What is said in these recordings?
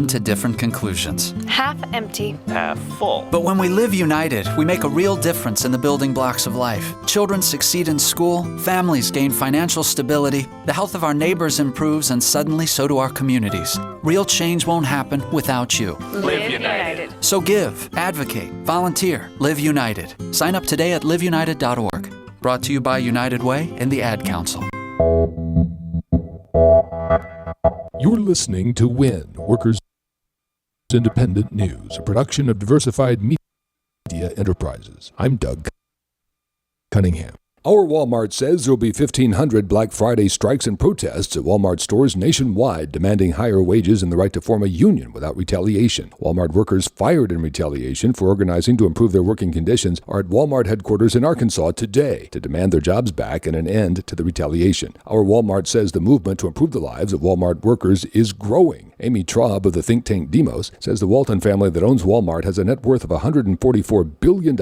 to different conclusions. Half empty. Half full. But when we live united, we make a real difference in the building blocks of life. Children succeed in school, families gain financial stability, the health of our neighbors improves, and suddenly so do our communities. Real change won't happen without you. Live united. So give, advocate, volunteer, live united. Sign up today at liveunited.org. Brought to you by United Way and the Ad Council. You're listening to WIN, Workers Independent News, a production of Diversified Media Enterprises. I'm Doug Cunningham. Our Walmart says there will be 1,500 Black Friday strikes and protests at Walmart stores nationwide, demanding higher wages and the right to form a union without retaliation. Walmart workers fired in retaliation for organizing to improve their working conditions are at Walmart headquarters in Arkansas today to demand their jobs back and an end to the retaliation. Our Walmart says the movement to improve the lives of Walmart workers is growing. Amy Traub of the think tank Demos says the Walton family that owns Walmart has a net worth of $144 billion,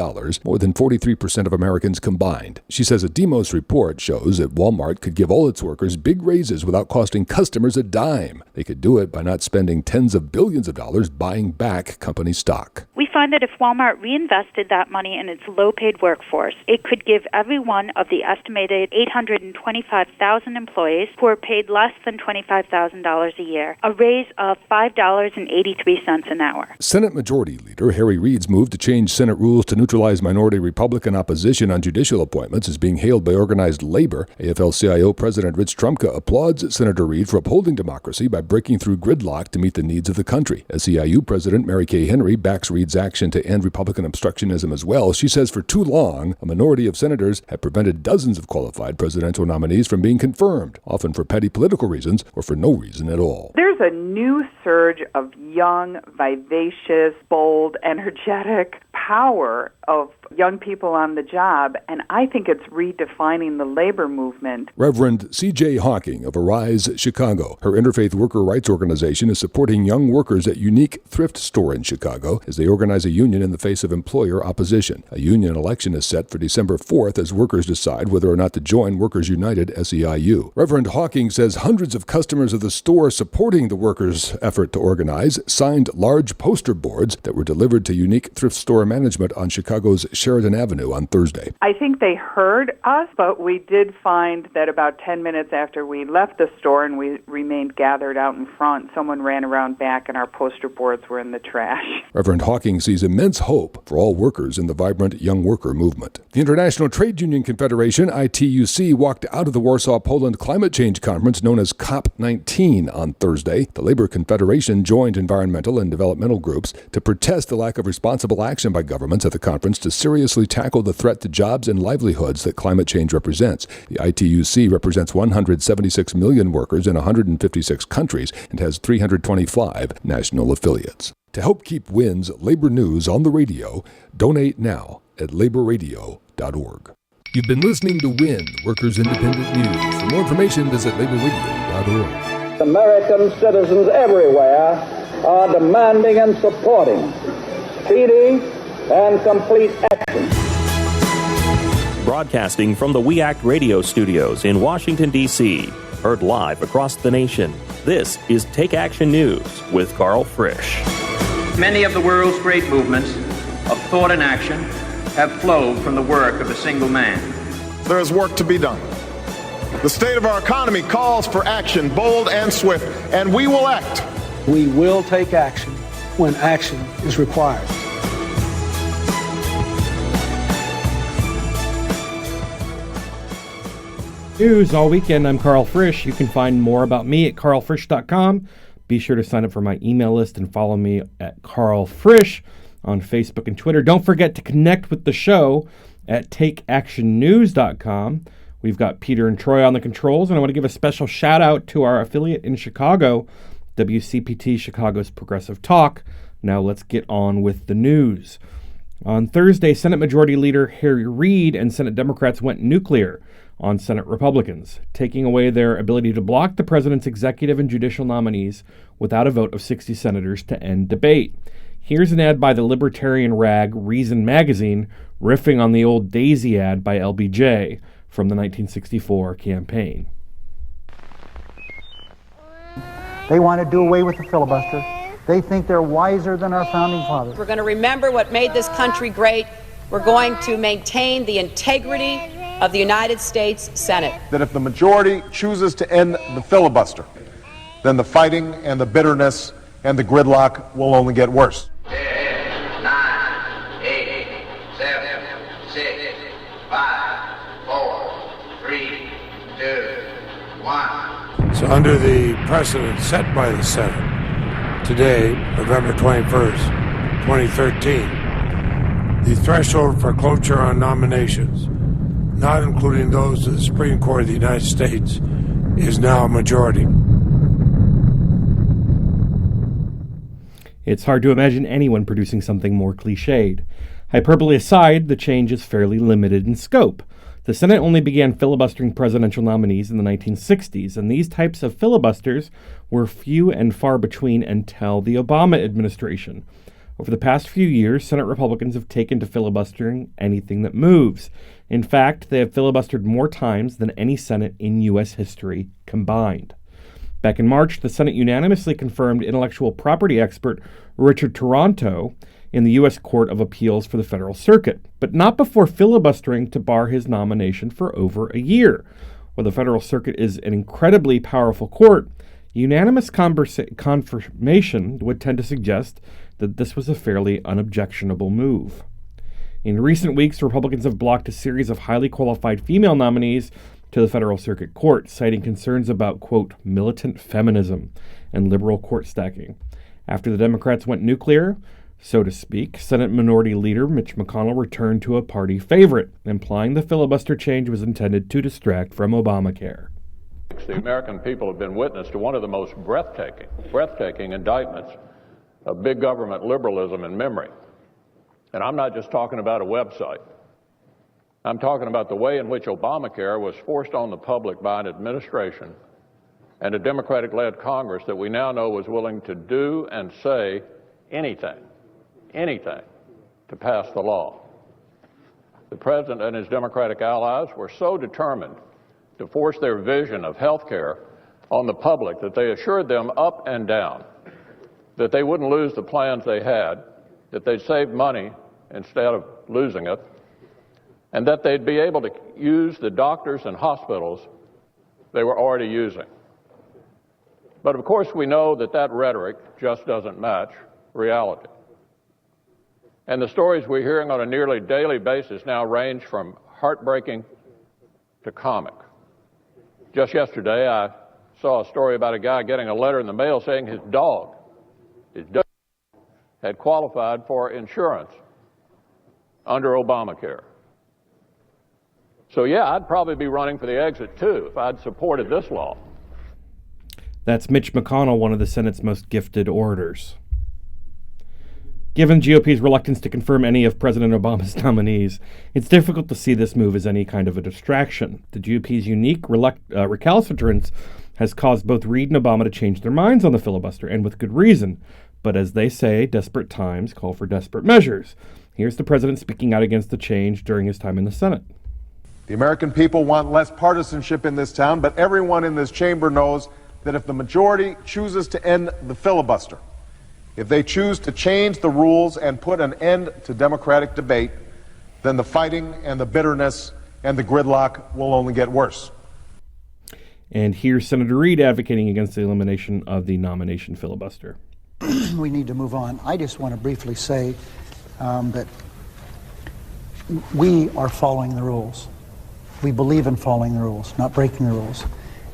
more than 43% of Americans combined. She says a Demos report shows that Walmart could give all its workers big raises without costing customers a dime. They could do it by not spending tens of billions of dollars buying back company stock. We find that if Walmart reinvested that money in its low-paid workforce, it could give every one of the estimated 825,000 employees who are paid less than $25,000 a year a raise of $5.83 an hour. Senate Majority Leader Harry Reid's move to change Senate rules to neutralize minority Republican opposition on judicial appointments is being hailed by organized labor. AFL-CIO President Rich Trumka applauds Senator Reid for upholding democracy by breaking through gridlock to meet the needs of the country. SEIU President Mary Kay Henry backs Reid's action to end Republican obstructionism as well. She says for too long, a minority of senators have prevented dozens of qualified presidential nominees from being confirmed, often for petty political reasons or for no reason at all. There's a new surge of young, vivacious, bold, energetic power of young people on the job, and I think it's redefining the labor movement. Reverend C.J. Hawking of Arise Chicago. Her interfaith worker rights organization is supporting young workers at Unique Thrift Store in Chicago as they organize a union in the face of employer opposition. A union election is set for December 4th as workers decide whether or not to join Workers United SEIU. Reverend Hawking says hundreds of customers of the store supporting the workers' effort to organize signed large poster boards that were delivered to Unique Thrift Store management on Chicago's Sheridan Avenue on Thursday. I think they heard us, but we did find that about 10 minutes after we left the store and we remained gathered out in front, someone ran around back and our poster boards were in the trash. Reverend Hawking sees immense hope for all workers in the vibrant young worker movement. The International Trade Union Confederation, ITUC, walked out of the Warsaw, Poland climate change conference known as COP19 on Thursday. The Labor Confederation joined environmental and developmental groups to protest the lack of responsible action by governments at the conference to seriously tackle the threat to jobs and livelihoods that climate change represents. The ITUC represents 176 million workers in 156 countries and has 325 national affiliates. To help keep WIN's labor news on the radio, donate now at laborradio.org. You've been listening to WIN, Workers Independent News. For more information, visit laborradio.org. American citizens everywhere are demanding and supporting speedy and complete action. Broadcasting from the We Act radio studios in Washington, D.C., heard live across the nation, this is Take Action News with Karl Frisch. Many of the world's great movements of thought and action have flowed from the work of a single man. There is work to be done. The state of our economy calls for action, bold and swift, and we will act. We will take action when action is required. News all weekend. I'm Karl Frisch. You can find more about me at karlfrisch.com. Be sure to sign up for my email list and follow me at Karl Frisch on Facebook and Twitter. Don't forget to connect with the show at takeactionnews.com. We've got Peter and Troy on the controls, and I want to give a special shout out to our affiliate in Chicago, WCPT Chicago's Progressive Talk. Now let's get on with the news. On Thursday, Senate Majority Leader Harry Reid and Senate Democrats went nuclear on Senate Republicans, taking away their ability to block the president's executive and judicial nominees without a vote of 60 senators to end debate. Here's an ad by the libertarian rag Reason magazine riffing on the old Daisy ad by LBJ from the 1964 campaign. They want to do away with the filibuster. They think they're wiser than our founding fathers. We're going to remember what made this country great. We're going to maintain the integrity of the United States Senate. That if the majority chooses to end the filibuster, then the fighting and the bitterness and the gridlock will only get worse. 10, 9, 8, 7, 6, 5, 4, 3, 2, 1. So under the precedent set by the Senate, today, November 21st, 2013, the threshold for cloture on nominations, not including those of the Supreme Court of the United States, is now a majority. It's hard to imagine anyone producing something more cliched. Hyperbole aside, the change is fairly limited in scope. The Senate only began filibustering presidential nominees in the 1960s, and these types of filibusters were few and far between until the Obama administration. Over the past few years, Senate Republicans have taken to filibustering anything that moves. In fact, they have filibustered more times than any Senate in U.S. history combined. Back in March, the Senate unanimously confirmed intellectual property expert Richard Toronto in the U.S. Court of Appeals for the Federal Circuit, but not before filibustering to bar his nomination for over a year. While the Federal Circuit is an incredibly powerful court, unanimous confirmation would tend to suggest that this was a fairly unobjectionable move. In recent weeks, Republicans have blocked a series of highly qualified female nominees to the Federal Circuit Court, citing concerns about, quote, militant feminism and liberal court stacking. After the Democrats went nuclear, so to speak, Senate Minority Leader Mitch McConnell returned to a party favorite, implying the filibuster change was intended to distract from Obamacare. The American people have been witness to one of the most breathtaking indictments of big government liberalism in memory. And I'm not just talking about a website. I'm talking about the way in which Obamacare was forced on the public by an administration and a Democratic-led Congress that we now know was willing to do and say anything to pass the law. The President and his Democratic allies were so determined to force their vision of health care on the public that they assured them up and down that they wouldn't lose the plans they had, that they'd save money instead of losing it, and that they'd be able to use the doctors and hospitals they were already using. But of course we know that that rhetoric just doesn't match reality. And the stories we're hearing on a nearly daily basis now range from heartbreaking to comic. Just yesterday I saw a story about a guy getting a letter in the mail saying his dog had qualified for insurance under Obamacare. So yeah, I'd probably be running for the exit too if I'd supported this law. That's Mitch McConnell, one of the Senate's most gifted orators. Given GOP's reluctance to confirm any of President Obama's nominees, it's difficult to see this move as any kind of a distraction. The GOP's unique recalcitrance has caused both Reid and Obama to change their minds on the filibuster, and with good reason. But as they say, desperate times call for desperate measures. Here's the president speaking out against the change during his time in the Senate. The American people want less partisanship in this town, but everyone in this chamber knows that if the majority chooses to end the filibuster, if they choose to change the rules and put an end to democratic debate, then the fighting and the bitterness and the gridlock will only get worse. And here's Senator Reid advocating against the elimination of the nomination filibuster. We need to move on. I just want to briefly say that we are following the rules. We believe in following the rules, not breaking the rules.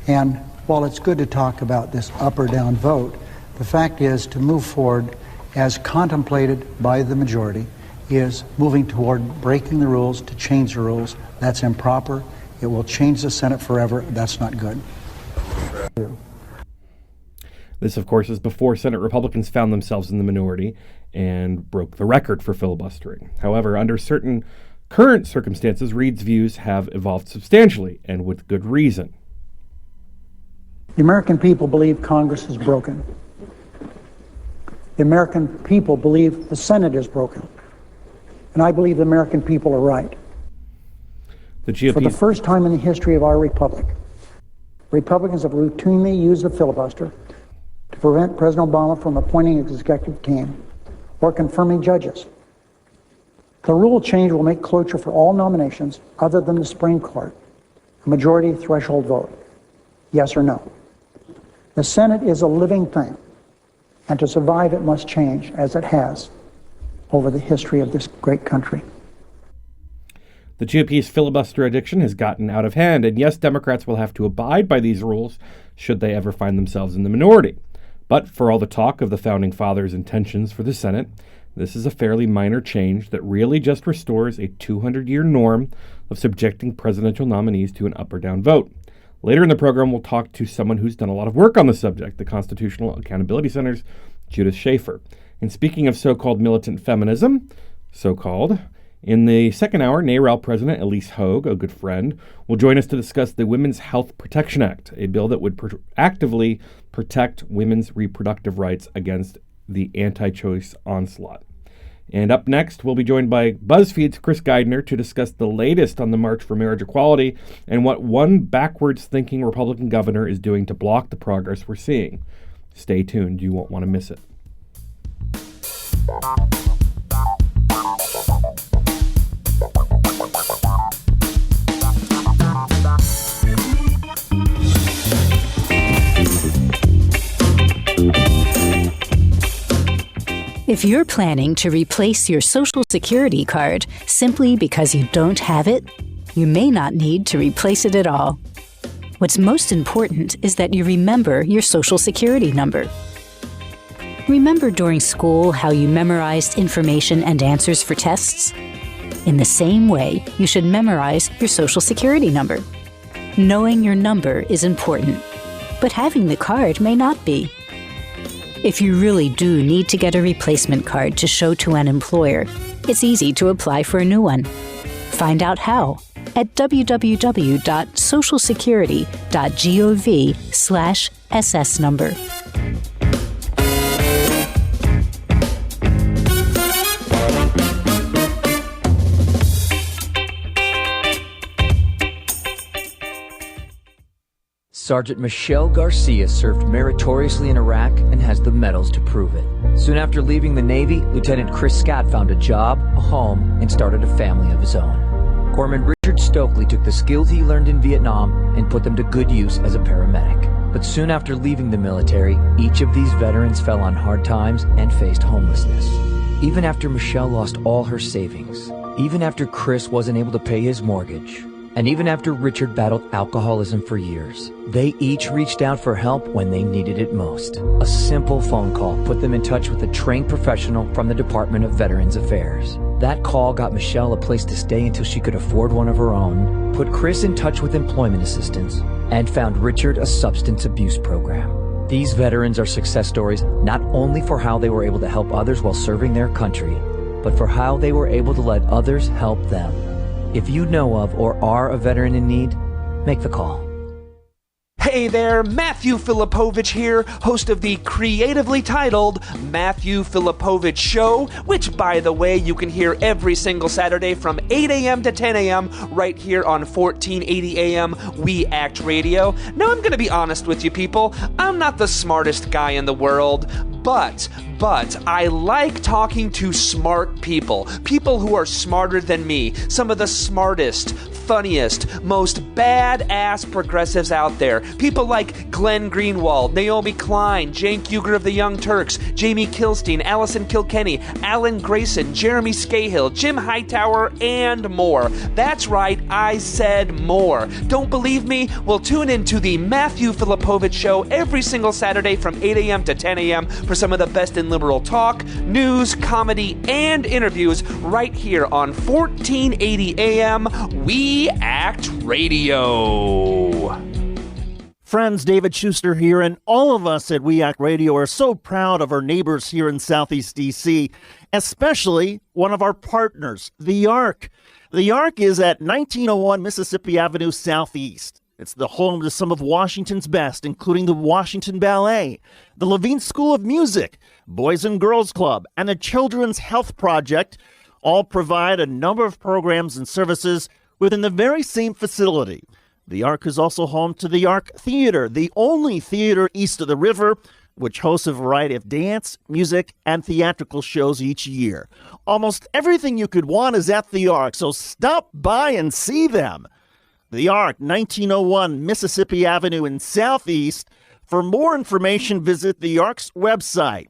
And while it's good to talk about this up or down vote, the fact is to move forward as contemplated by the majority is moving toward breaking the rules to change the rules. That's improper. It will change the Senate forever. That's not good. This, of course, is before Senate Republicans found themselves in the minority and broke the record for filibustering. However, under certain current circumstances, Reid's views have evolved substantially, and with good reason. The American people believe Congress is broken. The American people believe the Senate is broken. And I believe the American people are right. The GOP... For the first time in the history of our republic, Republicans have routinely used the filibuster to prevent President Obama from appointing an executive team or confirming judges. The rule change will make cloture for all nominations other than the Supreme Court a majority threshold vote, yes or no. The Senate is a living thing, and to survive it must change, as it has over the history of this great country. The GOP's filibuster addiction has gotten out of hand, and yes, Democrats will have to abide by these rules should they ever find themselves in the minority. But for all the talk of the Founding Fathers' intentions for the Senate, this is a fairly minor change that really just restores a 200-year norm of subjecting presidential nominees to an up or down vote. Later in the program, we'll talk to someone who's done a lot of work on the subject, the Constitutional Accountability Center's Judith Schaefer. And speaking of so-called militant feminism, in the second hour, NARAL President Elise Hogue, a good friend, will join us to discuss the Women's Health Protection Act, a bill that would actively protect women's reproductive rights against the anti-choice onslaught. And up next, we'll be joined by BuzzFeed's Chris Geidner to discuss the latest on the March for Marriage Equality and what one backwards-thinking Republican governor is doing to block the progress we're seeing. Stay tuned. You won't want to miss it. If you're planning to replace your Social Security card simply because you don't have it, you may not need to replace it at all. What's most important is that you remember your Social Security number. Remember during school how you memorized information and answers for tests? In the same way, you should memorize your Social Security number. Knowing your number is important, but having the card may not be. If you really do need to get a replacement card to show to an employer, it's easy to apply for a new one. Find out how at www.socialsecurity.gov/SS number. Sergeant Michelle Garcia served meritoriously in Iraq and has the medals to prove it. Soon after leaving the Navy, Lieutenant Chris Scott found a job, a home, and started a family of his own. Corpsman Richard Stokely took the skills he learned in Vietnam and put them to good use as a paramedic. But soon after leaving the military, each of these veterans fell on hard times and faced homelessness. Even after Michelle lost all her savings, even after Chris wasn't able to pay his mortgage, and even after Richard battled alcoholism for years, they each reached out for help when they needed it most. A simple phone call put them in touch with a trained professional from the Department of Veterans Affairs. That call got Michelle a place to stay until she could afford one of her own, put Chris in touch with employment assistance, and found Richard a substance abuse program. These veterans are success stories not only for how they were able to help others while serving their country, but for how they were able to let others help them. If you know of or are a veteran in need, make the call. Hey there, Matthew Filipovich here, host of the creatively titled Matthew Filipovich Show, which, by the way, you can hear every single Saturday from 8 a.m. to 10 a.m. right here on 1480 a.m. We Act Radio. Now, I'm going to be honest with you people, I'm not the smartest guy in the world, but I like talking to smart people who are smarter than me, some of the smartest, funniest, most badass progressives out there. People like Glenn Greenwald, Naomi Klein, Cenk Uygur of the Young Turks, Jamie Kilstein, Allison Kilkenny, Alan Grayson, Jeremy Scahill, Jim Hightower, and more. That's right, I said more. Don't believe me? Well, tune into the Matthew Filipovich Show every single Saturday from 8 a.m. to 10 a.m. for some of the best in liberal talk, news, comedy, and interviews right here on 1480 a.m. We Act Radio. Friends, David Shuster here, and all of us at We Act Radio are so proud of our neighbors here in Southeast D.C., especially one of our partners, the Ark. The Ark is at 1901 Mississippi Avenue Southeast. It's the home to some of Washington's best, including the Washington Ballet, the Levine School of Music, Boys and Girls Club, and the Children's Health Project. All provide a number of programs and services within the very same facility. The Ark is also home to the Ark Theater, the only theater east of the river, which hosts a variety of dance, music, and theatrical shows each year. Almost everything you could want is at the Ark, so stop by and see them. The Ark, 1901 Mississippi Avenue in Southeast. For more information, visit the Ark's website,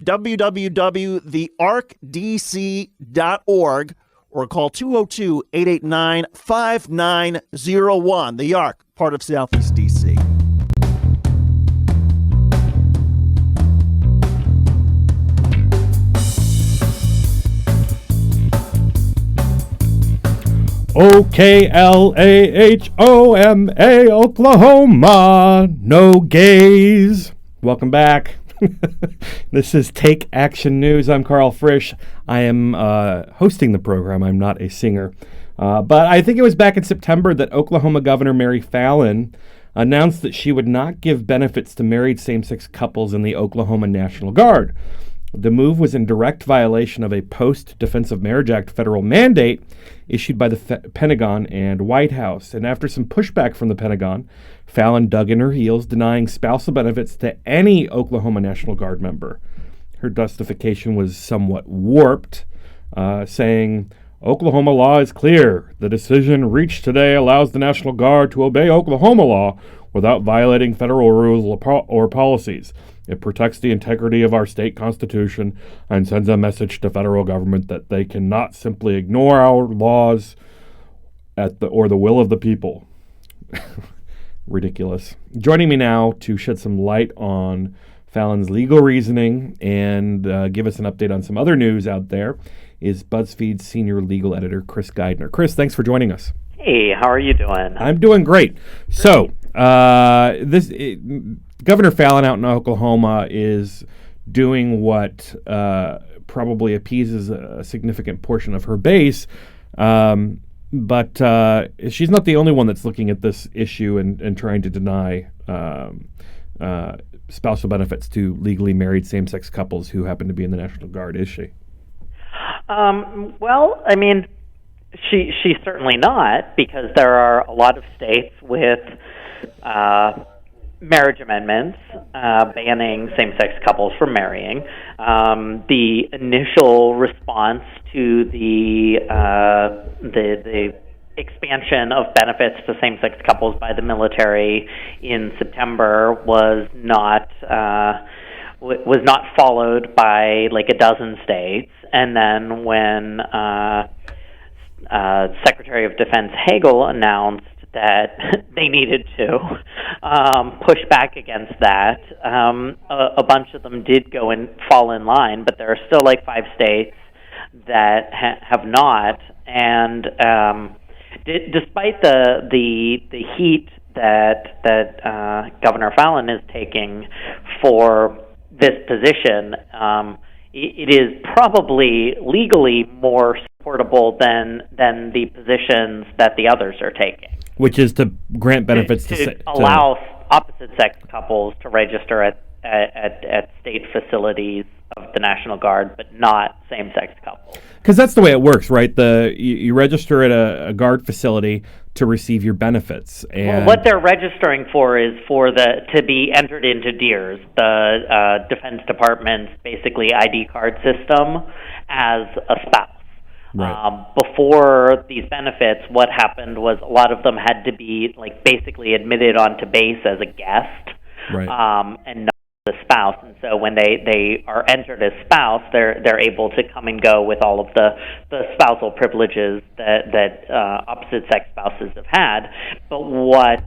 www.thearkdc.org, or call 202-889-5901. The Ark, part of Southeast DC. OKLAHOMA, Oklahoma, no gays. Welcome back. This is Take Action News. I'm Karl Frisch. I am hosting the program. I'm not a singer. But I think it was back in September that Oklahoma Governor Mary Fallin announced that she would not give benefits to married same-sex couples in the Oklahoma National Guard. The move was in direct violation of a post-Defense of Marriage Act federal mandate issued by the Pentagon and White House. And after some pushback from the Pentagon, Fallin dug in her heels, denying spousal benefits to any Oklahoma National Guard member. Her justification was somewhat warped, saying, Oklahoma law is clear. The decision reached today allows the National Guard to obey Oklahoma law without violating federal rules or policies. It protects the integrity of our state constitution and sends a message to federal government that they cannot simply ignore our laws or the will of the people. Ridiculous. Joining me now to shed some light on Fallin's legal reasoning and give us an update on some other news out there is BuzzFeed's senior legal editor, Chris Geidner. Chris, thanks for joining us. Hey, how are you doing? I'm doing great. So, Governor Fallin out in Oklahoma is doing what probably appeases a significant portion of her base, but she's not the only one that's looking at this issue and trying to deny spousal benefits to legally married same-sex couples who happen to be in the National Guard, is she? Well, I mean, she's certainly not, because there are a lot of states with marriage amendments banning same-sex couples from marrying. The initial response to the expansion of benefits to same-sex couples by the military in September was not followed by like a dozen states. And then when Secretary of Defense Hagel announced that they needed to push back against that, a bunch of them did go and fall in line, but there are still like 5 states that have not. And despite the heat that Governor Fallin is taking for this position, it is probably legally more supportable than the positions that the others are taking. Which is to grant benefits to allow opposite-sex couples to register at state facilities of the National Guard, but not same-sex couples. Because that's the way it works, right? You register at a Guard facility to receive your benefits. And what they're registering for is to be entered into DEERS, the Defense Department's basically ID card system, as a spouse. Right. Before these benefits, what happened was a lot of them had to be like basically admitted onto base as a guest, right. And not as a spouse. And so when they are entered as spouse, they're able to come and go with all of the spousal privileges that opposite sex spouses have had. But what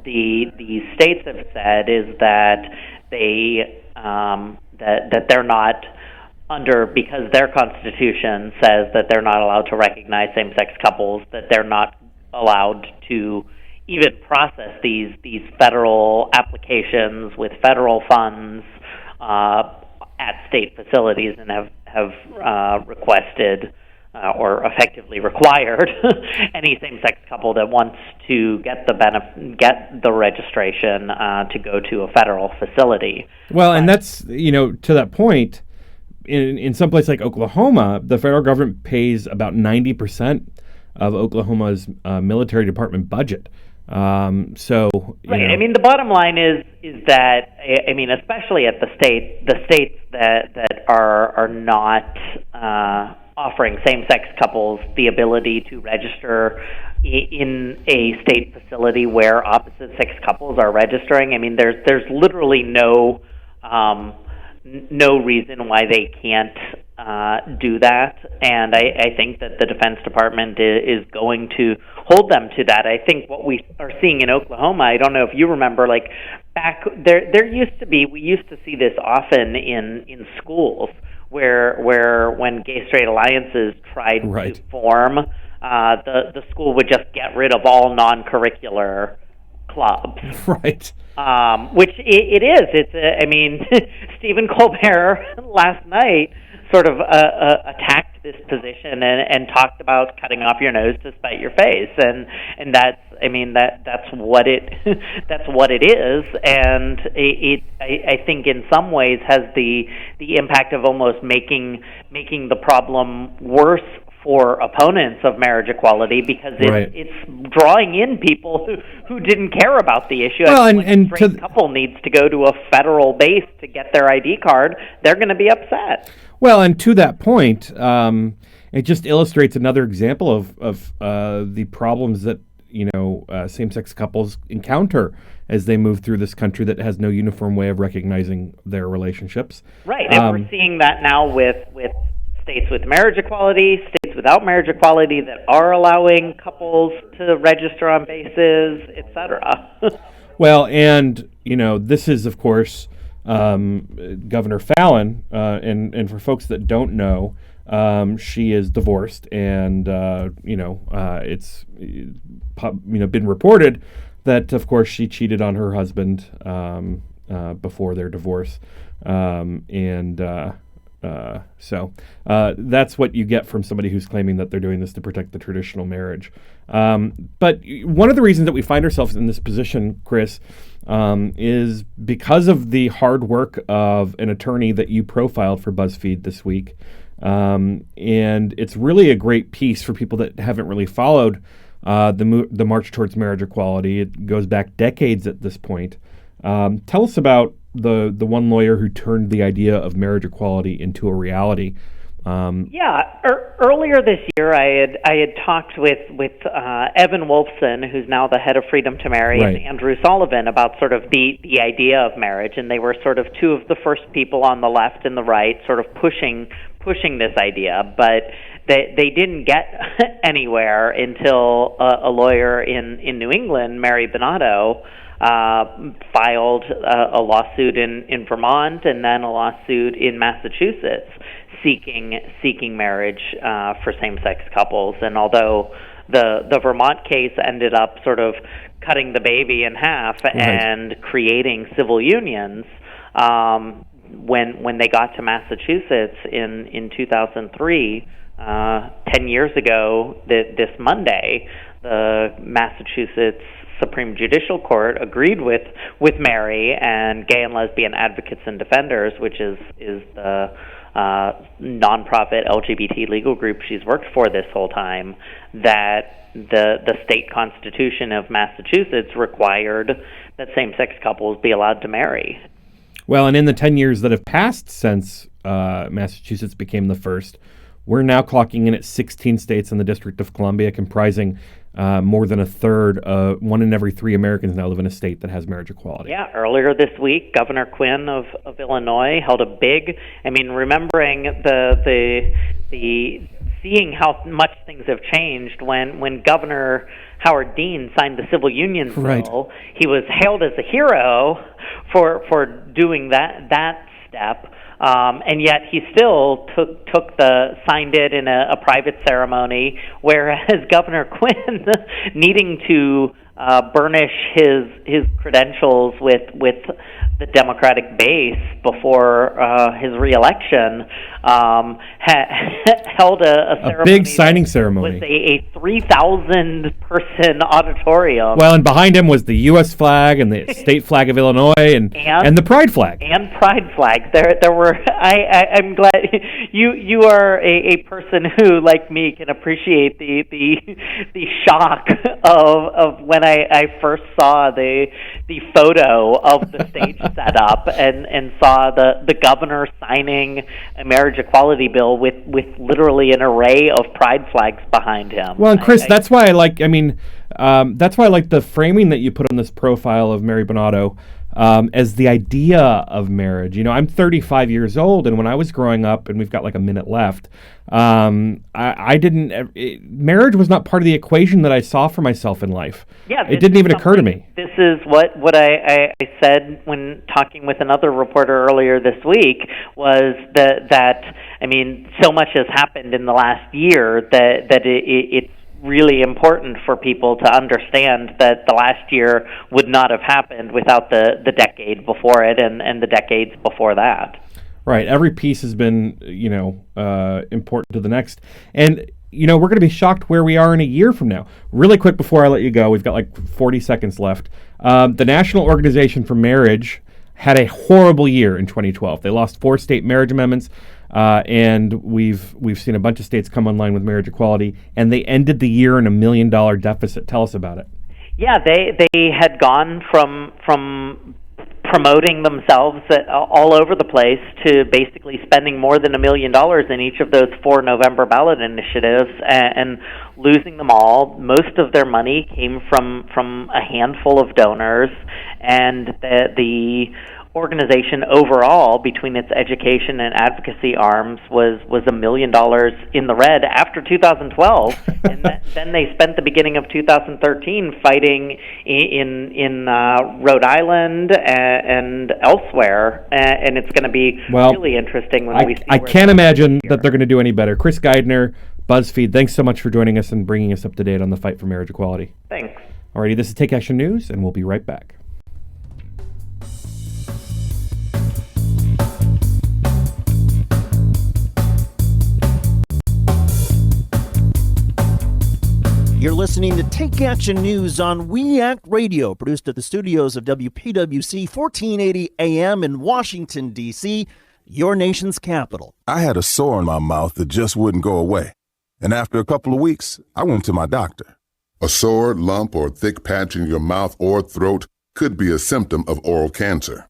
the states have said is that that they're not because their constitution says that they're not allowed to recognize same-sex couples, that they're not allowed to even process these federal applications with federal funds at state facilities, and have requested or effectively required any same-sex couple that wants to get the registration to go to a federal facility. Well, and that's, to that point, in some place like Oklahoma, the federal government pays about 90% of Oklahoma's military department budget. So right. You know. I mean, the bottom line is that I mean, especially at the states that are not offering same-sex couples the ability to register in a state facility where opposite-sex couples are registering. I mean, there's literally no reason why they can't do that, and I think that the Defense Department is going to hold them to that. I think what we are seeing in Oklahoma, I don't know if you remember, like back there used to be, we used to see this often in schools where when gay-straight alliances tried to form, the school would just get rid of all non-curricular clubs. Right. Which it is. It's I mean, Stephen Colbert last night sort of attacked this position and talked about cutting off your nose to spite your face, and that's I mean that's what it that's what it is, and I think in some ways has the impact of almost making the problem worse for opponents of marriage equality, because it's drawing in people who didn't care about the issue. Well, and when a straight couple needs to go to a federal base to get their ID card, they're going to be upset. Well, and to that point, it just illustrates another example of the problems that same-sex couples encounter as they move through this country that has no uniform way of recognizing their relationships. Right, and we're seeing that now with states with marriage equality, states without marriage equality that are allowing couples to register on bases, etc. Well, and this is of course Governor Fallon, and for folks that don't know, she is divorced, and it's been reported that of course she cheated on her husband before their divorce, so that's what you get from somebody who's claiming that they're doing this to protect the traditional marriage. But one of the reasons that we find ourselves in this position, Chris, is because of the hard work of an attorney that you profiled for BuzzFeed this week. And it's really a great piece for people that haven't really followed the march towards marriage equality. It goes back decades at this point. Tell us about the one lawyer who turned the idea of marriage equality into a reality. Earlier this year, I had talked with Evan Wolfson, who's now the head of Freedom to Marry, and Andrew Sullivan about sort of the idea of marriage, and they were sort of two of the first people on the left and the right sort of pushing this idea, but they didn't get anywhere until a lawyer in New England, Mary Bonato, filed a lawsuit in Vermont and then a lawsuit in Massachusetts seeking marriage for same-sex couples. And although the Vermont case ended up sort of cutting the baby in half and creating civil unions, when they got to Massachusetts in 2003, 10 years ago this Monday, the Massachusetts Supreme Judicial Court agreed with Mary and Gay and Lesbian Advocates and Defenders, which is the nonprofit LGBT legal group she's worked for this whole time, that the state constitution of Massachusetts required that same-sex couples be allowed to marry. Well, and in the 10 years that have passed since Massachusetts became the first, we're now clocking in at 16 states in the District of Columbia, comprising more than a third. 1 in every 3 Americans now live in a state that has marriage equality. Yeah, earlier this week, Governor Quinn of Illinois held a big, remembering the seeing how much things have changed when Governor Howard Dean signed the civil unions bill. He was hailed as a hero for doing that step. And yet he still signed it in a private ceremony, whereas Governor Quinn, needing to burnish his credentials with the Democratic base before his reelection, held a ceremony, big signing ceremony. With a 3,000 person auditorium. Well, and behind him was the U.S. flag and the state flag of Illinois and the pride flag. And pride flags. There were. I'm glad you are a person who, like me, can appreciate the shock of when I first saw the photo of the stage setup and saw the governor signing a marriage equality bill with literally an array of pride flags behind him. Well, and Chris, that's why I like the framing that you put on this profile of Mary Bonato as the idea of marriage. You know, I'm 35 years old, and when I was growing up, and we've got like a minute left, marriage was not part of the equation that I saw for myself in life. Yeah, it didn't even occur to me. This is what I said when talking with another reporter earlier this week, was that I mean, so much has happened in the last year that it's really important for people to understand that the last year would not have happened without the decade before it and the decades before that. Right. Every piece has been, important to the next. And, we're going to be shocked where we are in a year from now. Really quick before I let you go, we've got like 40 seconds left. The National Organization for Marriage had a horrible year in 2012. They lost 4 state marriage amendments, and we've seen a bunch of states come online with marriage equality, and they ended the year in $1 million deficit. Tell us about it. Yeah, they had gone from promoting themselves all over the place to basically spending more than $1 million in each of those 4 November ballot initiatives and losing them all. Most of their money came from a handful of donors, and the organization overall, between its education and advocacy arms, was $1 million in the red after 2012, and then they spent the beginning of 2013 fighting in Rhode Island and elsewhere, and it's going to be really interesting when we see. I can't imagine that they're going to do any better. Chris Geidner, BuzzFeed, thanks so much for joining us and bringing us up to date on the fight for marriage equality. Thanks. Alrighty, this is Take Action News, and we'll be right back. You're listening to Take Action News on We Act Radio, produced at the studios of WPWC 1480 AM in Washington, D.C., your nation's capital. I had a sore in my mouth that just wouldn't go away. And after a couple of weeks, I went to my doctor. A sore, lump, or thick patch in your mouth or throat could be a symptom of oral cancer.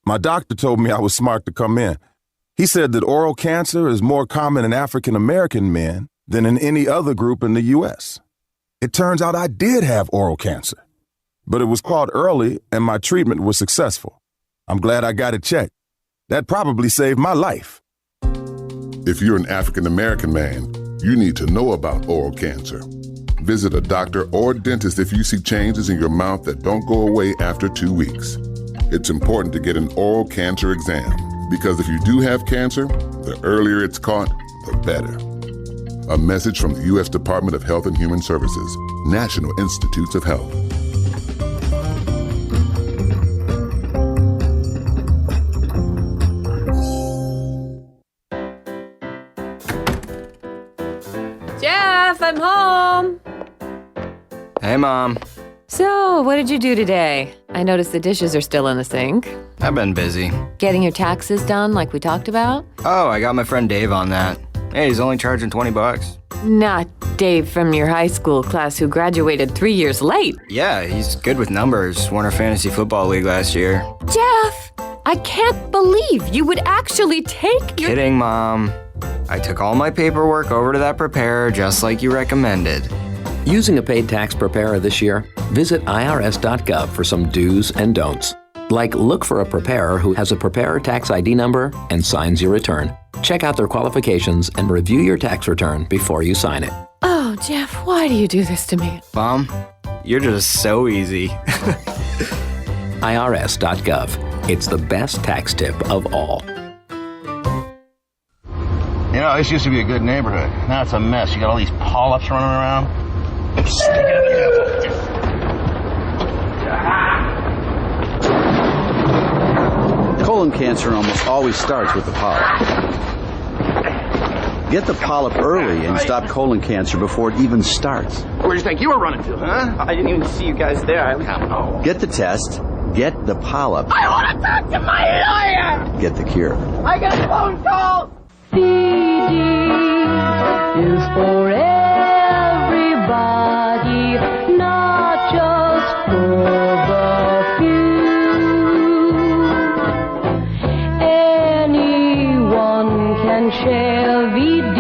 My doctor told me I was smart to come in. He said that oral cancer is more common in African American men than in any other group in the U.S. It turns out I did have oral cancer, but it was caught early and my treatment was successful. I'm glad I got it checked. That probably saved my life. If you're an African American man, you need to know about oral cancer. Visit a doctor or dentist if you see changes in your mouth that don't go away after 2 weeks. It's important to get an oral cancer exam, because if you do have cancer, the earlier it's caught, the better. A message from the U.S. Department of Health and Human Services, National Institutes of Health. Jeff, I'm home. Hey, Mom. So, what did you do today? I noticed the dishes are still in the sink. I've been busy. Getting your taxes done like we talked about? Oh, I got my friend Dave on that. Hey, he's only charging $20. Not Dave from your high school class who graduated 3 years late. Yeah, he's good with numbers. Won our fantasy football league last year. Jeff, I can't believe you would actually take your... Kidding, Mom. I took all my paperwork over to that preparer just like you recommended. Using a paid tax preparer this year? Visit irs.gov for some do's and don'ts. Like, look for a preparer who has a preparer tax ID number and signs your return. Check out their qualifications and review your tax return before you sign it. Oh, Jeff, why do you do this to me? Mom, you're just so easy. irs.gov. It's the best tax tip of all. You know, this used to be a good neighborhood. Now it's a mess. You got all these polyps running around. Stick it in the devil. Colon cancer almost always starts with the polyp. Get the polyp early and stop colon cancer before it even starts. Where do you think you were running to, huh? I didn't even see you guys there. Get the test, get the polyp. I want to talk to my lawyer! Get the cure. I got a phone call! CD is for everybody, not just LVD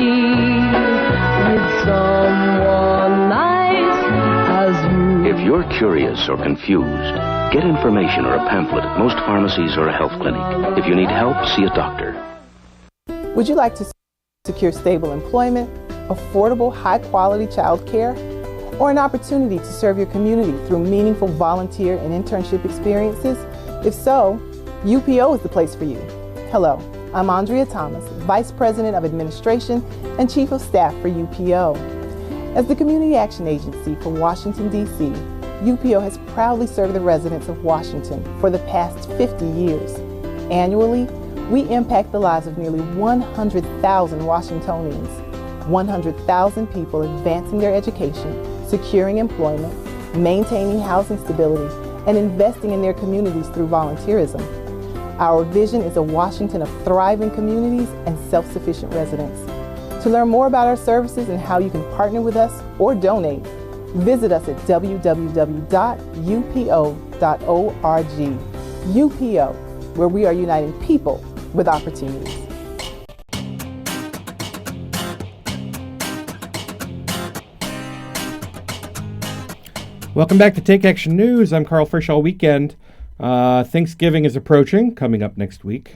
with someone nice as you. If you're curious or confused, get information or a pamphlet at most pharmacies or a health clinic. If you need help, see a doctor. Would you like to secure stable employment, affordable, high-quality child care, or an opportunity to serve your community through meaningful volunteer and internship experiences? If so, UPO is the place for you. Hello, I'm Andrea Thomas, Vice President of Administration and Chief of Staff for UPO. As the Community Action Agency for Washington, D.C., UPO has proudly served the residents of Washington for the past 50 years. Annually, we impact the lives of nearly 100,000 Washingtonians, 100,000 people advancing their education, securing employment, maintaining housing stability, and investing in their communities through volunteerism. Our vision is a Washington of thriving communities and self-sufficient residents. To learn more about our services and how you can partner with us or donate, visit us at www.upo.org. UPO, where we are uniting people with opportunities. Welcome back to Take Action News. I'm Karl Frisch all weekend. Thanksgiving is approaching, coming up next week.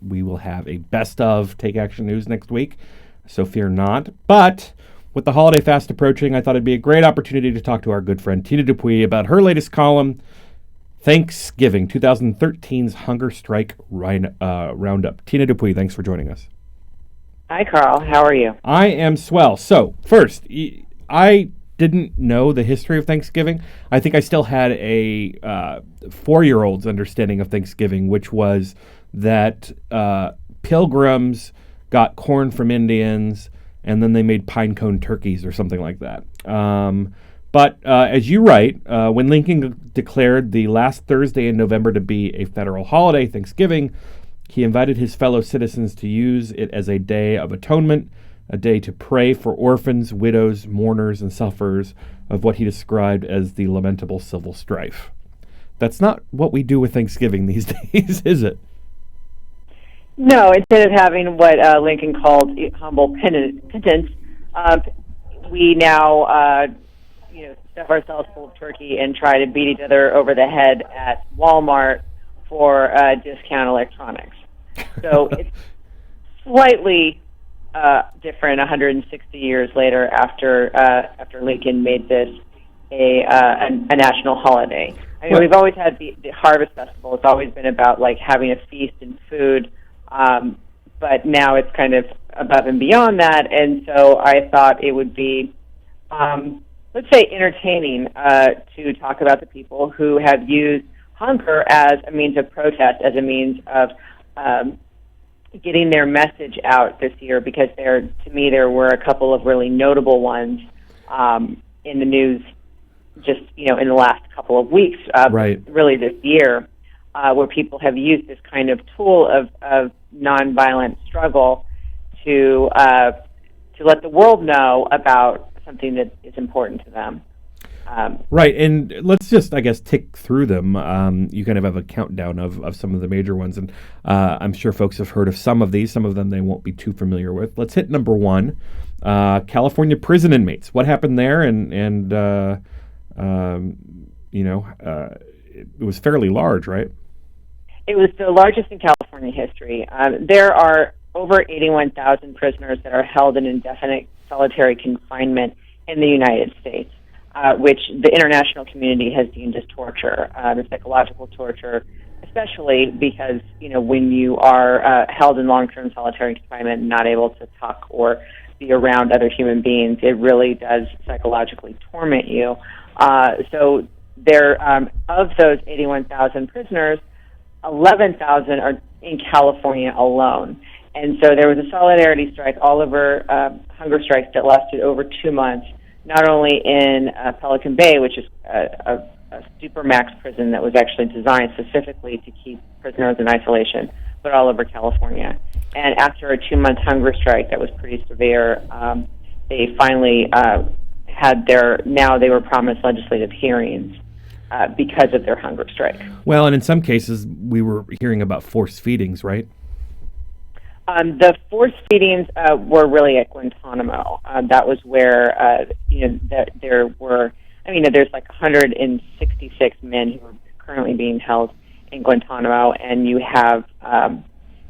We will have a best of Take Action News next week, so fear not. But with the holiday fast approaching, I thought it'd be a great opportunity to talk to our good friend Tina Dupuis about her latest column, Thanksgiving, 2013's Hunger Strike Roundup. Tina Dupuis, thanks for joining us. Hi, Karl. How are you? I am swell. So, first, I didn't know the history of Thanksgiving. I think I still had a 4-year-old's understanding of Thanksgiving, which was that pilgrims got corn from Indians, and then they made pine cone turkeys or something like that. But as you write, when Lincoln declared the last Thursday in November to be a federal holiday, Thanksgiving, he invited his fellow citizens to use it as a day of atonement, a day to pray for orphans, widows, mourners, and sufferers of what he described as the lamentable civil strife. That's not what we do with Thanksgiving these days, is it? No, instead of having what Lincoln called humble penance, we now stuff ourselves full of turkey and try to beat each other over the head at Walmart for discount electronics. So it's slightly different 160 years later after Lincoln made this a national holiday. I mean, we've always had the Harvest Festival. It's always been about like having a feast and food, but now it's kind of above and beyond that. And so I thought it would be, let's say, entertaining to talk about the people who have used hunger as a means of protest, as a means of getting their message out this year, because to me there were a couple of really notable ones in the news just in the last couple of weeks, right. Really this year, where people have used this kind of tool of nonviolent struggle to let the world know about something that is important to them. Right, and let's just, I guess, tick through them. You kind of have a countdown of some of the major ones, and I'm sure folks have heard of some of these. Some of them they won't be too familiar with. Let's hit number one, California prison inmates. What happened there? And it was fairly large, right? It was the largest in California history. There are over 81,000 prisoners that are held in indefinite solitary confinement in the United States, which the international community has deemed as torture, the psychological torture, especially because, when you are held in long-term solitary confinement and not able to talk or be around other human beings, it really does psychologically torment you. So there, of those 81,000 prisoners, 11,000 are in California alone. And so there was a solidarity strike, all over hunger strikes that lasted over 2 months, not only in Pelican Bay, which is a supermax prison that was actually designed specifically to keep prisoners in isolation, but all over California. And after a 2-month hunger strike that was pretty severe, they finally they were promised legislative hearings because of their hunger strike. Well, and in some cases, we were hearing about forced feedings, right? The forced feedings were really at Guantanamo. That was where, there were, there's like 166 men who are currently being held in Guantanamo, and you have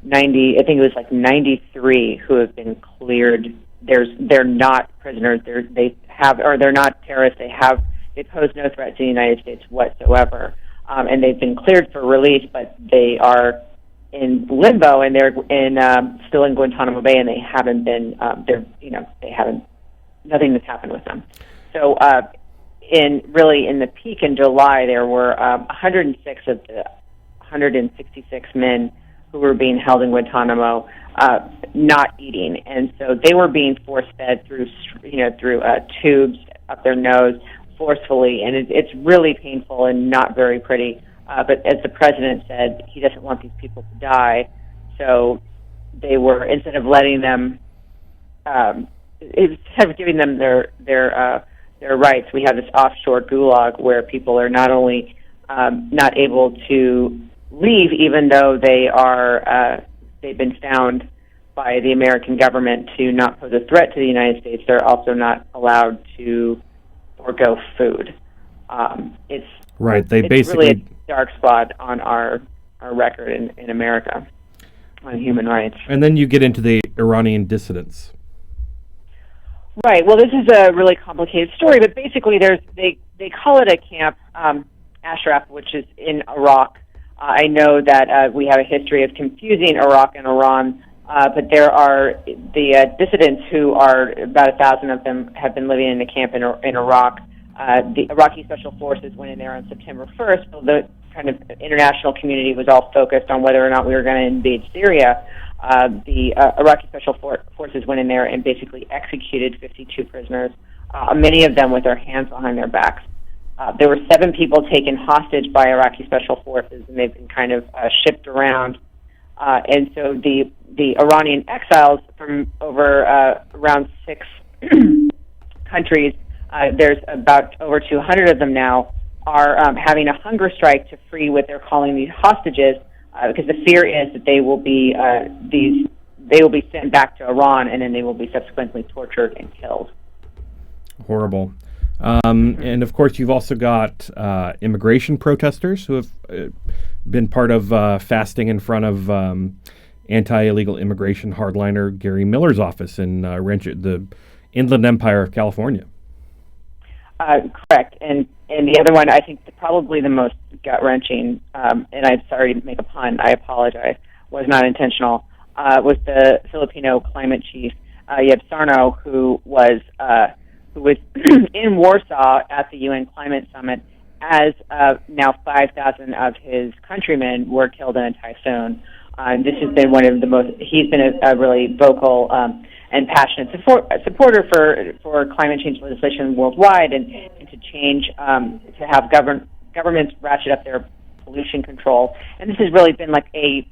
90, I think it was like 93 who have been cleared. They're not prisoners. They're not terrorists. They pose no threat to the United States whatsoever, and they've been cleared for release, but they are in limbo, and they're still in Guantanamo Bay, and they haven't been. Nothing has happened with them. So, in the peak in July, there were 106 of the 166 men who were being held in Guantanamo not eating, and so they were being force fed through tubes up their nose forcefully, and it's really painful and not very pretty. But as the president said, he doesn't want these people to die, so they were, instead of letting them, instead of giving them their rights, we have this offshore gulag where people are not only not able to leave, even though they've been found by the American government to not pose a threat to the United States. They're also not allowed to forego food. It's basically really a dark spot on our record in America on human rights. And then you get into the Iranian dissidents. Right. Well, this is a really complicated story, but basically, they call it a camp, Ashraf, which is in Iraq. I know that we have a history of confusing Iraq and Iran, but there are the dissidents who are about 1,000 of them have been living in a camp in Iraq. The Iraqi Special Forces went in there on September 1st, so the kind of international community was all focused on whether or not we were going to invade Syria. The Iraqi Special Forces went in there and basically executed 52 prisoners, many of them with their hands behind their backs. There were 7 people taken hostage by Iraqi Special Forces, and they've been kind of shipped around. And so the Iranian exiles from over around 6 countries, there's about over 200 of them now, are having a hunger strike to free what they're calling these hostages, because the fear is that they will be sent back to Iran, and then they will be subsequently tortured and killed. Horrible. And of course, you've also got immigration protesters who have been part of fasting in front of anti-illegal immigration hardliner Gary Miller's office in the Inland Empire of California. Correct. And the other one, I think probably the most gut-wrenching, and I'm sorry to make a pun, I apologize, was not intentional, was the Filipino climate chief, Yeb Sarno, who was in Warsaw at the UN Climate Summit as now 5,000 of his countrymen were killed in a typhoon. This has been one of the most, he's been a really vocal and passionate supporter for climate change legislation worldwide and to change, to have governments ratchet up their pollution control. And this has really been like a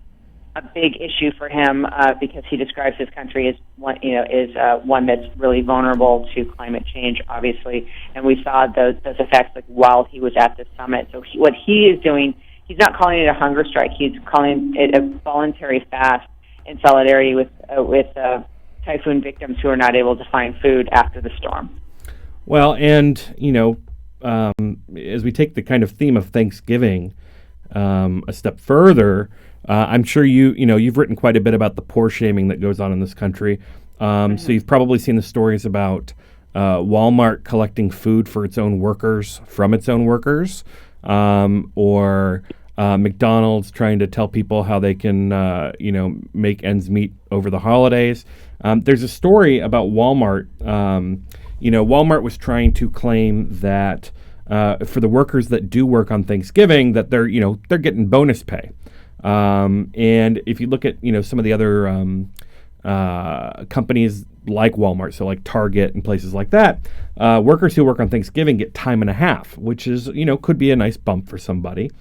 big issue for him because he describes his country as one that's really vulnerable to climate change, obviously. And we saw those effects like while he was at the summit. So what he is doing, he's not calling it a hunger strike. He's calling it a voluntary fast in solidarity with typhoon victims who are not able to find food after the storm. Well, and as we take the kind of theme of Thanksgiving a step further, I'm sure you've written quite a bit about the poor shaming that goes on in this country. So you've probably seen the stories about Walmart collecting food for its own workers from its own workers, or McDonald's trying to tell people how they can make ends meet over the holidays. There's a story about Walmart. Walmart was trying to claim that for the workers that do work on Thanksgiving, that they're getting bonus pay. And if you look at some of the other companies like Walmart, so like Target and places like that, workers who work on Thanksgiving get time and a half, which is could be a nice bump for somebody,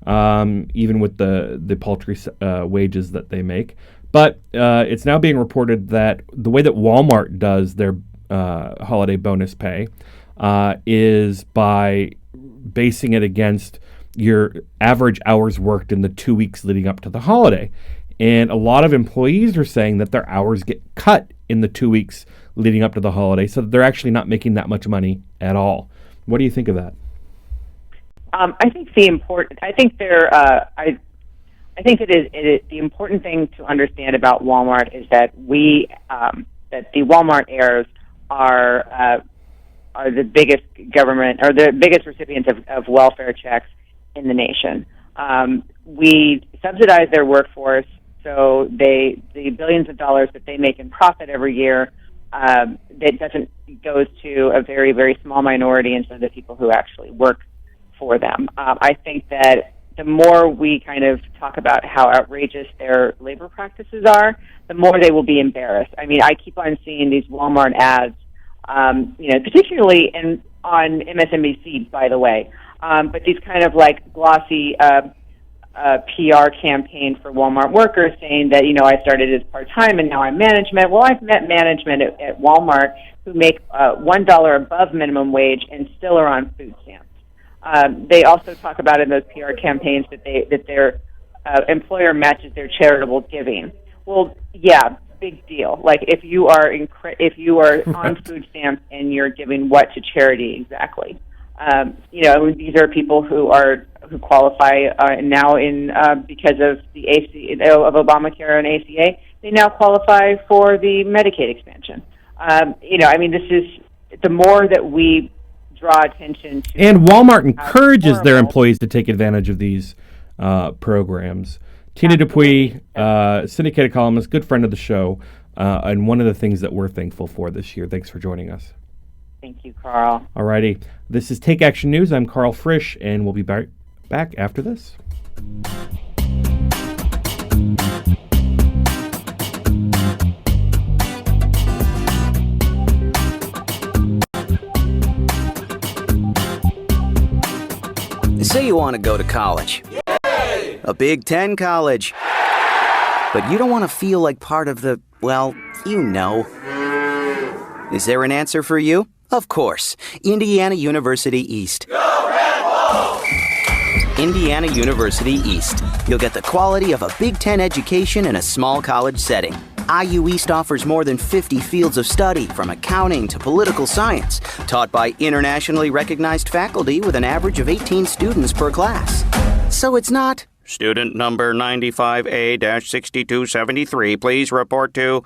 even with the paltry wages that they make. But it's now being reported that the way that Walmart does their holiday bonus pay is by basing it against your average hours worked in the 2 weeks leading up to the holiday. And a lot of employees are saying that their hours get cut in the 2 weeks leading up to the holiday, so that they're actually not making that much money at all. What do you think of that? I think the important thing to understand about Walmart is that that the Walmart heirs are the biggest government or the biggest recipients of welfare checks in the nation. We subsidize their workforce, so the billions of dollars that they make in profit every year, that goes to a very, very small minority instead of the people who actually work for them. I think that the more we kind of talk about how outrageous their labor practices are, the more they will be embarrassed. I mean, I keep on seeing these Walmart ads, particularly on MSNBC, by the way, but these kind of like glossy PR campaign for Walmart workers saying that, I started as part-time and now I'm management. Well, I've met management at Walmart who make $1 above minimum wage and still are on food stamps. They also talk about in those PR campaigns that their employer matches their charitable giving. Well, yeah, big deal. Like if you are on food stamps and you're giving what to charity exactly? These are people who qualify now because of the of Obamacare and ACA. They now qualify for the Medicaid expansion. This is the more that we draw attention to. And Walmart encourages their employees to take advantage of these programs. Tina Dupuy, syndicated columnist, good friend of the show, and one of the things that we're thankful for this year. Thanks for joining us. Thank you, Karl. All righty. This is Take Action News. I'm Karl Frisch, and we'll be back after this. Say you want to go to college. Yay! A Big Ten college. But you don't want to feel like part of the, Is there an answer for you? Of course. Indiana University East. Go Red Wolves! Indiana University East. You'll get the quality of a Big Ten education in a small college setting. IU East offers more than 50 fields of study, from accounting to political science, taught by internationally recognized faculty with an average of 18 students per class. So it's not, student number 95A-6273, please report to.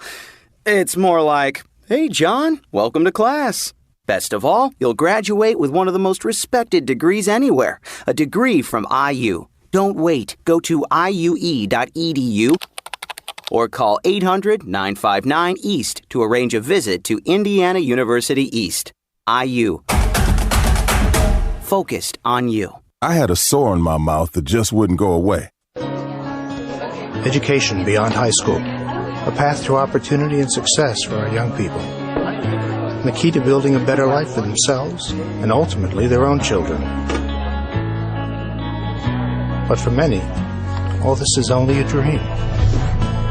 It's more like, hey, John, welcome to class. Best of all, you'll graduate with one of the most respected degrees anywhere, a degree from IU. Don't wait. Go to iue.edu or call 800-959-EAST to arrange a visit to Indiana University East. IU. Focused on you. I had a sore in my mouth that just wouldn't go away. Education beyond high school. A path to opportunity and success for our young people. And the key to building a better life for themselves and ultimately their own children. But for many, all this is only a dream.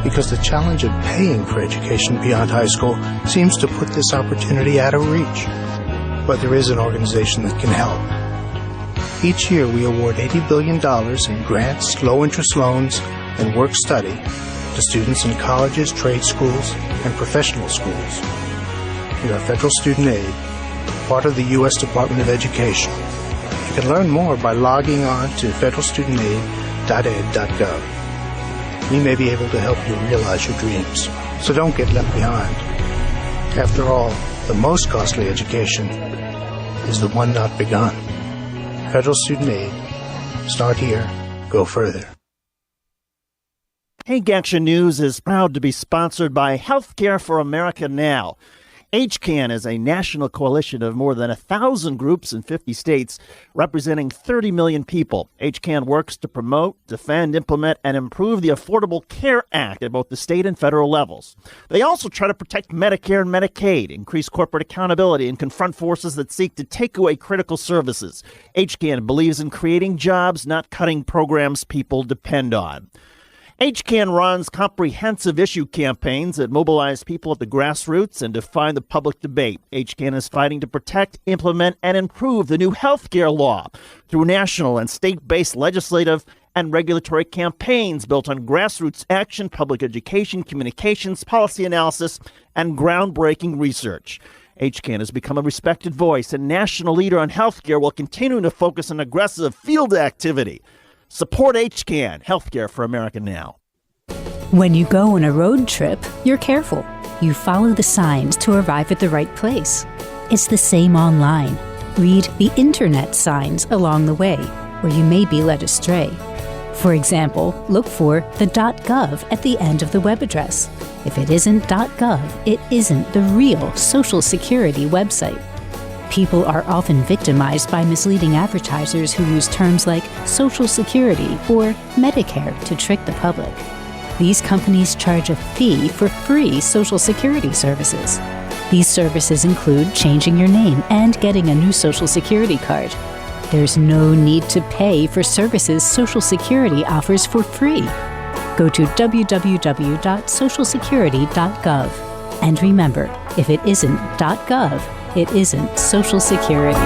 Because the challenge of paying for education beyond high school seems to put this opportunity out of reach. But there is an organization that can help. Each year we award $80 billion in grants, low-interest loans, and work study to students in colleges, trade schools, and professional schools. We are Federal Student Aid, part of the U.S. Department of Education. You can learn more by logging on to federalstudentaid.ed.gov. We may be able to help you realize your dreams, so don't get left behind. After all, the most costly education is the one not begun. Federal Student Aid. Start here, go further. Take Action News is proud to be sponsored by Healthcare for America Now. HCAN is a national coalition of more than 1,000 groups in 50 states, representing 30 million people. HCAN works to promote, defend, implement, and improve the Affordable Care Act at both the state and federal levels. They also try to protect Medicare and Medicaid, increase corporate accountability, and confront forces that seek to take away critical services. HCAN believes in creating jobs, not cutting programs people depend on. HCAN runs comprehensive issue campaigns that mobilize people at the grassroots and define the public debate. HCAN is fighting to protect, implement, and improve the new health care law through national and state-based legislative and regulatory campaigns built on grassroots action, public education, communications, policy analysis, and groundbreaking research. HCAN has become a respected voice and national leader on healthcare while continuing to focus on aggressive field activity. Support HCAN, Healthcare for America Now. When you go on a road trip, you're careful. You follow the signs to arrive at the right place. It's the same online. Read the internet signs along the way, or you may be led astray. For example, look for the .gov at the end of the web address. If it isn't .gov, it isn't the real Social Security website. People are often victimized by misleading advertisers who use terms like Social Security or Medicare to trick the public. These companies charge a fee for free Social Security services. These services include changing your name and getting a new Social Security card. There's no need to pay for services Social Security offers for free. Go to www.socialsecurity.gov. And remember, if it isn't .gov, it isn't Social Security.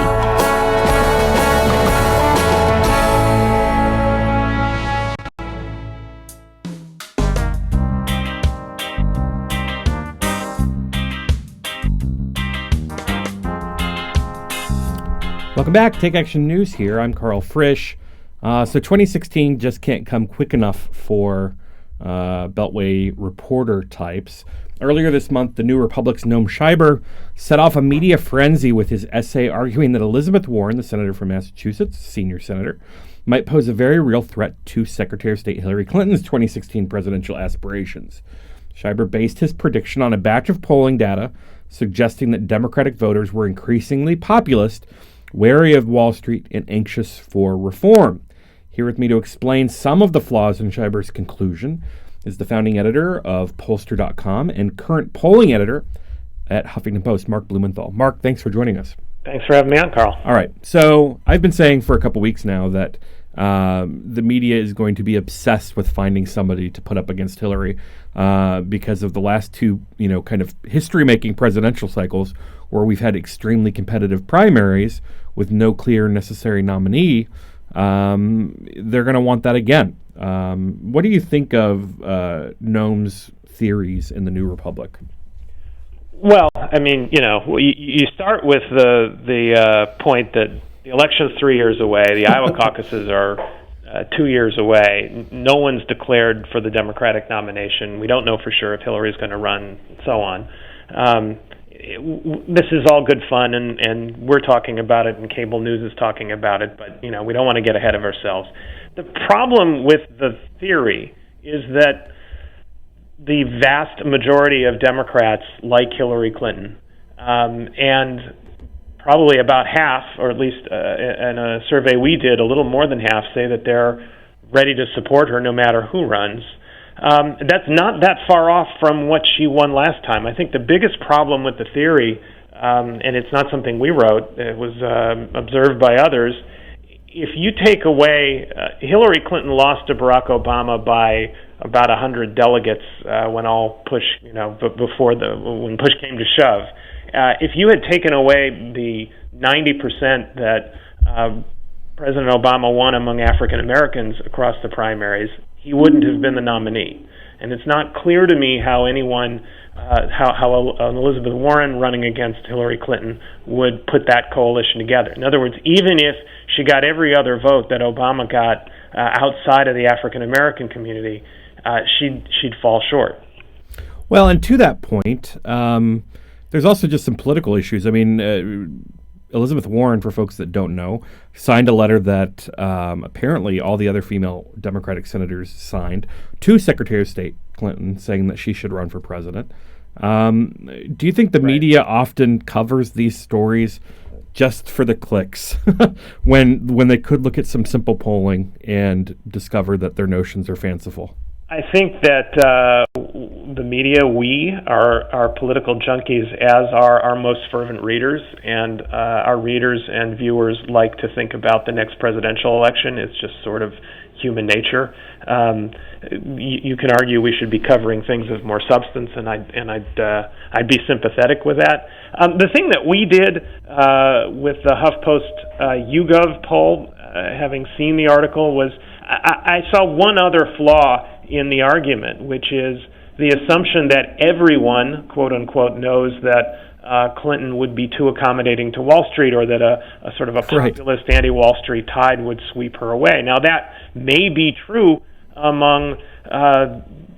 Welcome back. Take Action News here. I'm Karl Frisch. So 2016 just can't come quick enough for Beltway reporter types. Earlier this month, the New Republic's Noam Scheiber set off a media frenzy with his essay arguing that Elizabeth Warren, the senator from Massachusetts, senior senator, might pose a very real threat to Secretary of State Hillary Clinton's 2016 presidential aspirations. Scheiber based his prediction on a batch of polling data suggesting that Democratic voters were increasingly populist, wary of Wall Street, and anxious for reform. Here with me to explain some of the flaws in Scheiber's conclusion is the founding editor of Pollster.com and current polling editor at Huffington Post, Mark Blumenthal. Mark, thanks for joining us. Thanks for having me on, Karl. All right. So I've been saying for a couple weeks now that the media is going to be obsessed with finding somebody to put up against Hillary because of the last two, kind of history-making presidential cycles where we've had extremely competitive primaries with no clear necessary nominee. They're going to want that again. What do you think of Noam's theories in the New Republic? Well, I mean, you start with the point that the election's 3 years away. The Iowa caucuses are 2 years away. No one's declared for the Democratic nomination. We don't know for sure if Hillary's going to run, and so on. This is all good fun, and we're talking about it, and cable news is talking about it, but, we don't want to get ahead of ourselves. The problem with the theory is that the vast majority of Democrats like Hillary Clinton, and probably about half, or at least in a survey we did, a little more than half, say that they're ready to support her no matter who runs. That's not that far off from what she won last time. I think the biggest problem with the theory, and it's not something we wrote, it was observed by others, if you take away, Hillary Clinton lost to Barack Obama by about 100 delegates when all push, when push came to shove. If you had taken away the 90% that President Obama won among African Americans across the primaries, he wouldn't have been the nominee. And it's not clear to me how anyone, how Elizabeth Warren running against Hillary Clinton would put that coalition together. In other words, even if she got every other vote that Obama got outside of the African American community, she'd fall short. Well, and to that point, there's also just some political issues. I mean, Elizabeth Warren, for folks that don't know, signed a letter that apparently all the other female Democratic senators signed to Secretary of State Clinton saying that she should run for president. Do you think the media often covers these stories just for the clicks when they could look at some simple polling and discover that their notions are fanciful? I think that the media, we are political junkies, as are our most fervent readers, and our readers and viewers like to think about the next presidential election. It's just sort of human nature. You can argue we should be covering things of more substance, and I'd be sympathetic with that. The thing that we did with the HuffPost YouGov poll, having seen the article, was I saw one other flaw in the argument, which is the assumption that everyone, quote unquote, knows that Clinton would be too accommodating to Wall Street, or that a sort of a populist anti-Wall Street tide would sweep her away. Now, that may be true among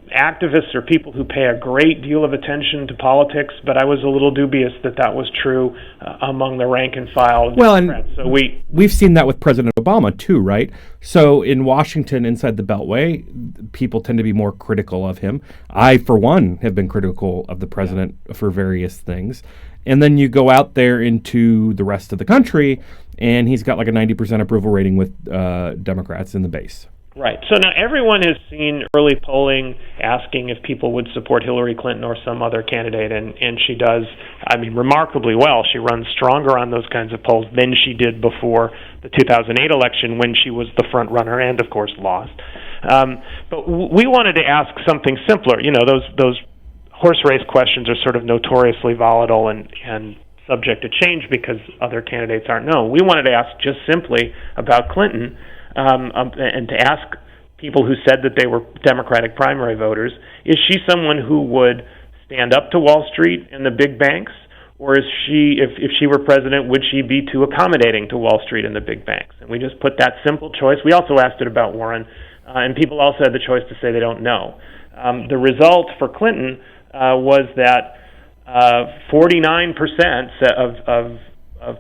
activists or people who pay a great deal of attention to politics, but I was a little dubious that that was true among the rank and file Democrats. So we've seen that with President Obama too, right? So in Washington, inside the Beltway, people tend to be more critical of him. I, for one, have been critical of the president for various things. And then you go out there into the rest of the country, and he's got like a 90% approval rating with Democrats in the base. Right. So now everyone has seen early polling asking if people would support Hillary Clinton or some other candidate, and she does, I mean, remarkably well. She runs stronger on those kinds of polls than she did before the 2008 election, when she was the front runner and, of course, lost. But we wanted to ask something simpler. You know, those horse race questions are sort of notoriously volatile and subject to change because other candidates aren't known. We wanted to ask just simply about Clinton, and to ask people who said that they were Democratic primary voters, is she someone who would stand up to Wall Street and the big banks, or is she, if she were president, would she be too accommodating to Wall Street and the big banks? And we just put that simple choice. We also asked it about Warren, and people also had the choice to say they don't know. The result for Clinton was that 49% of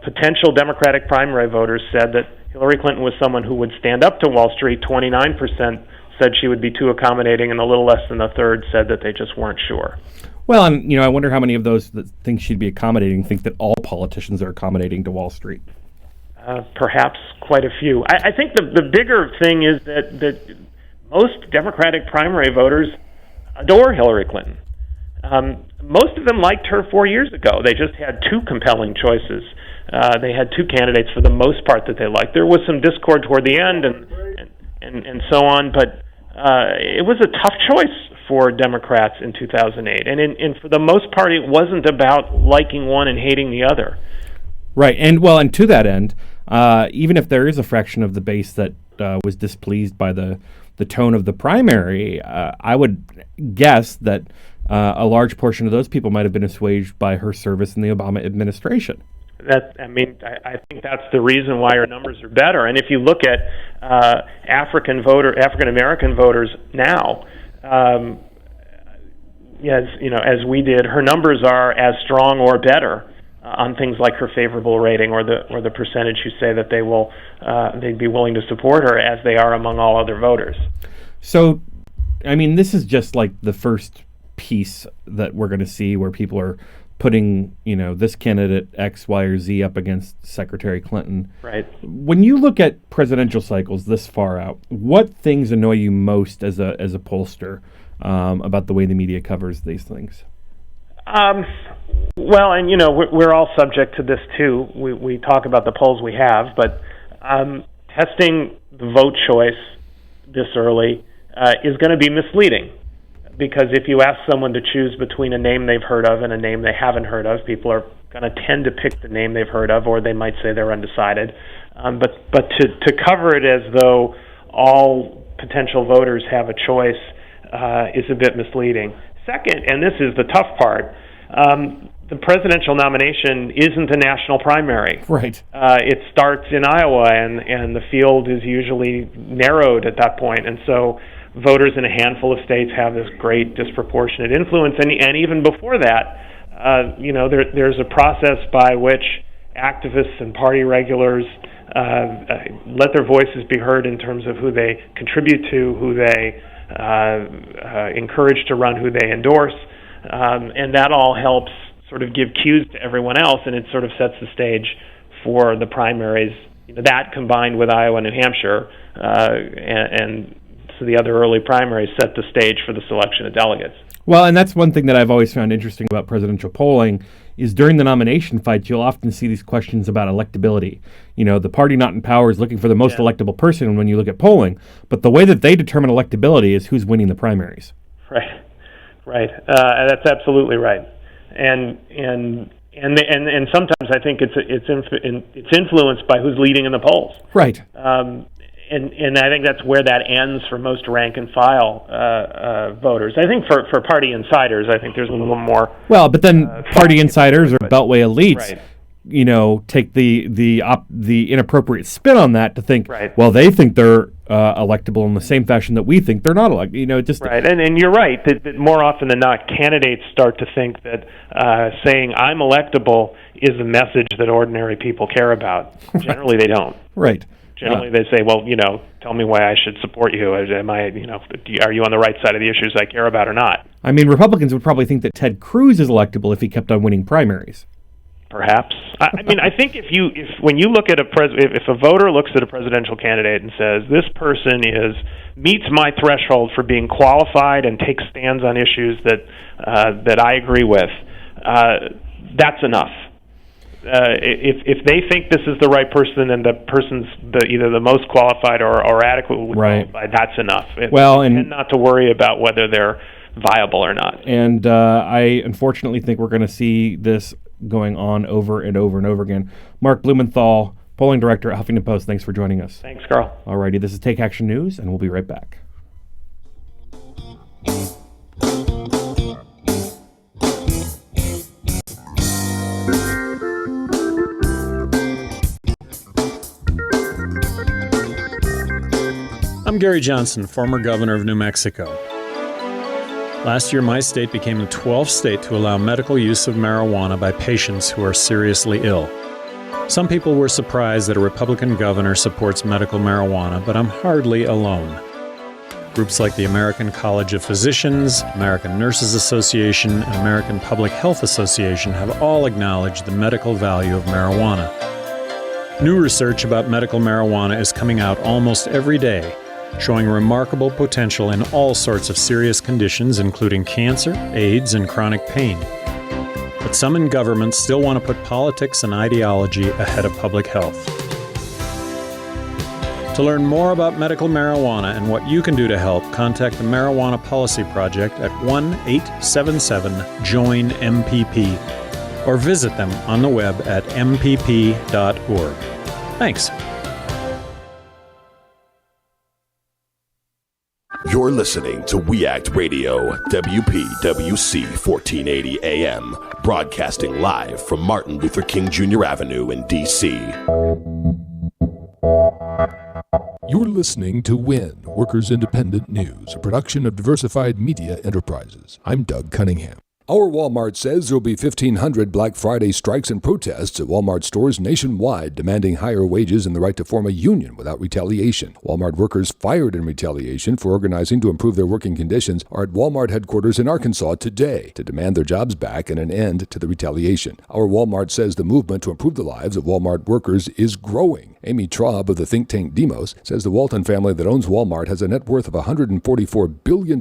potential Democratic primary voters said that Hillary Clinton was someone who would stand up to Wall Street. 29% said she would be too accommodating, and a little less than a third said that they just weren't sure. Well, and I wonder how many of those that think she'd be accommodating think that all politicians are accommodating to Wall Street. Perhaps quite a few. I think the bigger thing is that most Democratic primary voters adore Hillary Clinton. Most of them liked her 4 years ago. They just had two compelling choices. They had two candidates for the most part that they liked. There was some discord toward the end and so on, but it was a tough choice for Democrats in 2008. And for the most part, it wasn't about liking one and hating the other. Right, and to that end, even if there is a fraction of the base that was displeased by the tone of the primary, I would guess that a large portion of those people might have been assuaged by her service in the Obama administration. I think that's the reason why our numbers are better. And if you look at African American voters now, as we did, her numbers are as strong or better on things like her favorable rating or the percentage who say that they'd be willing to support her, as they are among all other voters. So, I mean, this is just like the first piece that we're going to see where people are putting, this candidate X, Y, or Z up against Secretary Clinton. Right. When you look at presidential cycles this far out, what things annoy you most as a pollster about the way the media covers these things? Well, and we're all subject to this too. We talk about the polls we have, but testing the vote choice this early is going to be misleading. Because if you ask someone to choose between a name they've heard of and a name they haven't heard of, people are going to tend to pick the name they've heard of, or they might say they're undecided. But to cover it as though all potential voters have a choice is a bit misleading. Second, and this is the tough part, the presidential nomination isn't a national primary. Right. It starts in Iowa, and the field is usually narrowed at that point, and so voters in a handful of states have this great disproportionate influence, and even before that, there's a process by which activists and party regulars let their voices be heard in terms of who they contribute to, who they encourage to run, who they endorse, and that all helps sort of give cues to everyone else, and it sort of sets the stage for the primaries. That combined with Iowa and New Hampshire, and so the other early primaries set the stage for the selection of delegates. Well, and that's one thing that I've always found interesting about presidential polling is during the nomination fights, you'll often see these questions about electability. The party not in power is looking for the most electable person when you look at polling, but the way that they determine electability is who's winning the primaries. Right. That's absolutely right. And sometimes I think it's influenced by who's leading in the polls. Right. And I think that's where that ends for most rank and file voters. I think for party insiders, I think there's a little more. Well, but then party insiders or Beltway elites, right. Take the inappropriate spin on that to think, right. well, they think they're electable in the same fashion that we think they're not electable. Just right. And you're right that more often than not, candidates start to think that saying I'm electable is a message that ordinary people care about. Generally, they don't. Right. Generally, they say, well, tell me why I should support you. Am I, are you on the right side of the issues I care about or not? I mean, Republicans would probably think that Ted Cruz is electable if he kept on winning primaries. Perhaps. I mean, I think when you look at if a voter looks at a presidential candidate and says this person meets my threshold for being qualified and takes stands on issues that I agree with, that's enough. If they think this is the right person and the person's either the most qualified or adequately qualified, that's enough. And not to worry about whether they're viable or not. And I unfortunately think we're going to see this going on over and over and over again. Mark Blumenthal, polling director at Huffington Post, thanks for joining us. Thanks, Karl. Alrighty, this is Take Action News, and we'll be right back. I'm Gary Johnson, former governor of New Mexico. Last year, my state became the 12th state to allow medical use of marijuana by patients who are seriously ill. Some people were surprised that a Republican governor supports medical marijuana, but I'm hardly alone. Groups like the American College of Physicians, American Nurses Association, and American Public Health Association have all acknowledged the medical value of marijuana. New research about medical marijuana is coming out almost every day, showing remarkable potential in all sorts of serious conditions, including cancer, AIDS, and chronic pain. But some in government still want to put politics and ideology ahead of public health. To learn more about medical marijuana and what you can do to help, contact the Marijuana Policy Project at 1-877-JOIN-MPP or visit them on the web at mpp.org. Thanks. You're listening to We Act Radio, WPWC 1480 AM, broadcasting live from Martin Luther King Jr. Avenue in D.C. You're listening to WIN, Workers Independent News, a production of Diversified Media Enterprises. I'm Doug Cunningham. Our Walmart says there will be 1,500 Black Friday strikes and protests at Walmart stores nationwide, demanding higher wages and the right to form a union without retaliation. Walmart workers fired in retaliation for organizing to improve their working conditions are at Walmart headquarters in Arkansas today to demand their jobs back and an end to the retaliation. Our Walmart says the movement to improve the lives of Walmart workers is growing. Amy Traub of the think tank Demos says the Walton family that owns Walmart has a net worth of $144 billion,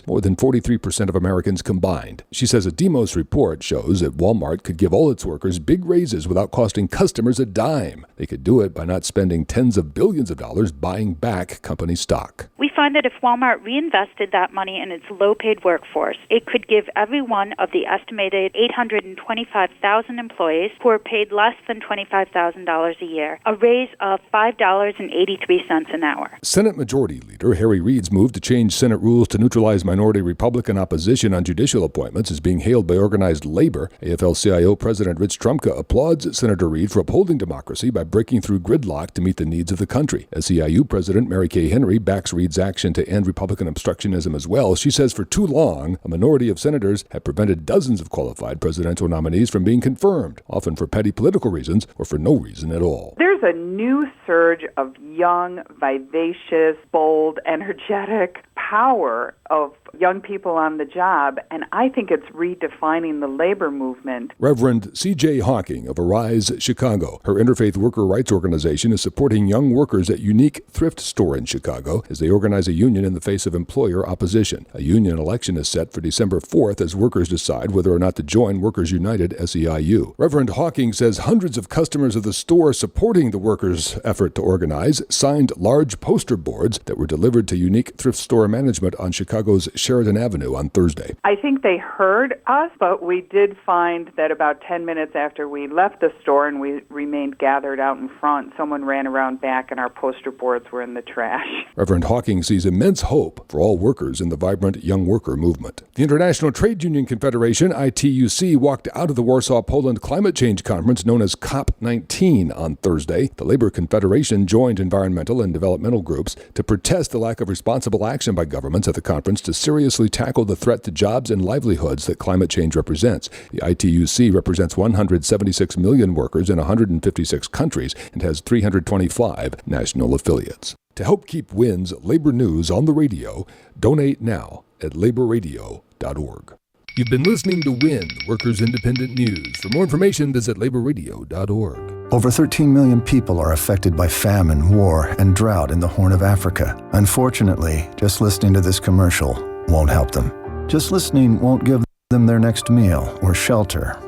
more than 43% of Americans combined. She says a Demos report shows that Walmart could give all its workers big raises without costing customers a dime. They could do it by not spending tens of billions of dollars buying back company stock. We find that if Walmart reinvested that money in its low-paid workforce, it could give every one of the estimated 825,000 employees who are paid less than $25,000 a year a raise of $5.83 an hour. Senate Majority Leader Harry Reid's move to change Senate rules to neutralize minority Republican opposition on judicial appointments is being hailed by organized labor. AFL-CIO President Rich Trumka applauds Senator Reid for upholding democracy by breaking through gridlock to meet the needs of the country. SEIU President Mary Kay Henry backs Reid's action to end Republican obstructionism as well. She says for too long, a minority of senators have prevented dozens of qualified presidential nominees from being confirmed, often for petty political reasons or for no reason at all. There's a new surge of young, vivacious, bold, energetic power of young people on the job, and I think it's redefining the labor movement. Reverend C.J. Hawking of Arise Chicago. Her interfaith worker rights organization is supporting young workers at Unique Thrift Store in Chicago as they organize a union in the face of employer opposition. A union election is set for December 4th as workers decide whether or not to join Workers United SEIU. Reverend Hawking says hundreds of customers of the store supporting the workers' effort to organize signed large poster boards that were delivered to Unique Thrift Store management on Chicago's Sheridan Avenue on Thursday. I think they heard us, but we did find that about 10 minutes after we left the store and we remained gathered out in front, someone ran around back and our poster boards were in the trash. Reverend Hawking sees immense hope for all workers in the vibrant young worker movement. The International Trade Union Confederation, ITUC, walked out of the Warsaw, Poland climate change conference known as COP19 on Thursday. The Labor Confederation joined environmental and developmental groups to protest the lack of responsible action by governments at the conference to seriously tackle the threat to jobs and livelihoods that climate change represents. The ITUC represents 176 million workers in 156 countries and has 325 national affiliates. To help keep WIN's labor news on the radio, donate now at laborradio.org. You've been listening to WIN, Workers Independent News. For more information, visit laborradio.org. Over 13 million people are affected by famine, war, and drought in the Horn of Africa. Unfortunately, just listening to this commercial won't help them. Just listening won't give them their next meal, or shelter,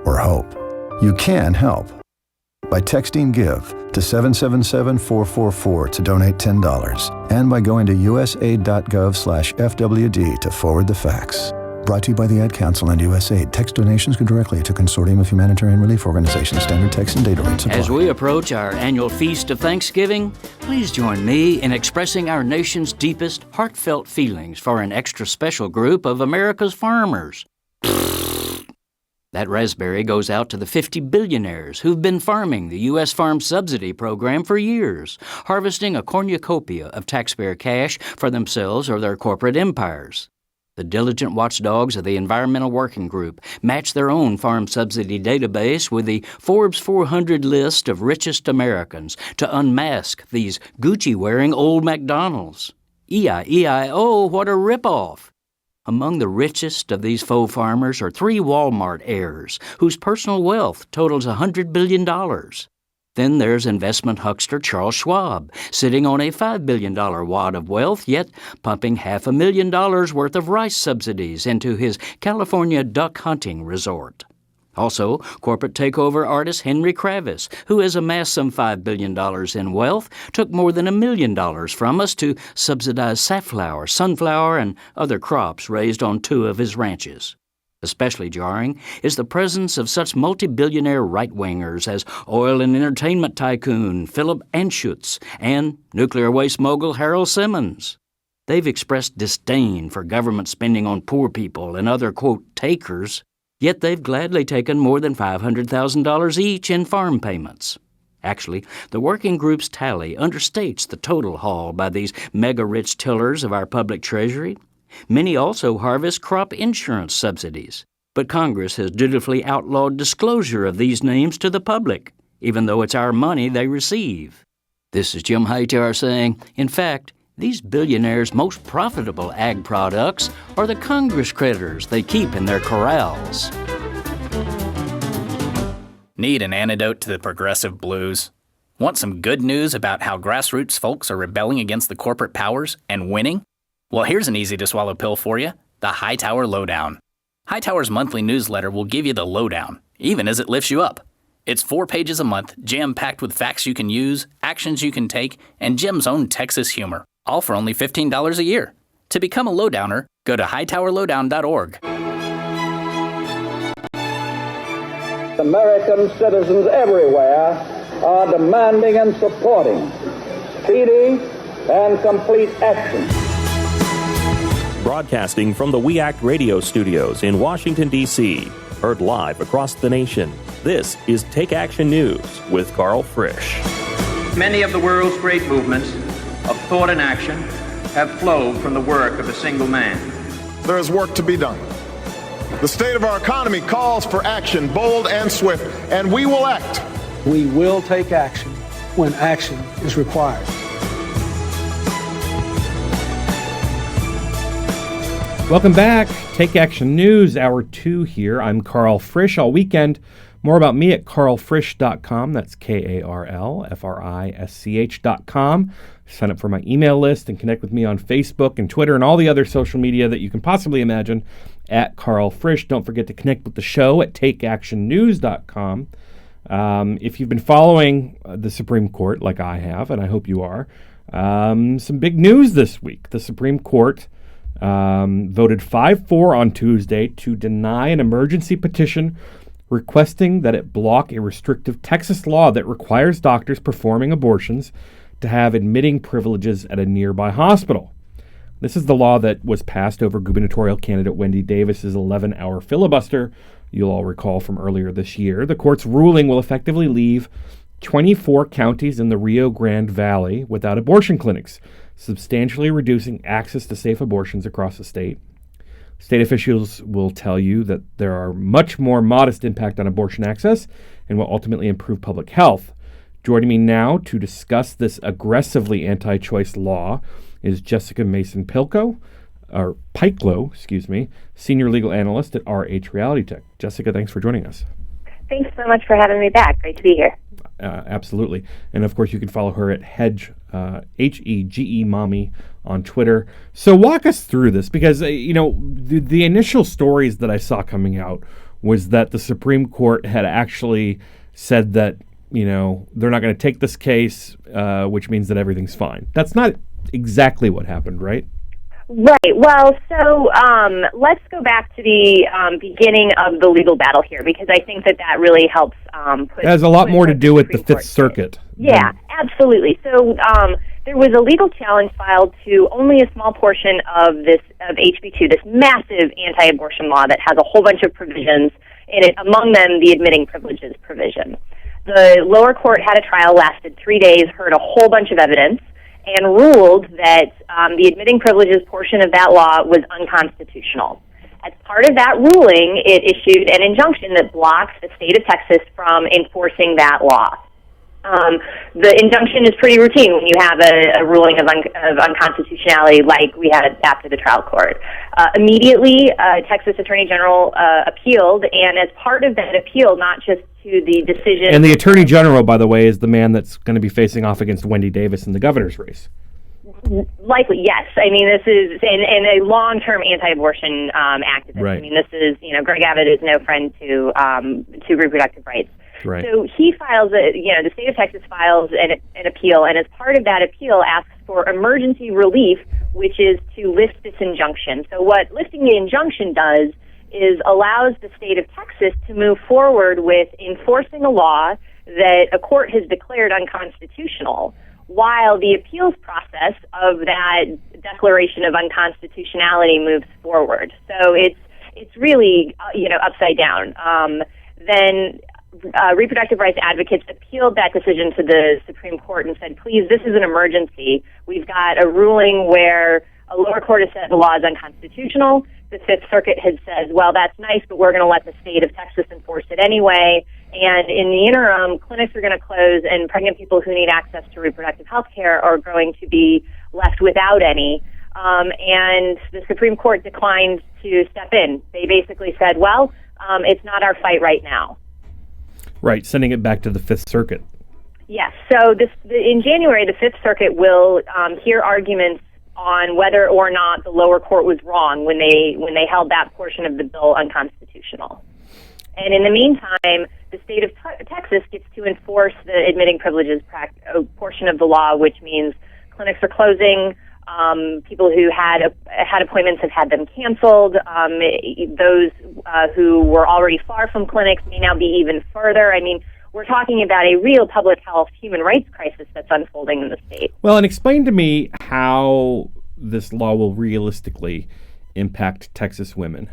or hope. You can help by texting GIVE to 777-444 to donate $10, and by going to usaid.gov/FWD to forward the facts. Brought to you by the Ad Council and USAID. Text donations go directly to Consortium of Humanitarian Relief Organizations. Standard text and data rates apply. As we approach our annual feast of Thanksgiving, please join me in expressing our nation's deepest, heartfelt feelings for an extra special group of America's farmers. That raspberry goes out to the 50 billionaires who've been farming the U.S. Farm Subsidy Program for years, harvesting a cornucopia of taxpayer cash for themselves or their corporate empires. The diligent watchdogs of the Environmental Working Group match their own farm subsidy database with the Forbes 400 list of richest Americans to unmask these Gucci-wearing old McDonald's. E-I-E-I-O, what a ripoff! Among the richest of these faux farmers are 3 Walmart heirs whose personal wealth totals $100 billion. Then there's investment huckster Charles Schwab, sitting on a $5 billion wad of wealth, yet pumping $500,000 worth of rice subsidies into his California duck hunting resort. Also, corporate takeover artist Henry Kravis, who has amassed some $5 billion in wealth, took more than $1 million from us to subsidize safflower, sunflower, and other crops raised on 2 of his ranches. Especially jarring is the presence of such multi-billionaire right-wingers as oil and entertainment tycoon Philip Anschutz and nuclear waste mogul Harold Simmons. They've expressed disdain for government spending on poor people and other, quote, takers, yet they've gladly taken more than $500,000 each in farm payments. Actually, the working group's tally understates the total haul by these mega-rich tillers of our public treasury. Many also harvest crop insurance subsidies, but Congress has dutifully outlawed disclosure of these names to the public, even though it's our money they receive. This is Jim Hayter saying, in fact, these billionaires' most profitable ag products are the Congress critters they keep in their corrals. Need an antidote to the progressive blues? Want some good news about how grassroots folks are rebelling against the corporate powers and winning? Well, here's an easy-to-swallow pill for you, the Hightower Lowdown. Hightower's monthly newsletter will give you the lowdown, even as it lifts you up. It's 4 pages a month, jam-packed with facts you can use, actions you can take, and Jim's own Texas humor, all for only $15 a year. To become a lowdowner, go to hightowerlowdown.org. American citizens everywhere are demanding and supporting speedy and complete action. Broadcasting from the We Act Radio studios in Washington, D.C., heard live across the nation, this is Take Action News with Karl Frisch. Many of the world's great movements of thought and action have flowed from the work of a single man. There is work to be done. The state of our economy calls for action, bold and swift, and we will act. We will take action when action is required. Welcome back. Take Action News, Hour 2 here. I'm Karl Frisch. All weekend, more about me at karlfrisch.com. That's KarlFrisch.com. Sign up for my email list and connect with me on Facebook and Twitter and all the other social media that you can possibly imagine at Karl Frisch. Don't forget to connect with the show at takeactionnews.com. If you've been following the Supreme Court like I have, and I hope you are, some big news this week. The Supreme Court voted 5-4 on Tuesday to deny an emergency petition requesting that it block a restrictive Texas law that requires doctors performing abortions to have admitting privileges at a nearby hospital. This is the law that was passed over gubernatorial candidate Wendy Davis's 11-hour filibuster, you'll all recall from earlier this year. The court's ruling will effectively leave 24 counties in the Rio Grande Valley without abortion clinics, substantially reducing access to safe abortions across the state. State officials will tell you that there are much more modest impact on abortion access and will ultimately improve public health. Joining me now to discuss this aggressively anti-choice law is Jessica Mason-Pilko, or Piklow, senior legal analyst at RH Reality Tech. Jessica, thanks for joining us. Thanks so much for having me back. Great to be here. Absolutely. And of course, you can follow her at Hege Mommy on Twitter. So walk us through this, because, the initial stories that I saw coming out was that the Supreme Court had actually said that, they're not going to take this case, which means that everything's fine. That's not exactly what happened, right? Right. Well, so let's go back to the beginning of the legal battle here, because I think that really helps it has a lot more to do with the Fifth Circuit. Yeah, absolutely. So there was a legal challenge filed to only a small portion of HB2, this massive anti-abortion law that has a whole bunch of provisions in it, among them the admitting privileges provision. The lower court had a trial, lasted 3 days, heard a whole bunch of evidence, and ruled that the admitting privileges portion of that law was unconstitutional. As part of that ruling, it issued an injunction that blocks the state of Texas from enforcing that law. The injunction is pretty routine when you have a ruling of unconstitutionality like we had after the trial court. Immediately, Texas Attorney General appealed, and as part of that appeal, not just to the decision... And the Attorney General, by the way, is the man that's going to be facing off against Wendy Davis in the governor's race. Likely, yes. I mean, this is and a long-term anti-abortion activist. Right. I mean, this is, Greg Abbott is no friend to reproductive rights. Right. So he files the state of Texas files an appeal, and as part of that appeal asks for emergency relief, which is to lift this injunction. So what lifting the injunction does is allows the state of Texas to move forward with enforcing a law that a court has declared unconstitutional, while the appeals process of that declaration of unconstitutionality moves forward. So it's really upside down. Then reproductive rights advocates appealed that decision to the Supreme Court and said, please, this is an emergency. We've got a ruling where a lower court has said the law is unconstitutional. The Fifth Circuit has said, well, that's nice, but we're going to let the state of Texas enforce it anyway. And in the interim, clinics are going to close, and pregnant people who need access to reproductive health care are going to be left without any. And the Supreme Court declined to step in. They basically said, well, it's not our fight right now. Right, sending it back to the Fifth Circuit. Yes. So in January, the Fifth Circuit will hear arguments on whether or not the lower court was wrong when they held that portion of the bill unconstitutional. And in the meantime, the state of Texas gets to enforce the admitting privileges portion of the law, which means clinics are closing. People who had appointments have had them canceled. Those who were already far from clinics may now be even further. I mean, we're talking about a real public health, human rights crisis that's unfolding in the state. Well, and explain to me how this law will realistically impact Texas women.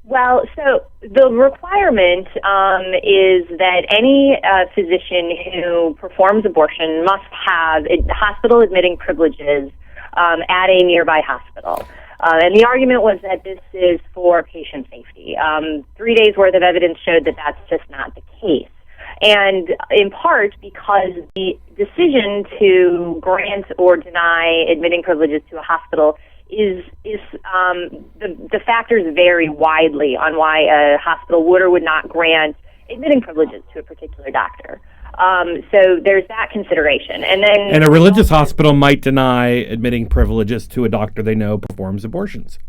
Well, so the requirement is that any physician who performs abortion must have hospital admitting privileges at a nearby hospital. And the argument was that this is for patient safety. 3 days worth of evidence showed that that's just not the case. And in part because the decision to grant or deny admitting privileges to a hospital the factors vary widely on why a hospital would or would not grant admitting privileges to a particular doctor. So there's that consideration. And a religious hospital might deny admitting privileges to a doctor they know performs abortions.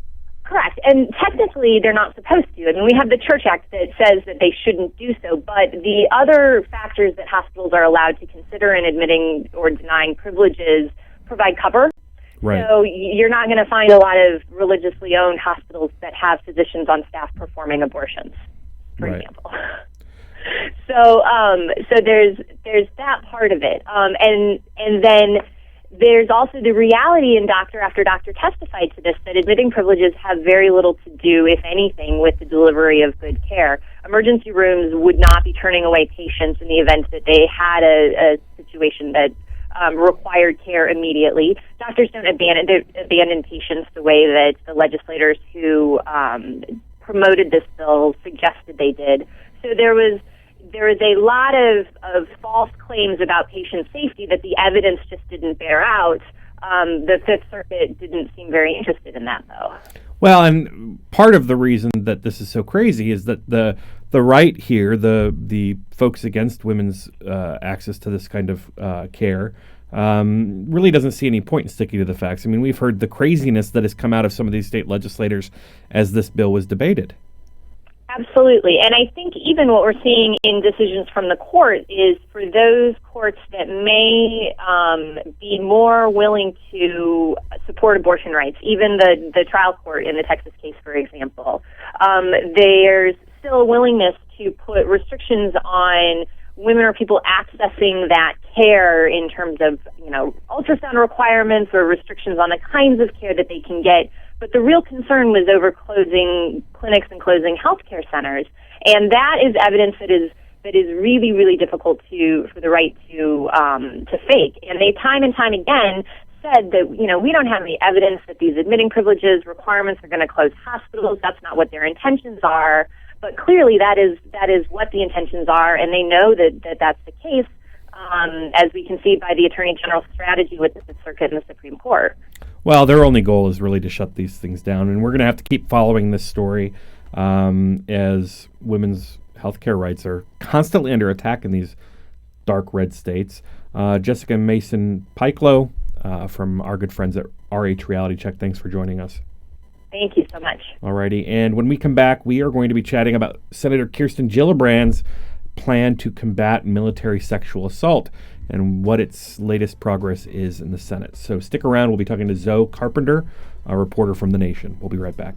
Correct. And technically, they're not supposed to. I mean, we have the Church Act that says that they shouldn't do so, but the other factors that hospitals are allowed to consider in admitting or denying privileges provide cover. Right. So you're not going to find a lot of religiously owned hospitals that have physicians on staff performing abortions, for example. So there's that part of it, and then there's also the reality, and doctor after doctor testified to this, that admitting privileges have very little to do, if anything, with the delivery of good care. Emergency rooms would not be turning away patients in the event that they had a situation that required care immediately. Doctors don't abandon patients the way that the legislators who promoted this bill suggested they did. So there was a lot of false claims about patient safety that the evidence just didn't bear out. The Fifth Circuit didn't seem very interested in that, though. Well, and part of the reason that this is so crazy is that the right here, the folks against women's access to this kind of care, really doesn't see any point in sticking to the facts. I mean, we've heard the craziness that has come out of some of these state legislators as this bill was debated. Absolutely. And I think even what we're seeing in decisions from the court is for those courts that may be more willing to support abortion rights, even the trial court in the Texas case, for example, there's still a willingness to put restrictions on women or people accessing that care in terms of, ultrasound requirements or restrictions on the kinds of care that they can get. But the real concern was over closing clinics and closing healthcare centers, and that is evidence that is really, really difficult for the right to fake. And they time and time again said that we don't have any evidence that these admitting privileges requirements are going to close hospitals. That's not what their intentions are. But clearly, that is what the intentions are, and they know that that's the case, as we can see by the Attorney General's strategy with the Fifth Circuit and the Supreme Court. Well, their only goal is really to shut these things down, and we're going to have to keep following this story as women's health care rights are constantly under attack in these dark red states. Jessica Mason-Pikelow from our good friends at RH Reality Check, thanks for joining us. Thank you so much. Alrighty, and when we come back, we are going to be chatting about Senator Kirsten Gillibrand's plan to combat military sexual assault and what its latest progress is in the Senate. So stick around. We'll be talking to Zoe Carpenter, a reporter from The Nation. We'll be right back.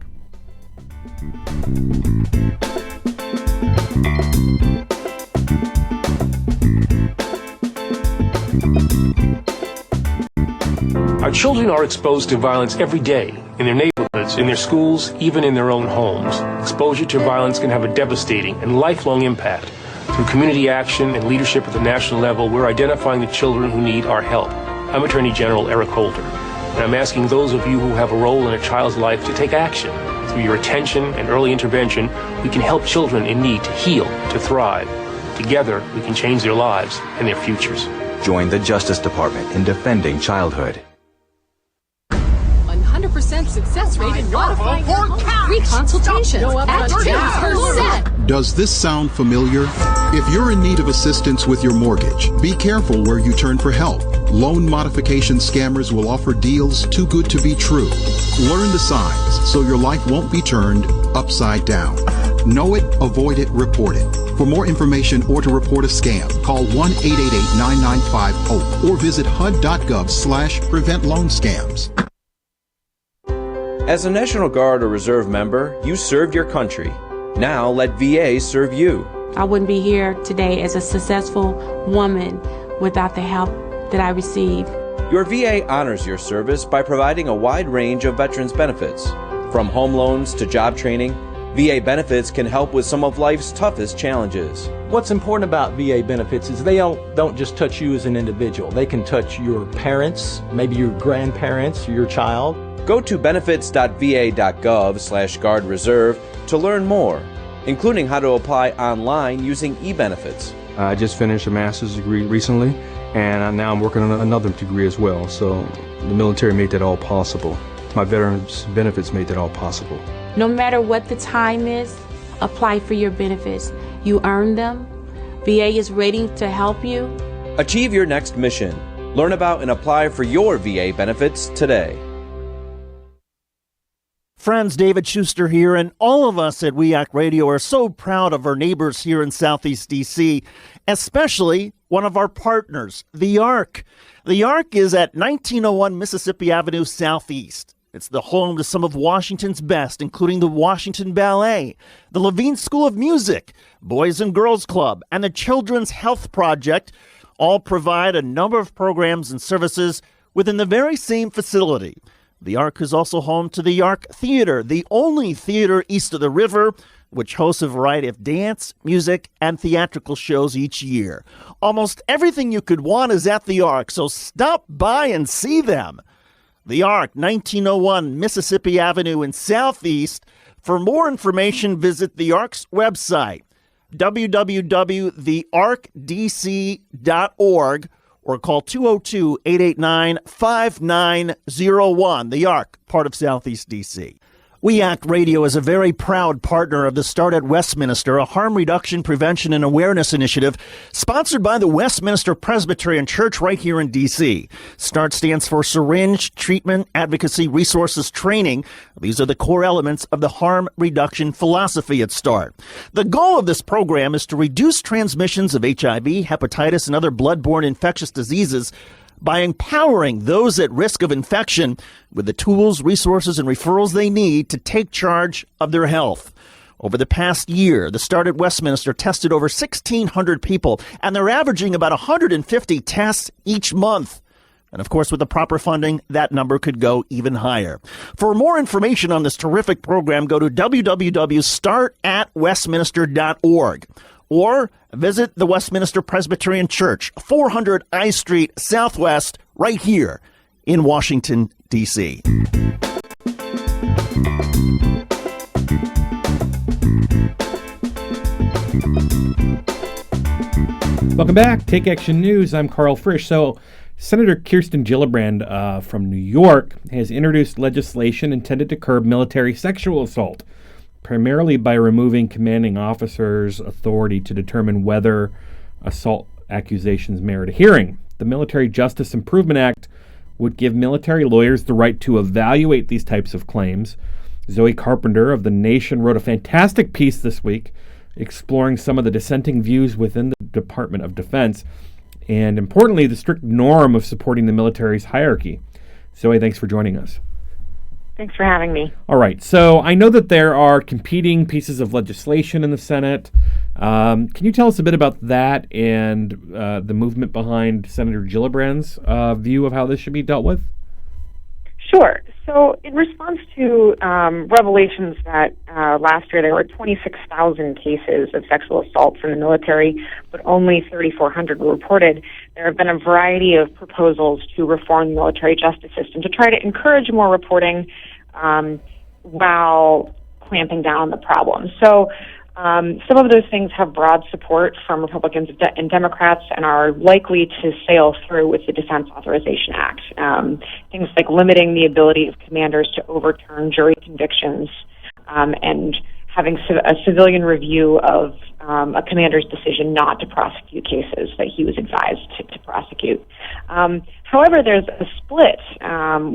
Our children are exposed to violence every day in their neighborhoods, in their schools, even in their own homes. Exposure to violence can have a devastating and lifelong impact. Through community action and leadership at the national level, we're identifying the children who need our help. I'm Attorney General Eric Holder, and I'm asking those of you who have a role in a child's life to take action. Through your attention and early intervention, we can help children in need to heal, to thrive. Together, we can change their lives and their futures. Join the Justice Department in defending childhood. 100% success rate in modifying your home. Free consultations at 10%. Does this sound familiar? If you're in need of assistance with your mortgage, be careful where you turn for help. Loan modification scammers will offer deals too good to be true. Learn the signs so your life won't be turned upside down. Know it, avoid it, report it. For more information or to report a scam, call 1-888-9950 or visit hud.gov/preventloanscams. As a National Guard or Reserve member, you served your country. Now let VA serve you. I wouldn't be here today as a successful woman without the help that I received. Your VA honors your service by providing a wide range of veterans benefits. From home loans to job training, VA benefits can help with some of life's toughest challenges. What's important about VA benefits is they don't just touch you as an individual. They can touch your parents, maybe your grandparents, your child. Go to benefits.va.gov/Guard Reserve to learn more, including how to apply online using e-benefits. I just finished a master's degree recently, and now I'm working on another degree as well. So the military made that all possible. My veterans benefits made that all possible. No matter what the time is, apply for your benefits. You earn them. VA is ready to help you. Achieve your next mission. Learn about and apply for your VA benefits today. Friends, David Shuster here, and all of us at WEAC Radio are so proud of our neighbors here in Southeast D.C., especially one of our partners, the Ark. The Ark is at 1901 Mississippi Avenue Southeast. It's the home to some of Washington's best, including the Washington Ballet, the Levine School of Music, Boys and Girls Club, and the Children's Health Project. All provide a number of programs and services within the very same facility. The Ark is also home to the Ark Theater, the only theater east of the river, which hosts a variety of dance, music, and theatrical shows each year. Almost everything you could want is at the Ark, so stop by and see them. The Ark, 1901 Mississippi Avenue in Southeast. For more information, visit the Ark's website, www.thearkdc.org, or call 202-889-5901. The Ark, part of Southeast D.C. WEAC Radio is a very proud partner of the Start at Westminster, a harm reduction, prevention, and awareness initiative sponsored by the Westminster Presbyterian Church right here in D.C. START stands for Syringe, Treatment, Advocacy, Resources, Training. These are the core elements of the harm reduction philosophy at START. The goal of this program is to reduce transmissions of HIV, hepatitis, and other bloodborne infectious diseases by empowering those at risk of infection with the tools, resources, and referrals they need to take charge of their health. Over the past year, the Start at Westminster tested over 1,600 people, and they're averaging about 150 tests each month. And of course, with the proper funding, that number could go even higher. For more information on this terrific program, go to www.startatwestminster.org. Or visit the Westminster Presbyterian Church, 400 I Street Southwest, right here in Washington, D.C. Welcome back. Take Action News. I'm Karl Frisch. So, Senator Kirsten Gillibrand from New York has introduced legislation intended to curb military sexual assault, primarily by removing commanding officers' authority to determine whether assault accusations merit a hearing. The Military Justice Improvement Act would give military lawyers the right to evaluate these types of claims. Zoe Carpenter of The Nation wrote a fantastic piece this week exploring some of the dissenting views within the Department of Defense and, importantly, the strict norm of supporting the military's hierarchy. Zoe, thanks for joining us. Thanks for having me. All right. So I know that there are competing pieces of legislation in the Senate. Can you tell us a bit about that and the movement behind Senator Gillibrand's view of how this should be dealt with? Sure. So in response to revelations that last year there were 26,000 cases of sexual assault from the military, but only 3,400 were reported, there have been a variety of proposals to reform the military justice system to try to encourage more reporting while clamping down on the problem. So some of those things have broad support from Republicans and Democrats and are likely to sail through with the Defense Authorization Act. Things like limiting the ability of commanders to overturn jury convictions and having a civilian review of a commander's decision not to prosecute cases that he was advised to prosecute. However, there's a split,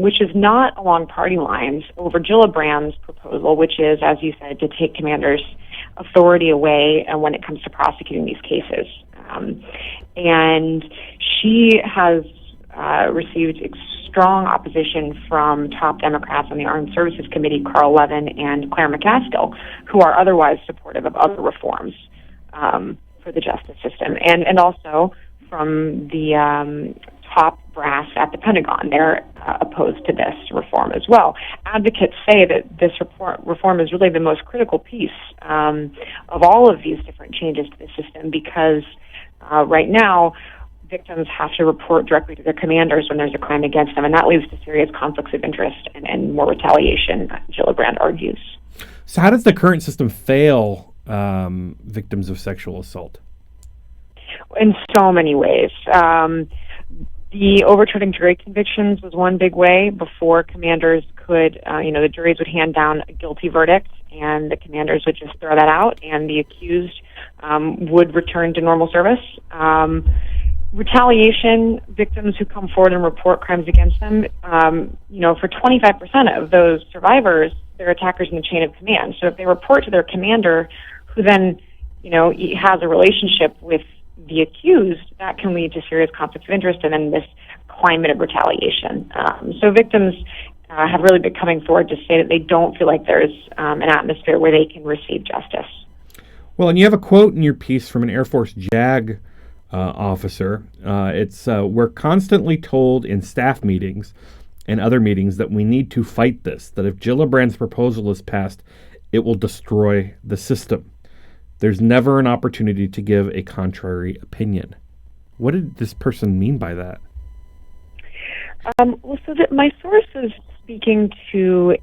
which is not along party lines, over Gillibrand's proposal, which is, as you said, to take commanders' authority away when it comes to prosecuting these cases. And she has received strong opposition from top Democrats on the Armed Services Committee, Karl and Claire McCaskill, who are otherwise supportive of other reforms for the justice system, and also from the top brass at the Pentagon. They're opposed to this reform as well. Advocates say that this reform is really the most critical piece of all of these different changes to the system because right now victims have to report directly to their commanders when there's a crime against them, and that leads to serious conflicts of interest and more retaliation, Gillibrand argues. So how does the current system fail victims of sexual assault? In so many ways. The overturning jury convictions was one big way. Before, commanders could, the juries would hand down a guilty verdict, and the commanders would just throw that out, and the accused would return to normal service. retaliation, victims who come forward and report crimes against them, for 25% of those survivors, they're attackers in the chain of command. So if they report to their commander, who then, has a relationship with the accused, that can lead to serious conflicts of interest and then this climate of retaliation. So victims have really been coming forward to say that they don't feel like there's an atmosphere where they can receive justice. Well, and you have a quote in your piece from an Air Force JAG officer. It's, we're constantly told in staff meetings and other meetings that we need to fight this, that if Gillibrand's proposal is passed, it will destroy the system. There's never an opportunity to give a contrary opinion. What did this person mean by that? My source is speaking to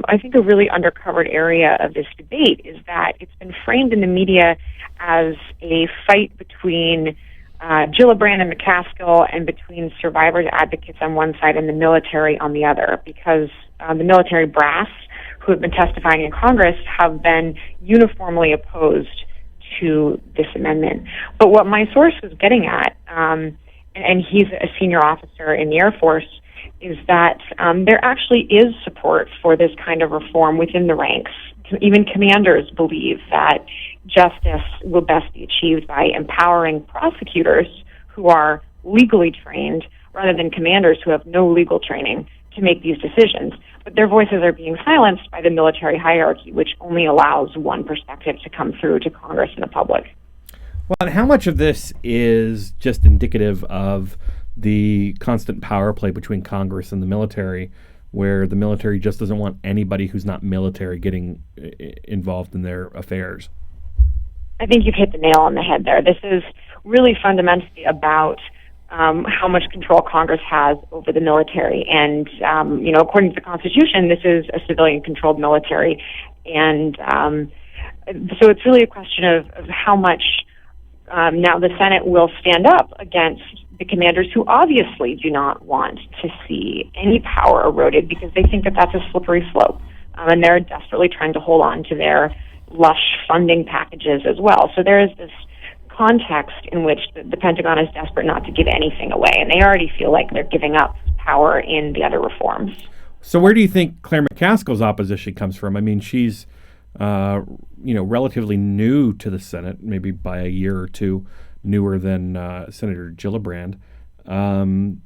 I think a really undercovered area of this debate is that it's been framed in the media as a fight between Gillibrand and McCaskill and between survivors advocates on one side and the military on the other, because the military brass who have been testifying in Congress have been uniformly opposed to this amendment. But what my source was getting at, and he's a senior officer in the Air Force, is that there actually is support for this kind of reform within the ranks. Even commanders believe that justice will best be achieved by empowering prosecutors who are legally trained rather than commanders who have no legal training to make these decisions. But their voices are being silenced by the military hierarchy, which only allows one perspective to come through to Congress and the public. Well, and how much of this is just indicative of the constant power play between Congress and the military, where the military just doesn't want anybody who's not military getting involved in their affairs? I think you've hit the nail on the head there. This is really fundamentally about how much control Congress has over the military. And, according to the Constitution, this is a civilian-controlled military. And so it's really a question of how much now the Senate will stand up against the commanders who obviously do not want to see any power eroded because they think that that's a slippery slope. And they're desperately trying to hold on to their lush funding packages as well. So there is this context in which the Pentagon is desperate not to give anything away, and they already feel like they're giving up power in the other reforms. So where do you think Claire McCaskill's opposition comes from? I mean, she's relatively new to the Senate, maybe by a year or two newer than Senator Gillibrand, and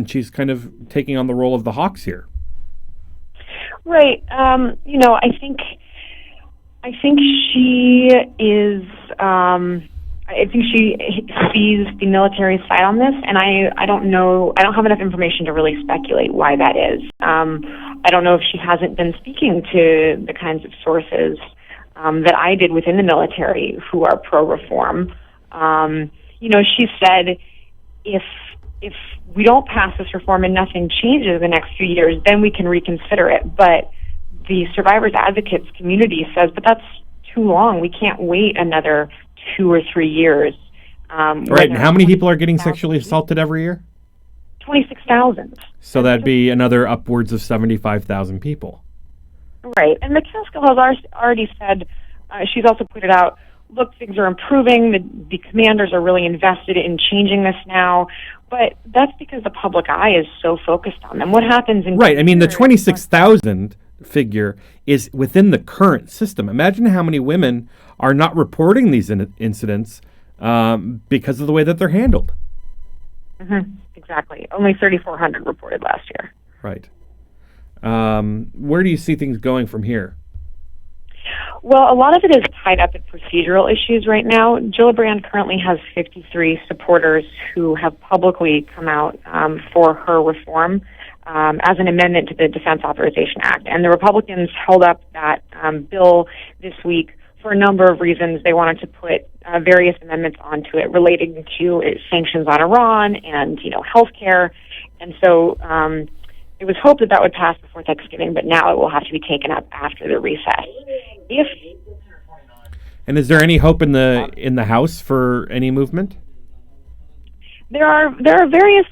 she's kind of taking on the role of the Hawks here. Right. I think she is. I think she sees the military side on this, and I don't know. I don't have enough information to really speculate why that is. I don't know if she hasn't been speaking to the kinds of sources that I did within the military who are pro-reform. She said, if we don't pass this reform and nothing changes in the next few years, then we can reconsider it. But the survivors advocates community says, but that's too long. We can't wait another 2 or 3 years. Right, and how many people are getting sexually assaulted every year? 26,000. So that'd be another upwards of 75,000 people. Right, and McCaskill has already said, she's also pointed out, look, things are improving, the commanders are really invested in changing this now, but that's because the public eye is so focused on them. What happens in... Right, I mean, the 26,000 figure is within the current system. Imagine how many women are not reporting these incidents because of the way that they're handled. Mm-hmm. Exactly. Only 3,400 reported last year. Right. Where do you see things going from here? Well, a lot of it is tied up in procedural issues right now. Gillibrand currently has 53 supporters who have publicly come out for her reform as an amendment to the Defense Authorization Act. And the Republicans held up that bill this week for a number of reasons. They wanted to put various amendments onto it relating to sanctions on Iran and, health care. And so it was hoped that would pass before Thanksgiving, but now it will have to be taken up after the recess. And is there any hope in the House for any movement? There are various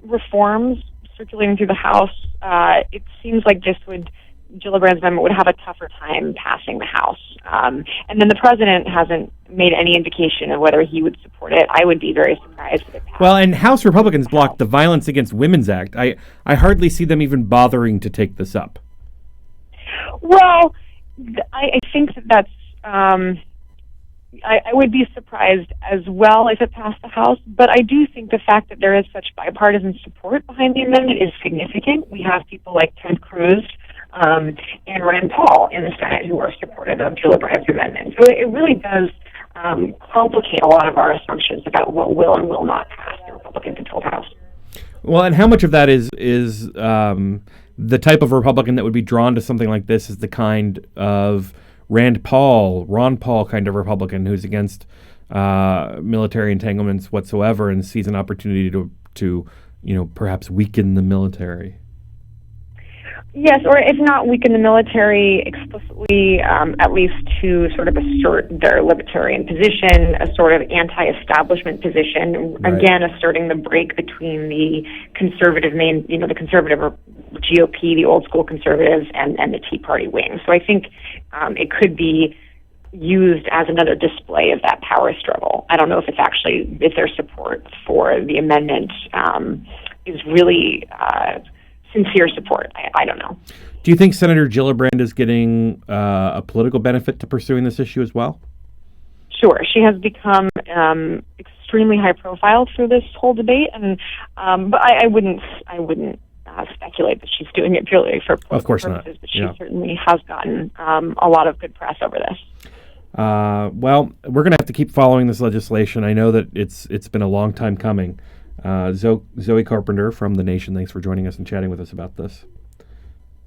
reforms circulating through the House. It seems like Gillibrand's amendment would have a tougher time passing the House. And then the president hasn't made any indication of whether he would support it, I would be very surprised if it passed. Well, and House Republicans blocked the Violence Against Women's Act. I hardly see them even bothering to take this up. Well, I think that's... I would be surprised as well if it passed the House, but I do think the fact that there is such bipartisan support behind the amendment is significant. We have people like Ted Cruz and Rand Paul in the Senate who are supportive of Gillibrand's amendment. So it really does complicate a lot of our assumptions about what will and will not pass the Republican-controlled House. Well, and how much of that is the type of Republican that would be drawn to something like this is the kind of Ron Paul kind of Republican who's against military entanglements whatsoever and sees an opportunity to perhaps weaken the military. Yes, or if not weaken the military explicitly, at least to sort of assert their libertarian position, a sort of anti-establishment position, right. Again, asserting the break between the conservative the conservative GOP, the old school conservatives, and the Tea Party wing. So I think it could be used as another display of that power struggle. I don't know if their support for the amendment is really sincere support. I don't know. Do you think Senator Gillibrand is getting a political benefit to pursuing this issue as well? Sure. She has become extremely high profile through this whole debate, and but I wouldn't speculate that she's doing it purely for political purposes, but she certainly has gotten a lot of good press over this. Well, we're going to have to keep following this legislation. I know that it's been a long time coming. Zoe Carpenter from The Nation, thanks for joining us and chatting with us about this.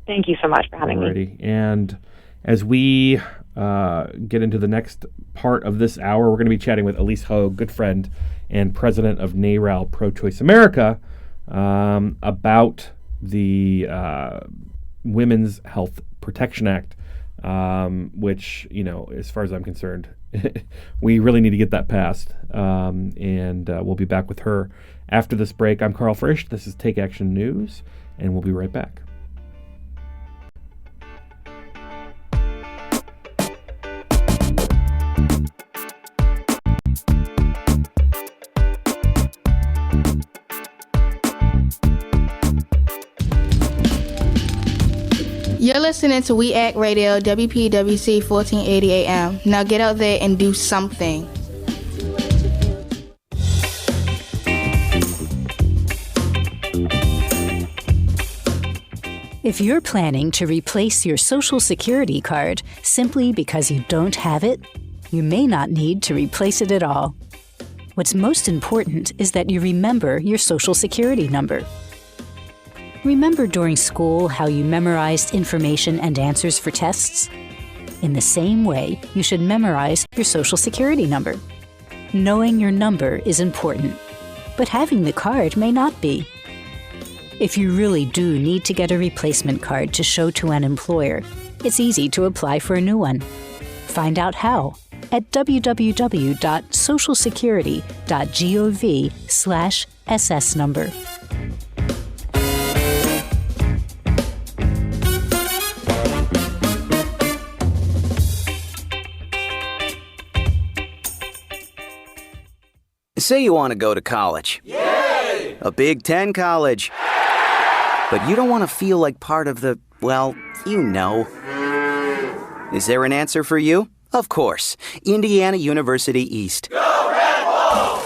Thank you so much for having me. And as we get into the next part of this hour, we're going to be chatting with Elise Ho, good friend and president of NARAL Pro-Choice America, about the Women's Health Protection Act, which, as far as I'm concerned, we really need to get that passed. And we'll be back with her after this break. I'm Karl Frisch. This is Take Action News, and we'll be right back. You're listening to We Act Radio, WPWC 1480 AM. Now get out there and do something. If you're planning to replace your Social Security card simply because you don't have it, you may not need to replace it at all. What's most important is that you remember your Social Security number. Remember during school how you memorized information and answers for tests? In the same way, you should memorize your Social Security number. Knowing your number is important, but having the card may not be. If you really do need to get a replacement card to show to an employer, it's easy to apply for a new one. Find out how at www.socialsecurity.gov/SS number. Say you want to go to college. Yay! A Big Ten college. But you don't want to feel like part of the, well, you know. Is there an answer for you? Of course. Indiana University East. Go Red Wolves!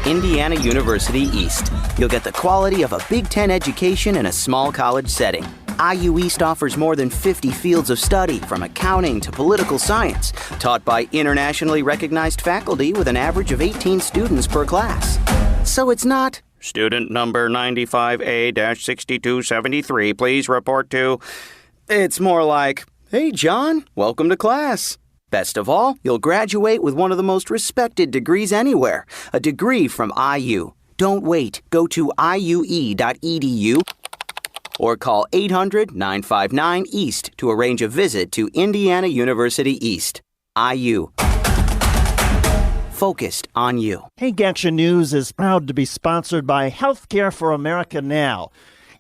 Indiana University East. You'll get the quality of a Big Ten education in a small college setting. IU East offers more than 50 fields of study, from accounting to political science, taught by internationally recognized faculty with an average of 18 students per class. So it's not, student number 95A-6273, please report to. It's more like, hey, John, welcome to class. Best of all, you'll graduate with one of the most respected degrees anywhere, a degree from IU. Don't wait. Go to iue.edu. or call 800-959-EAST to arrange a visit to Indiana University East. IU. Focused on you. Take Action News is proud to be sponsored by Healthcare for America Now.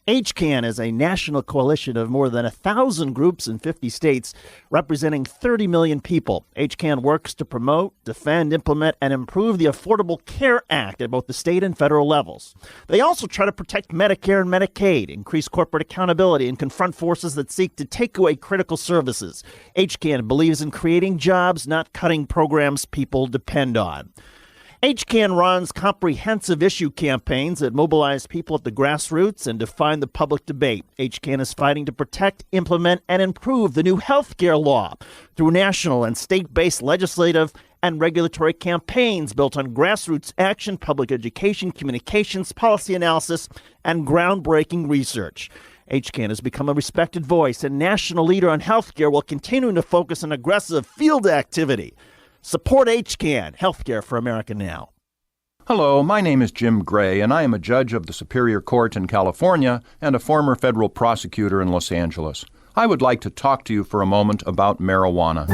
HCAN is a national coalition of more than 1,000 groups in 50 states, representing 30 million people. HCAN works to promote, defend, implement, and improve the Affordable Care Act at both the state and federal levels. They also try to protect Medicare and Medicaid, increase corporate accountability, and confront forces that seek to take away critical services. HCAN believes in creating jobs, not cutting programs people depend on. HCAN runs comprehensive issue campaigns that mobilize people at the grassroots and define the public debate. HCAN is fighting to protect, implement, and improve the new health care law through national and state-based legislative and regulatory campaigns built on grassroots action, public education, communications, policy analysis, and groundbreaking research. HCAN has become a respected voice and national leader on health care while continuing to focus on aggressive field activity. Support HCAN, Healthcare for America Now. Hello, my name is Jim Gray, and I am a judge of the Superior Court in California and a former federal prosecutor in Los Angeles. I would like to talk to you for a moment about marijuana.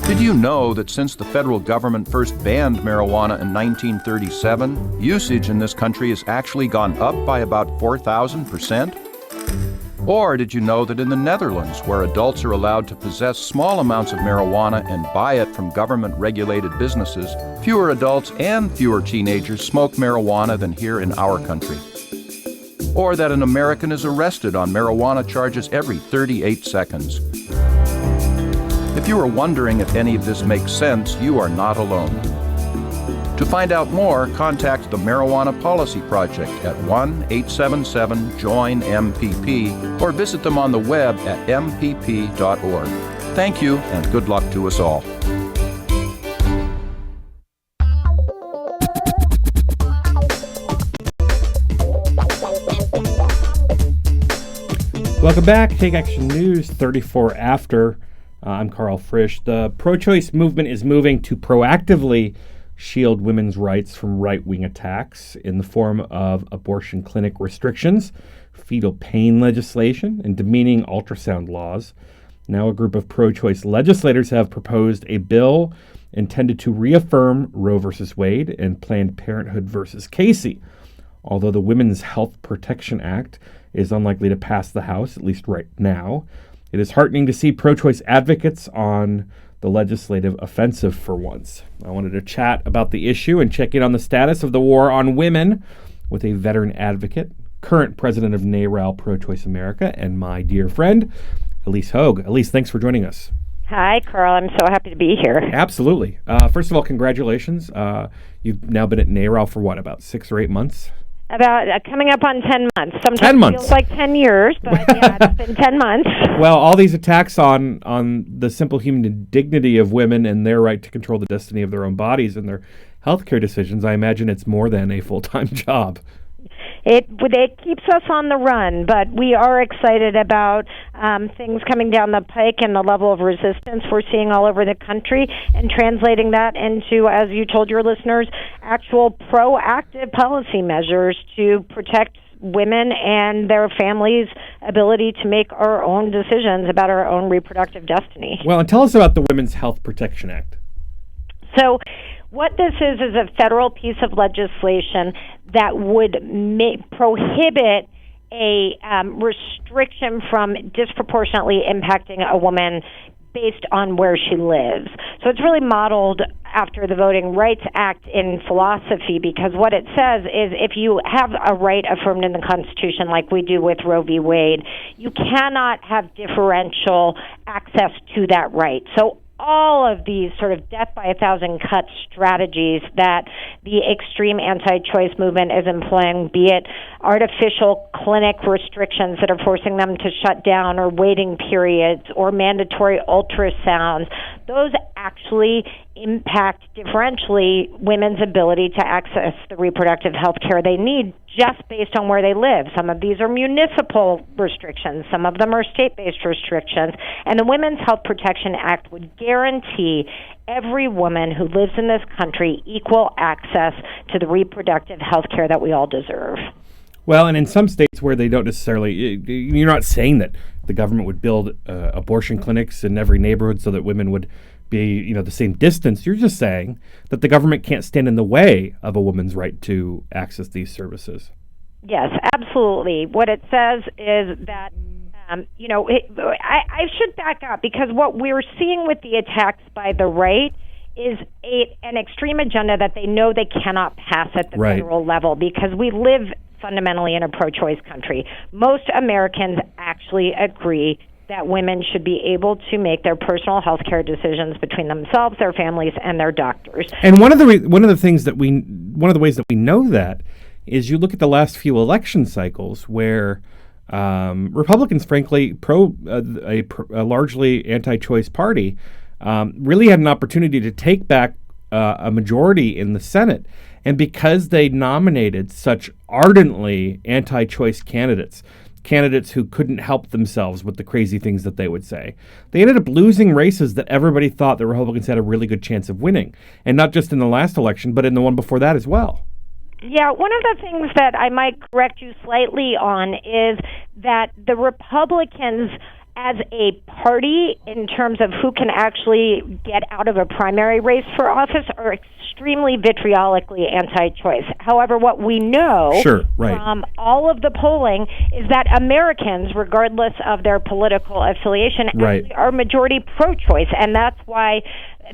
Did you know that since the federal government first banned marijuana in 1937, usage in this country has actually gone up by about 4,000%? Or did you know that in the Netherlands, where adults are allowed to possess small amounts of marijuana and buy it from government-regulated businesses, fewer adults and fewer teenagers smoke marijuana than here in our country? Or that an American is arrested on marijuana charges every 38 seconds? If you are wondering if any of this makes sense, you are not alone. To find out more, contact the Marijuana Policy Project at 1-877-JOIN-MPP or visit them on the web at mpp.org. Thank you, and good luck to us all. Welcome back. Take Action News 34 after. I'm Karl Frisch. The pro-choice movement is moving to proactively shield women's rights from right-wing attacks in the form of abortion clinic restrictions, fetal pain legislation, and demeaning ultrasound laws. Now a group of pro-choice legislators have proposed a bill intended to reaffirm Roe v. Wade and Planned Parenthood v. Casey. Although the Women's Health Protection Act is unlikely to pass the House, at least right now, it is heartening to see pro-choice advocates on the legislative offensive for once. I wanted to chat about the issue and check in on the status of the war on women with a veteran advocate, current president of NARAL Pro-Choice America, and my dear friend, Elise Hogue. Elise, thanks for joining us. Hi, Karl. I'm so happy to be here. Absolutely. First of all, congratulations. You've now been at NARAL for what, about 6 or 8 months? About coming up on 10 months. Sometimes 10 months. It feels like 10 years, but yeah, it's been 10 months. Well, all these attacks on the simple human dignity of women and their right to control the destiny of their own bodies and their healthcare decisions, I imagine it's more than a full-time job. It keeps us on the run, but we are excited about things coming down the pike and the level of resistance we're seeing all over the country, and translating that into, as you told your listeners, actual proactive policy measures to protect women and their families' ability to make our own decisions about our own reproductive destiny. Well, and tell us about the Women's Health Protection Act. So what this is a federal piece of legislation that would prohibit a restriction from disproportionately impacting a woman based on where she lives. So it's really modeled after the Voting Rights Act in philosophy, because what it says is if you have a right affirmed in the Constitution like we do with Roe v. Wade, you cannot have differential access to that right. So all of these sort of death by 1,000 cuts strategies that the extreme anti-choice movement is employing, be it artificial clinic restrictions that are forcing them to shut down, or waiting periods, or mandatory ultrasounds, those actually impact differentially women's ability to access the reproductive health care they need just based on where they live. Some of these are municipal restrictions. Some of them are state-based restrictions. And the Women's Health Protection Act would guarantee every woman who lives in this country equal access to the reproductive health care that we all deserve. Well, and in some states where they don't necessarily, you're not saying that the government would build abortion clinics in every neighborhood so that women would be, the same distance. You're just saying that the government can't stand in the way of a woman's right to access these services. Yes, absolutely. What it says is that, I should back up, because what we're seeing with the attacks by the right is an extreme agenda that they know they cannot pass at the federal level, because we live fundamentally in a pro-choice country. Most Americans actually agree that women should be able to make their personal health care decisions between themselves, their families, and their doctors. And one of the ways that we know that is you look at the last few election cycles where Republicans, frankly, a largely anti-choice party, really had an opportunity to take back a majority in the Senate. And because they nominated such ardently anti-choice candidates who couldn't help themselves with the crazy things that they would say, they ended up losing races that everybody thought the Republicans had a really good chance of winning. And not just in the last election, but in the one before that as well. Yeah, one of the things that I might correct you slightly on is that the Republicans as a party, in terms of who can actually get out of a primary race for office, are extremely vitriolically anti-choice. However, what we know from all of the polling is that Americans, regardless of their political affiliation, actually are majority pro-choice, and that's why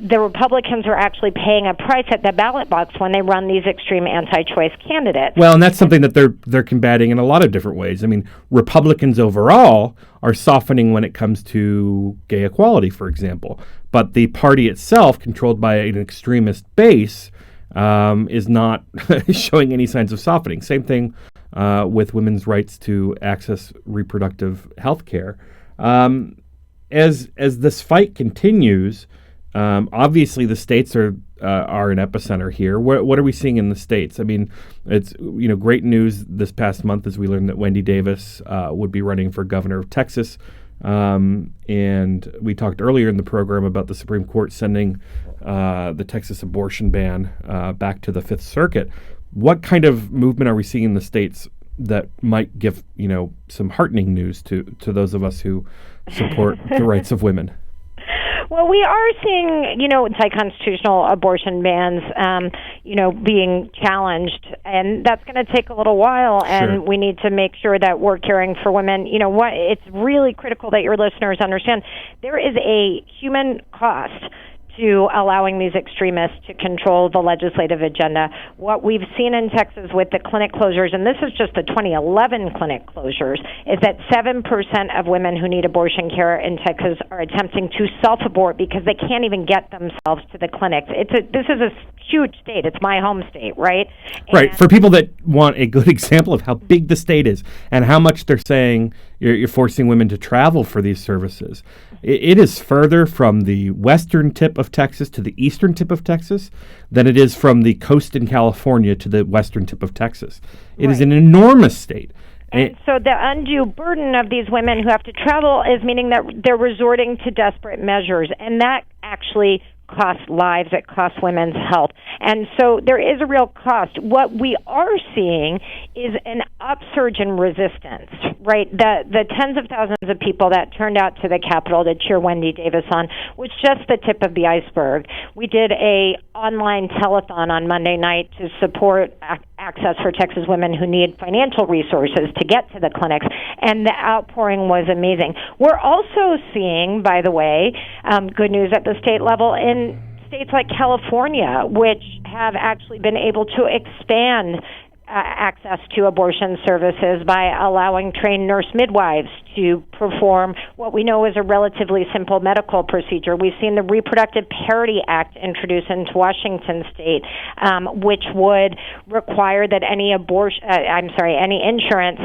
the Republicans are actually paying a price at the ballot box when they run these extreme anti-choice candidates. Well, and that's something that they're combating in a lot of different ways. I mean, Republicans overall are softening when it comes to gay equality, for example. But the party itself, controlled by an extremist base, is not showing any signs of softening. Same thing with women's rights to access reproductive health care. As this fight continues, obviously the states are an epicenter here. What are we seeing in the states? I mean, it's great news this past month as we learned that Wendy Davis would be running for governor of Texas. And we talked earlier in the program about the Supreme Court sending the Texas abortion ban back to the Fifth Circuit. What kind of movement are we seeing in the states that might give some heartening news to those of us who support the rights of women? Well, we are seeing, anti-constitutional abortion bans, being challenged, and that's going to take a little while, and we need to make sure that we're caring for women. It's really critical that your listeners understand there is a human cost to allowing these extremists to control the legislative agenda. What we've seen in Texas with the clinic closures, and this is just the 2011 clinic closures, is that 7% of women who need abortion care in Texas are attempting to self-abort because they can't even get themselves to the clinics. This is a huge state. It's my home state, right? Right. For people that want a good example of how big the state is and how much they're saying you're forcing women to travel for these services, it is further from the western tip of Texas to the eastern tip of Texas than it is from the coast in California to the western tip of Texas. It is an enormous state. And so the undue burden of these women who have to travel is meaning that they're resorting to desperate measures, and that actually costs lives, it costs women's health. And so there is a real cost. What we are seeing is an upsurge in resistance, right? The tens of thousands of people that turned out to the Capitol to cheer Wendy Davis on was just the tip of the iceberg. We did a online telethon on Monday night to support access for Texas women who need financial resources to get to the clinics, and the outpouring was amazing. We're also seeing, by the way, good news at the state level in states like California, which have actually been able to expand access to abortion services by allowing trained nurse midwives to perform what we know is a relatively simple medical procedure. We've seen the Reproductive Parity Act introduced into Washington state, which would require that any insurance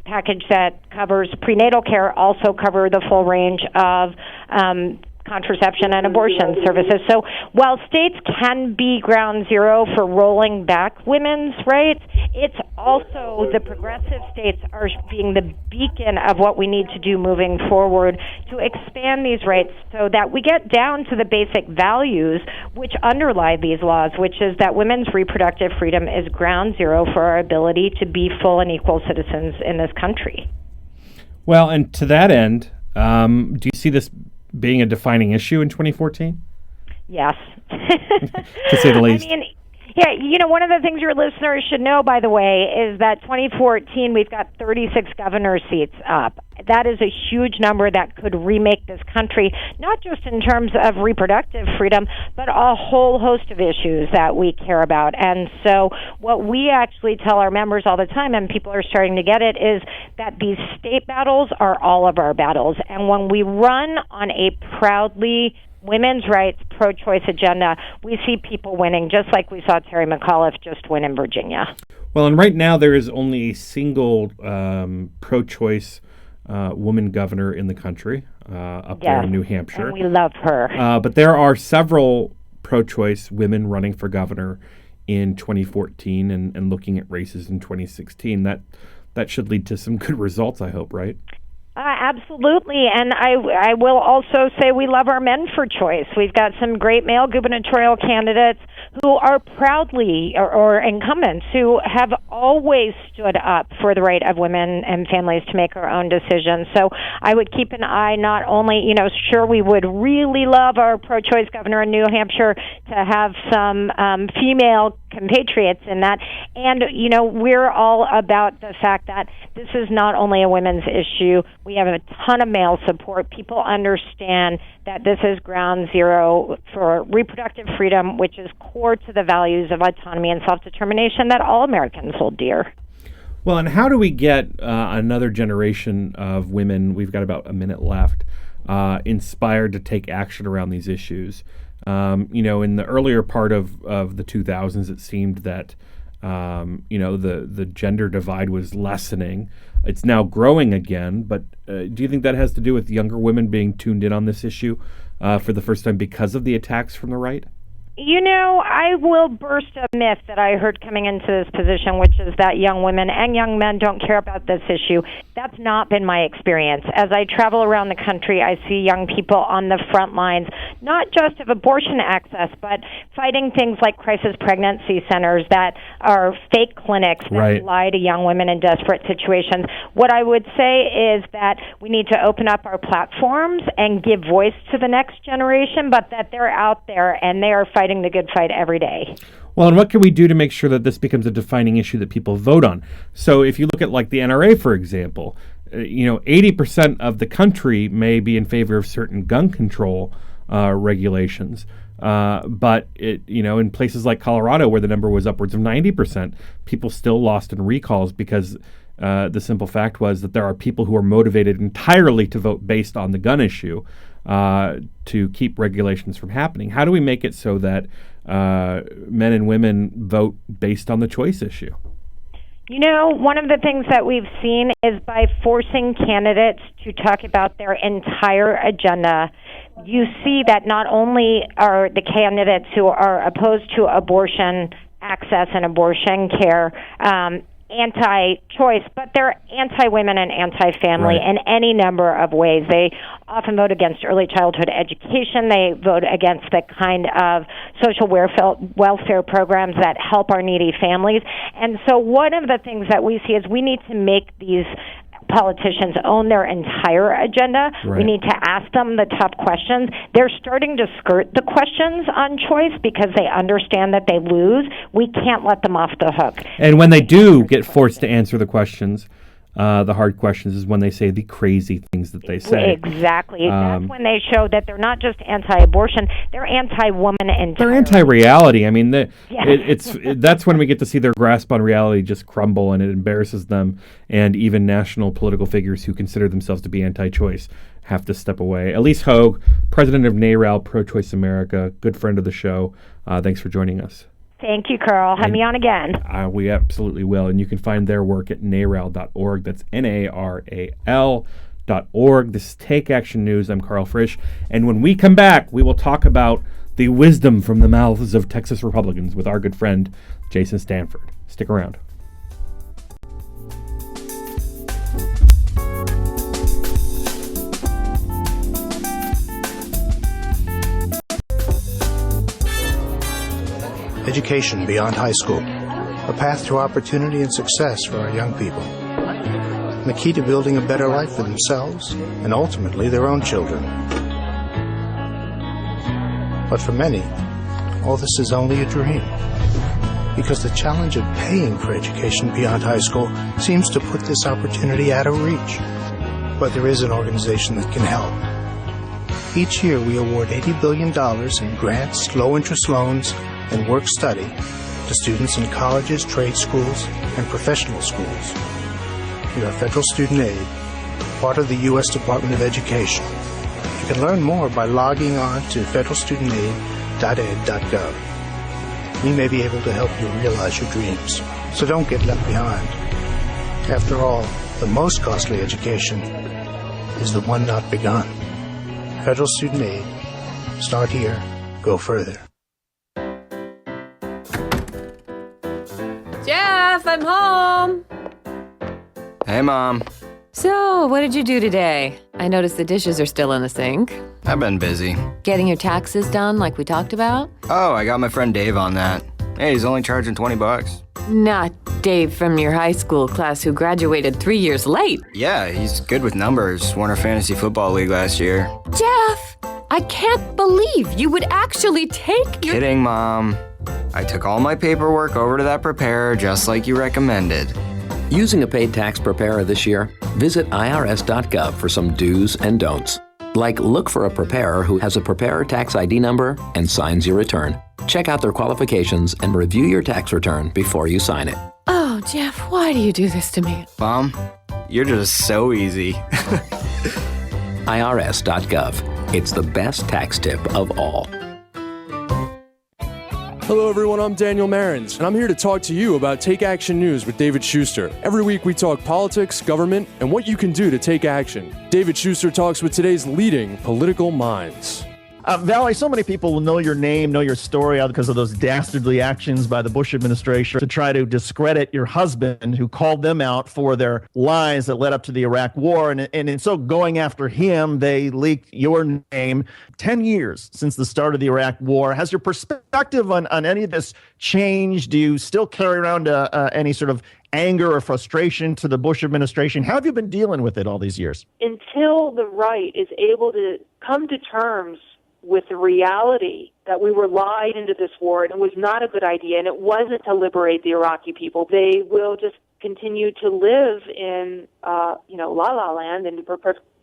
package that covers prenatal care also cover the full range of contraception and abortion services. So while states can be ground zero for rolling back women's rights, it's also the progressive states are being the beacon of what we need to do moving forward to expand these rights so that we get down to the basic values which underlie these laws, which is that women's reproductive freedom is ground zero for our ability to be full and equal citizens in this country. Well, and to that end, do you see this being a defining issue in 2014? Yes. To say the least. I mean, Yeah, one of the things your listeners should know, by the way, is that 2014, we've got 36 governor seats up. That is a huge number that could remake this country, not just in terms of reproductive freedom, but a whole host of issues that we care about. And so what we actually tell our members all the time, and people are starting to get it, is that these state battles are all of our battles. And when we run on a proudly women's rights, pro-choice agenda, we see people winning, just like we saw Terry McAuliffe just win in Virginia. Well, and right now there is only a single pro-choice woman governor in the country, up there in New Hampshire. And we love her. But there are several pro-choice women running for governor in 2014 and looking at races in 2016. That should lead to some good results, I hope, right? Absolutely, and I will also say we love our men for choice. We've got some great male gubernatorial candidates who are proudly, or incumbents, who have always stood up for the right of women and families to make our own decisions. So I would keep an eye, not only, sure, we would really love our pro-choice governor in New Hampshire to have some female compatriots in that. And, we're all about the fact that this is not only a women's issue. We have a ton of male support. People understand that this is ground zero for reproductive freedom, which is core to the values of autonomy and self-determination that all Americans hold dear. Well, and how do we get another generation of women, we've got about a minute left, inspired to take action around these issues? In the earlier part of the 2000s, it seemed that, the gender divide was lessening. It's now growing again, but do you think that has to do with younger women being tuned in on this issue for the first time because of the attacks from the right? I will burst a myth that I heard coming into this position, which is that young women and young men don't care about this issue. That's not been my experience. As I travel around the country, I see young people on the front lines, not just of abortion access, but fighting things like crisis pregnancy centers that are fake clinics that lie to young women in desperate situations. What I would say is that we need to open up our platforms and give voice to the next generation, but that they're out there and they are fighting the good fight every day. Well, and what can we do to make sure that this becomes a defining issue that people vote on? So if you look at like the NRA, for example, 80% of the country may be in favor of certain gun control regulations. But in places like Colorado, where the number was upwards of 90%, people still lost in recalls because the simple fact was that there are people who are motivated entirely to vote based on the gun issue to keep regulations from happening. How do we make it so that men and women vote based on the choice issue? One of the things that we've seen is by forcing candidates to talk about their entire agenda, you see that not only are the candidates who are opposed to abortion access and abortion care anti-choice, but they're anti-women and anti-family in any number of ways. They often vote against early childhood education. They vote against the kind of social welfare programs that help our needy families. And so one of the things that we see is we need to make these politicians own their entire agenda. We need to ask them the tough questions. They're starting to skirt the questions on choice because they understand that they lose. We can't let them off the hook. And when they do get forced to answer the questions, the hard questions, is when they say the crazy things that they say. Exactly. That's when they show that they're not just anti-abortion, they're anti-woman and they're anti-reality. I mean, that's when we get to see their grasp on reality just crumble, and it embarrasses them. And even national political figures who consider themselves to be anti-choice have to step away. Elise Hogue, president of NARAL, Pro-Choice America, good friend of the show. Thanks for joining us. Thank you, Karl. Have me on again. We absolutely will. And you can find their work at naral.org. That's NARAL.org. This is Take Action News. I'm Karl Frisch. And when we come back, we will talk about the wisdom from the mouths of Texas Republicans with our good friend, Jason Stanford. Stick around. Education beyond high school, a path to opportunity and success for our young people, and the key to building a better life for themselves and ultimately their own children. But for many, all this is only a dream. Because the challenge of paying for education beyond high school seems to put this opportunity out of reach. But there is an organization that can help. Each year we award $80 billion in grants, low-interest loans, and work-study to students in colleges, trade schools, and professional schools. We are Federal Student Aid, part of the U.S. Department of Education. You can learn more by logging on to federalstudentaid.ed.gov. We may be able to help you realize your dreams, so don't get left behind. After all, the most costly education is the one not begun. Federal Student Aid. Start here, go further. Jeff, I'm home. Hey, Mom. So, what did you do today? I noticed the dishes are still in the sink. I've been busy. Getting your taxes done like we talked about? Oh, I got my friend Dave on that. Hey, he's only charging $20. Not Dave from your high school class who graduated 3 years late. Yeah, he's good with numbers. Won our fantasy football league last year. Jeff, I can't believe you would actually take your... Kidding, Mom. I took all my paperwork over to that preparer just like you recommended. Using a paid tax preparer this year? Visit irs.gov for some do's and don'ts. Like look for a preparer who has a preparer tax ID number and signs your return. Check out their qualifications and review your tax return before you sign it. Oh, Jeff, why do you do this to me? Mom, you're just so easy. irs.gov. It's the best tax tip of all. Hello everyone, I'm Daniel Marins, and I'm here to talk to you about Take Action News with David Shuster. Every week we talk politics, government, and what you can do to take action. David Shuster talks with today's leading political minds. Valerie, so many people will know your name, know your story because of those dastardly actions by the Bush administration to try to discredit your husband, who called them out for their lies that led up to the Iraq War. And in so going after him, they leaked your name. 10 years since the start of the Iraq War. Has your perspective on any of this changed? Do you still carry around any sort of anger or frustration to the Bush administration? How have you been dealing with it all these years? Until the right is able to come to terms with the reality that we were lied into this war and it was not a good idea and it wasn't to liberate the Iraqi people, they will just continue to live in, la-la land and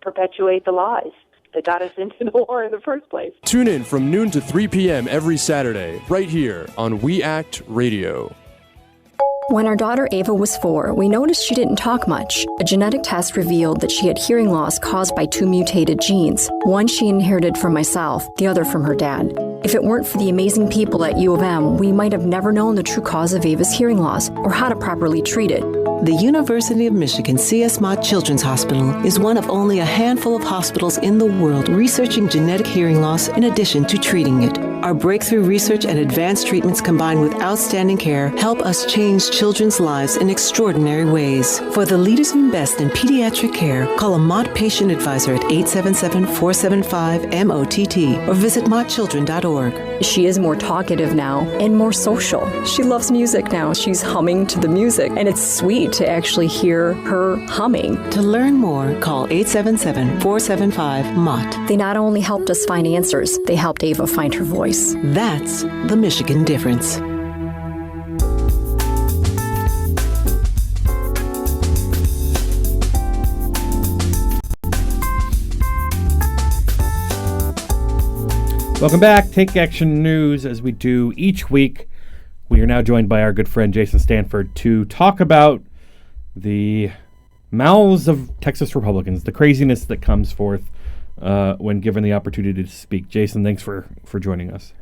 perpetuate the lies that got us into the war in the first place. Tune in from noon to 3 p.m. every Saturday, right here on We Act Radio. When our daughter Ava was 4, we noticed she didn't talk much. A genetic test revealed that she had hearing loss caused by 2 mutated genes. One she inherited from myself, the other from her dad. If it weren't for the amazing people at U of M, we might have never known the true cause of Ava's hearing loss or how to properly treat it. The University of Michigan C.S. Mott Children's Hospital is one of only a handful of hospitals in the world researching genetic hearing loss in addition to treating it. Our breakthrough research and advanced treatments combined with outstanding care help us change children's lives in extraordinary ways. For the leaders and best in pediatric care, call a Mott Patient Advisor at 877-475-MOTT or visit mottchildren.org. She is more talkative now and more social. She loves music now. She's humming to the music, and it's sweet to actually hear her humming. To learn more, call 877-475-MOTT. They not only helped us find answers, they helped Ava find her voice. That's the Michigan difference. Welcome back. Take Action News, as we do each week. We are now joined by our good friend Jason Stanford to talk about the mouths of Texas Republicans, the craziness that comes forth when given the opportunity to speak. Jason, thanks for joining us.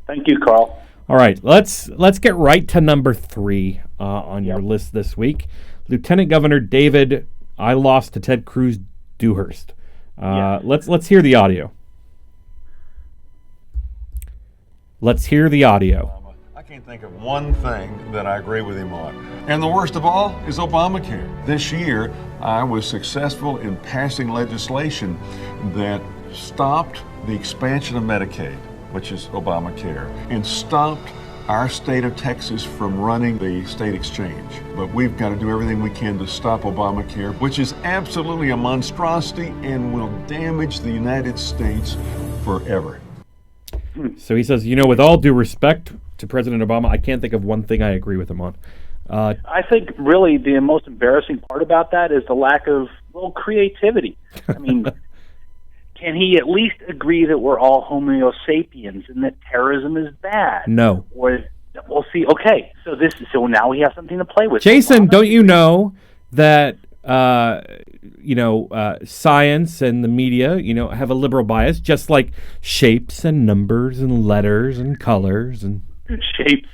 Thank you, Karl. All right, let's get right to number 3 on your list this week. Lieutenant Governor David, I lost to Ted Cruz Dewhurst. Let's hear the audio. Let's hear the audio. I can't think of one thing that I agree with him on. And the worst of all is Obamacare. This year, I was successful in passing legislation that stopped the expansion of Medicaid, which is Obamacare, and stopped our state of Texas from running the state exchange. But we've got to do everything we can to stop Obamacare, which is absolutely a monstrosity and will damage the United States forever. So he says, with all due respect to President Obama, I can't think of one thing I agree with him on. I think really the most embarrassing part about that is the lack of creativity. I mean, can he at least agree that we're all Homo sapiens and that terrorism is bad? No. Or we'll see. Okay, so now we have something to play with. Jason, don't you know that science and the media, have a liberal bias, just like shapes and numbers and letters and colors and shapes?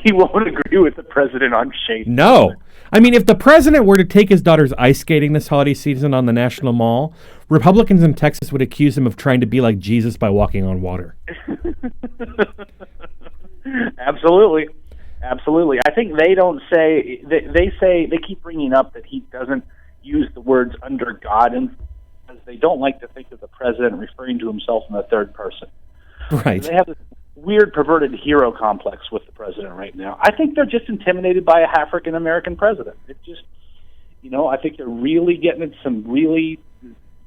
He won't agree with the president on shapes. No. I mean, if the president were to take his daughter's ice skating this holiday season on the National Mall, Republicans in Texas would accuse him of trying to be like Jesus by walking on water. Absolutely. I think they don't say, they keep bringing up that he doesn't use the words under God, and because they don't like to think of the president referring to himself in the third person. Right. They have this weird perverted hero complex with the president right now. I think they're just intimidated by a African American president. It just, I think they're really getting into some really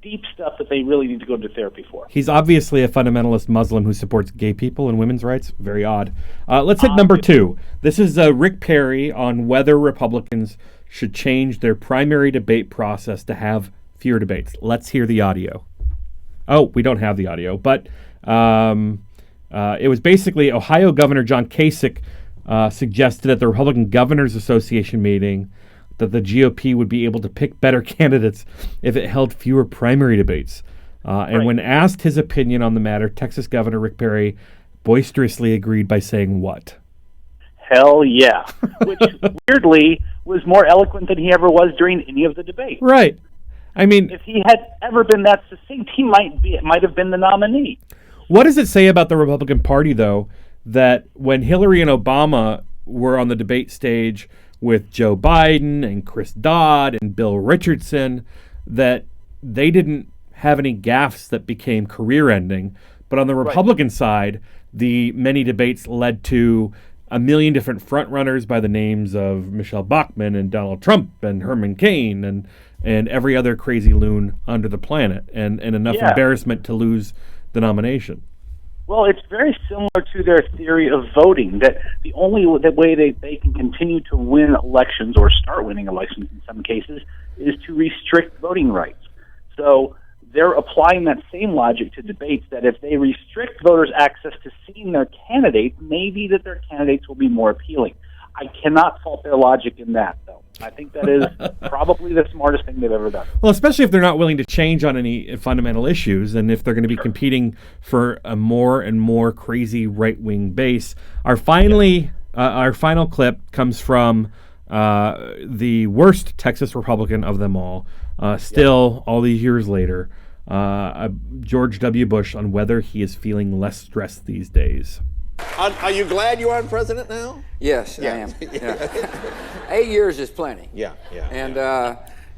deep stuff that they really need to go to therapy for. He's obviously a fundamentalist Muslim who supports gay people and women's rights. Very odd. Let's hit number 2. This is Rick Perry on whether Republicans should change their primary debate process to have fewer debates. Let's hear the audio. Oh, we don't have the audio, but it was basically Ohio Governor John Kasich suggested at the Republican Governors Association meeting that the GOP would be able to pick better candidates if it held fewer primary debates. And when asked his opinion on the matter, Texas Governor Rick Perry boisterously agreed by saying what? Hell yeah. Which, weirdly, was more eloquent than he ever was during any of the debates. Right. I mean, if he had ever been that succinct, he might have been the nominee. What does it say about the Republican Party, though, that when Hillary and Obama were on the debate stage with Joe Biden and Chris Dodd and Bill Richardson, that they didn't have any gaffes that became career-ending, but on the Republican side, the many debates led to a million different frontrunners by the names of Michelle Bachmann and Donald Trump and Herman Cain and every other crazy loon under the planet, and enough embarrassment to lose the nomination. Well, it's very similar to their theory of voting, that the only way they can continue to win elections, or start winning elections in some cases, is to restrict voting rights. So they're applying that same logic to debates, that if they restrict voters' access to seeing their candidates, maybe that their candidates will be more appealing. I cannot fault their logic in that, though. I think that is probably the smartest thing they've ever done. Well, especially if they're not willing to change on any fundamental issues, and if they're going to be competing for a more and more crazy right-wing base. Our final clip comes from the worst Texas Republican of them all, all these years later, George W. Bush, on whether he is feeling less stressed these days. Are you glad you aren't president now? Yes, I am. Yeah. 8 years is plenty. Yeah. And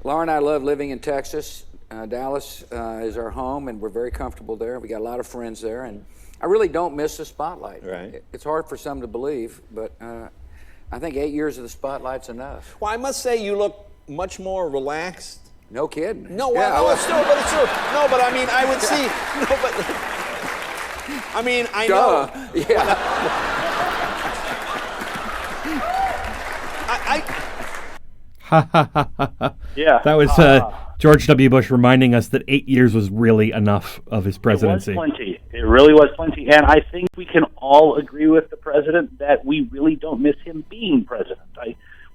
Laura and I love living in Texas. Dallas is our home, and we're very comfortable there. We got a lot of friends there, and I really don't miss the spotlight. Right. It's hard for some to believe, but I think 8 years of the spotlight's enough. Well, I must say you look much more relaxed. No kidding. No, it's true. No, but I mean, I would see. No, but I mean, I know. Yeah. Yeah. That was George W. Bush reminding us that 8 years was really enough of his presidency. It was plenty. It really was plenty. And I think we can all agree with the president that we really don't miss him being president.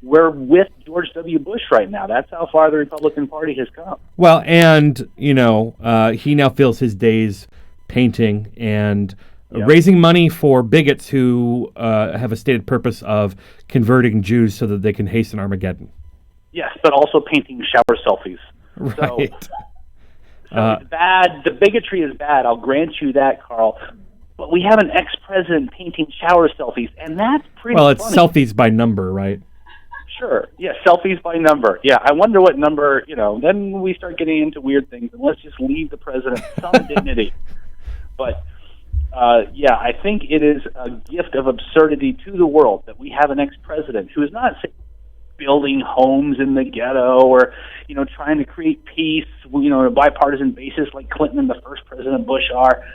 We're with George W. Bush right now. That's how far the Republican Party has come. Well, and, he now fills his days painting and raising money for bigots who have a stated purpose of converting Jews so that they can hasten Armageddon. Yes, but also painting shower selfies. Right. So it's bad. The bigotry is bad. I'll grant you that, Karl. But we have an ex-president painting shower selfies, and that's pretty Well, it's funny. selfies by number, right? Sure. Yeah, selfies by number. Yeah, I wonder what number, then we start getting into weird things, and let's just leave the president some dignity. But, I think it is a gift of absurdity to the world that we have an ex-president who is not building homes in the ghetto or, trying to create peace, on a bipartisan basis like Clinton and the first President Bush are.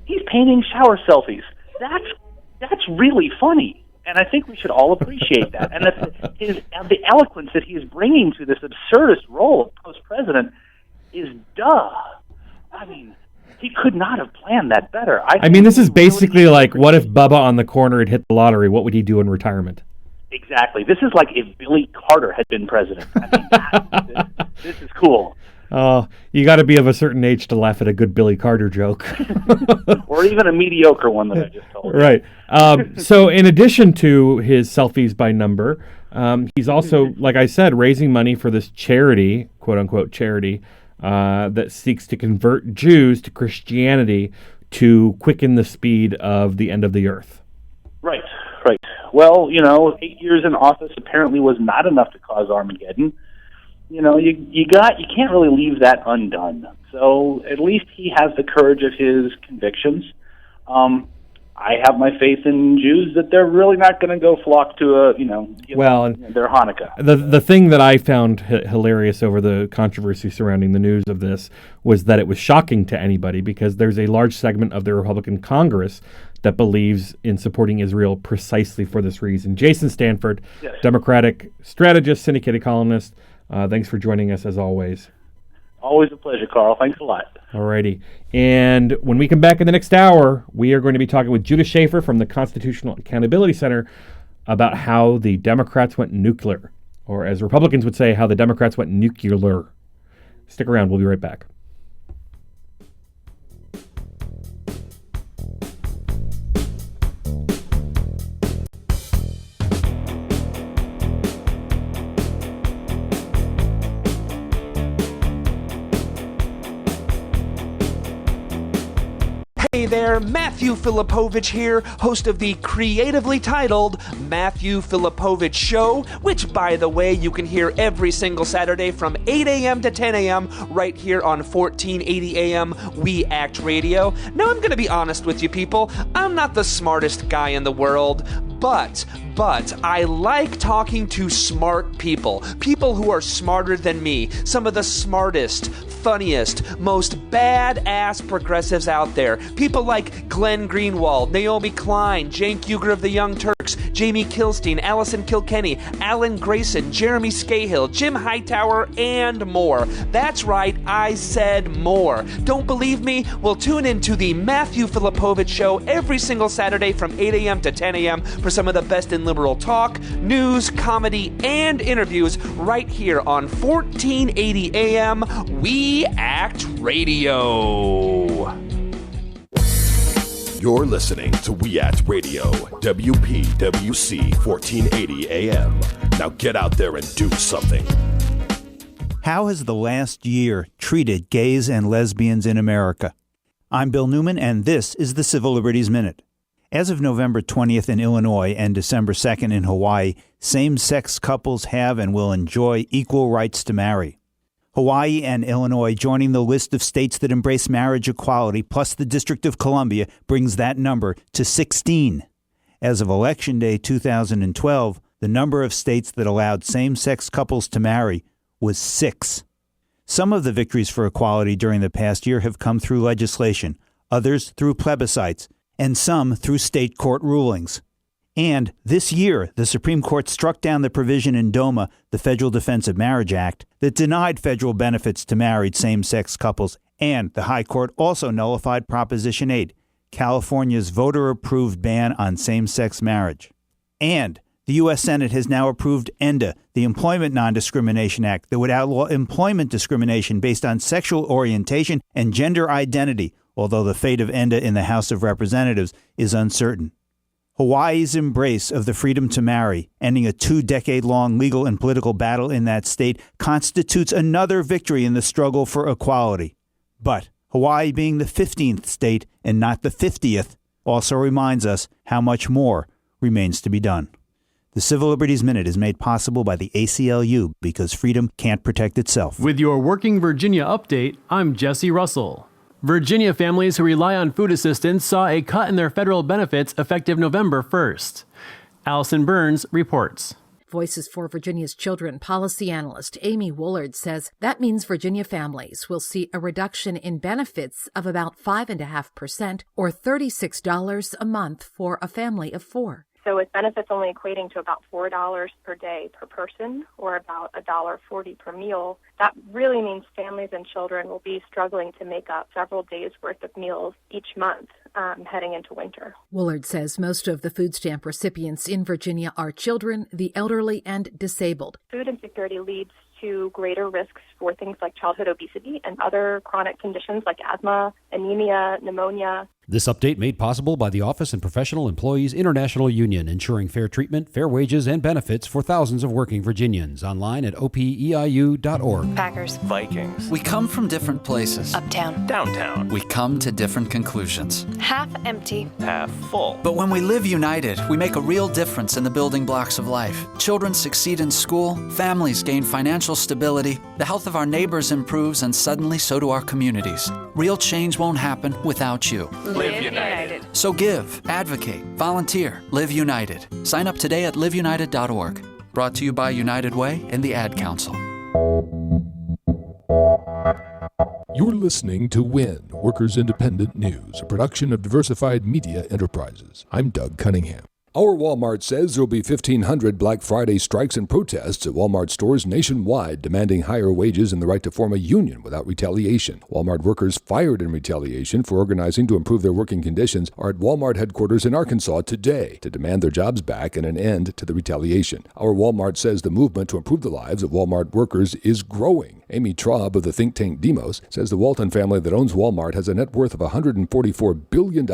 He's painting shower selfies. That's really funny, and I think we should all appreciate that. And the eloquence that he is bringing to this absurdist role of post-president is duh. I mean, he could not have planned that better. I mean, this is basically like, what if Bubba on the corner had hit the lottery? What would he do in retirement? Exactly. This is like if Billy Carter had been president. I mean, this is cool. You got to be of a certain age to laugh at a good Billy Carter joke. Or even a mediocre one that I just told. Right. So in addition to his selfies by number, he's also, like I said, raising money for this charity, quote-unquote charity, that seeks to convert Jews to Christianity to quicken the speed of the end of the earth. Right. Well, 8 years in office apparently was not enough to cause Armageddon. You can't really leave that undone. So at least he has the courage of his convictions. I have my faith in Jews that they're really not going to go flock to their Hanukkah. The thing that I found hilarious over the controversy surrounding the news of this was that it was shocking to anybody because there's a large segment of the Republican Congress that believes in supporting Israel precisely for this reason. Jason Stanford, yes. Democratic strategist, syndicated columnist. Thanks for joining us as always. Always a pleasure, Karl. Thanks a lot. Alrighty. And when we come back in the next hour, we are going to be talking with Judah Schaefer from the Constitutional Accountability Center about how the Democrats went nuclear, or as Republicans would say, how the Democrats went nuclear. Stick around. We'll be right back. Hey there, Matthew Filipovich here, host of the creatively titled Matthew Filipovich Show, which, by the way, you can hear every single Saturday from 8 a.m. to 10 a.m. right here on 1480 a.m. We Act Radio. Now, I'm going to be honest with you people, I'm not the smartest guy in the world, but I like talking to smart people who are smarter than me, some of the smartest, funniest, most badass progressives out there. People like Glenn Greenwald, Naomi Klein, Cenk Uygur of the Young Turks, Jamie Kilstein, Allison Kilkenny, Alan Grayson, Jeremy Scahill, Jim Hightower, and more. That's right, I said more. Don't believe me? Well, tune in to the Matthew Filipovich Show every single Saturday from 8 a.m. to 10 a.m. for some of the best in liberal talk, news, comedy, and interviews right here on 1480 a.m. We Act Radio. You're listening to We Act Radio, WPWC 1480 AM. Now get out there and do something. How has the last year treated gays and lesbians in America? I'm Bill Newman, and this is the Civil Liberties Minute. As of November 20th in Illinois and December 2nd in Hawaii, same-sex couples have and will enjoy equal rights to marry. Hawaii and Illinois joining the list of states that embrace marriage equality, plus the District of Columbia, brings that number to 16. As of Election Day 2012, the number of states that allowed same-sex couples to marry was 6. Some of the victories for equality during the past year have come through legislation, others through plebiscites, and some through state court rulings. And this year, the Supreme Court struck down the provision in DOMA, the Federal Defense of Marriage Act, that denied federal benefits to married same-sex couples, and the High Court also nullified Proposition 8, California's voter-approved ban on same-sex marriage. And the U.S. Senate has now approved ENDA, the Employment Non-Discrimination Act, that would outlaw employment discrimination based on sexual orientation and gender identity, although the fate of ENDA in the House of Representatives is uncertain. Hawaii's embrace of the freedom to marry, ending a 2-decade-long legal and political battle in that state, constitutes another victory in the struggle for equality. But Hawaii being the 15th state and not the 50th also reminds us how much more remains to be done. The Civil Liberties Minute is made possible by the ACLU because freedom can't protect itself. With your Working Virginia update, I'm Jesse Russell. Virginia families who rely on food assistance saw a cut in their federal benefits effective November 1st. Allison Burns reports. Voices for Virginia's Children policy analyst Amy Woolard says that means Virginia families will see a reduction in benefits of about 5.5% or $36 a month for a family of 4. So with benefits only equating to about $4 per day per person or about $1.40 per meal, that really means families and children will be struggling to make up several days' worth of meals each month heading into winter. Woolard says most of the food stamp recipients in Virginia are children, the elderly, and disabled. Food insecurity leads to greater risks for things like childhood obesity and other chronic conditions like asthma, anemia, pneumonia. This update made possible by the Office and Professional Employees International Union, ensuring fair treatment, fair wages, and benefits for thousands of working Virginians. Online at opeiu.org. Packers. Vikings. We come from different places. Uptown. Downtown. We come to different conclusions. Half empty. Half full. But when we live united, we make a real difference in the building blocks of life. Children succeed in school, families gain financial stability, the health of our neighbors improves, and suddenly so do our communities. Real change won't happen without you. Live United. So give, advocate, volunteer, Live United. Sign up today at liveunited.org. Brought to you by United Way and the Ad Council. You're listening to WIN, Workers Independent News, a production of Diversified Media Enterprises. I'm Doug Cunningham. Our Walmart says there will be 1,500 Black Friday strikes and protests at Walmart stores nationwide, demanding higher wages and the right to form a union without retaliation. Walmart workers fired in retaliation for organizing to improve their working conditions are at Walmart headquarters in Arkansas today to demand their jobs back and an end to the retaliation. Our Walmart says the movement to improve the lives of Walmart workers is growing. Amy Traub of the think tank Demos says the Walton family that owns Walmart has a net worth of $144 billion,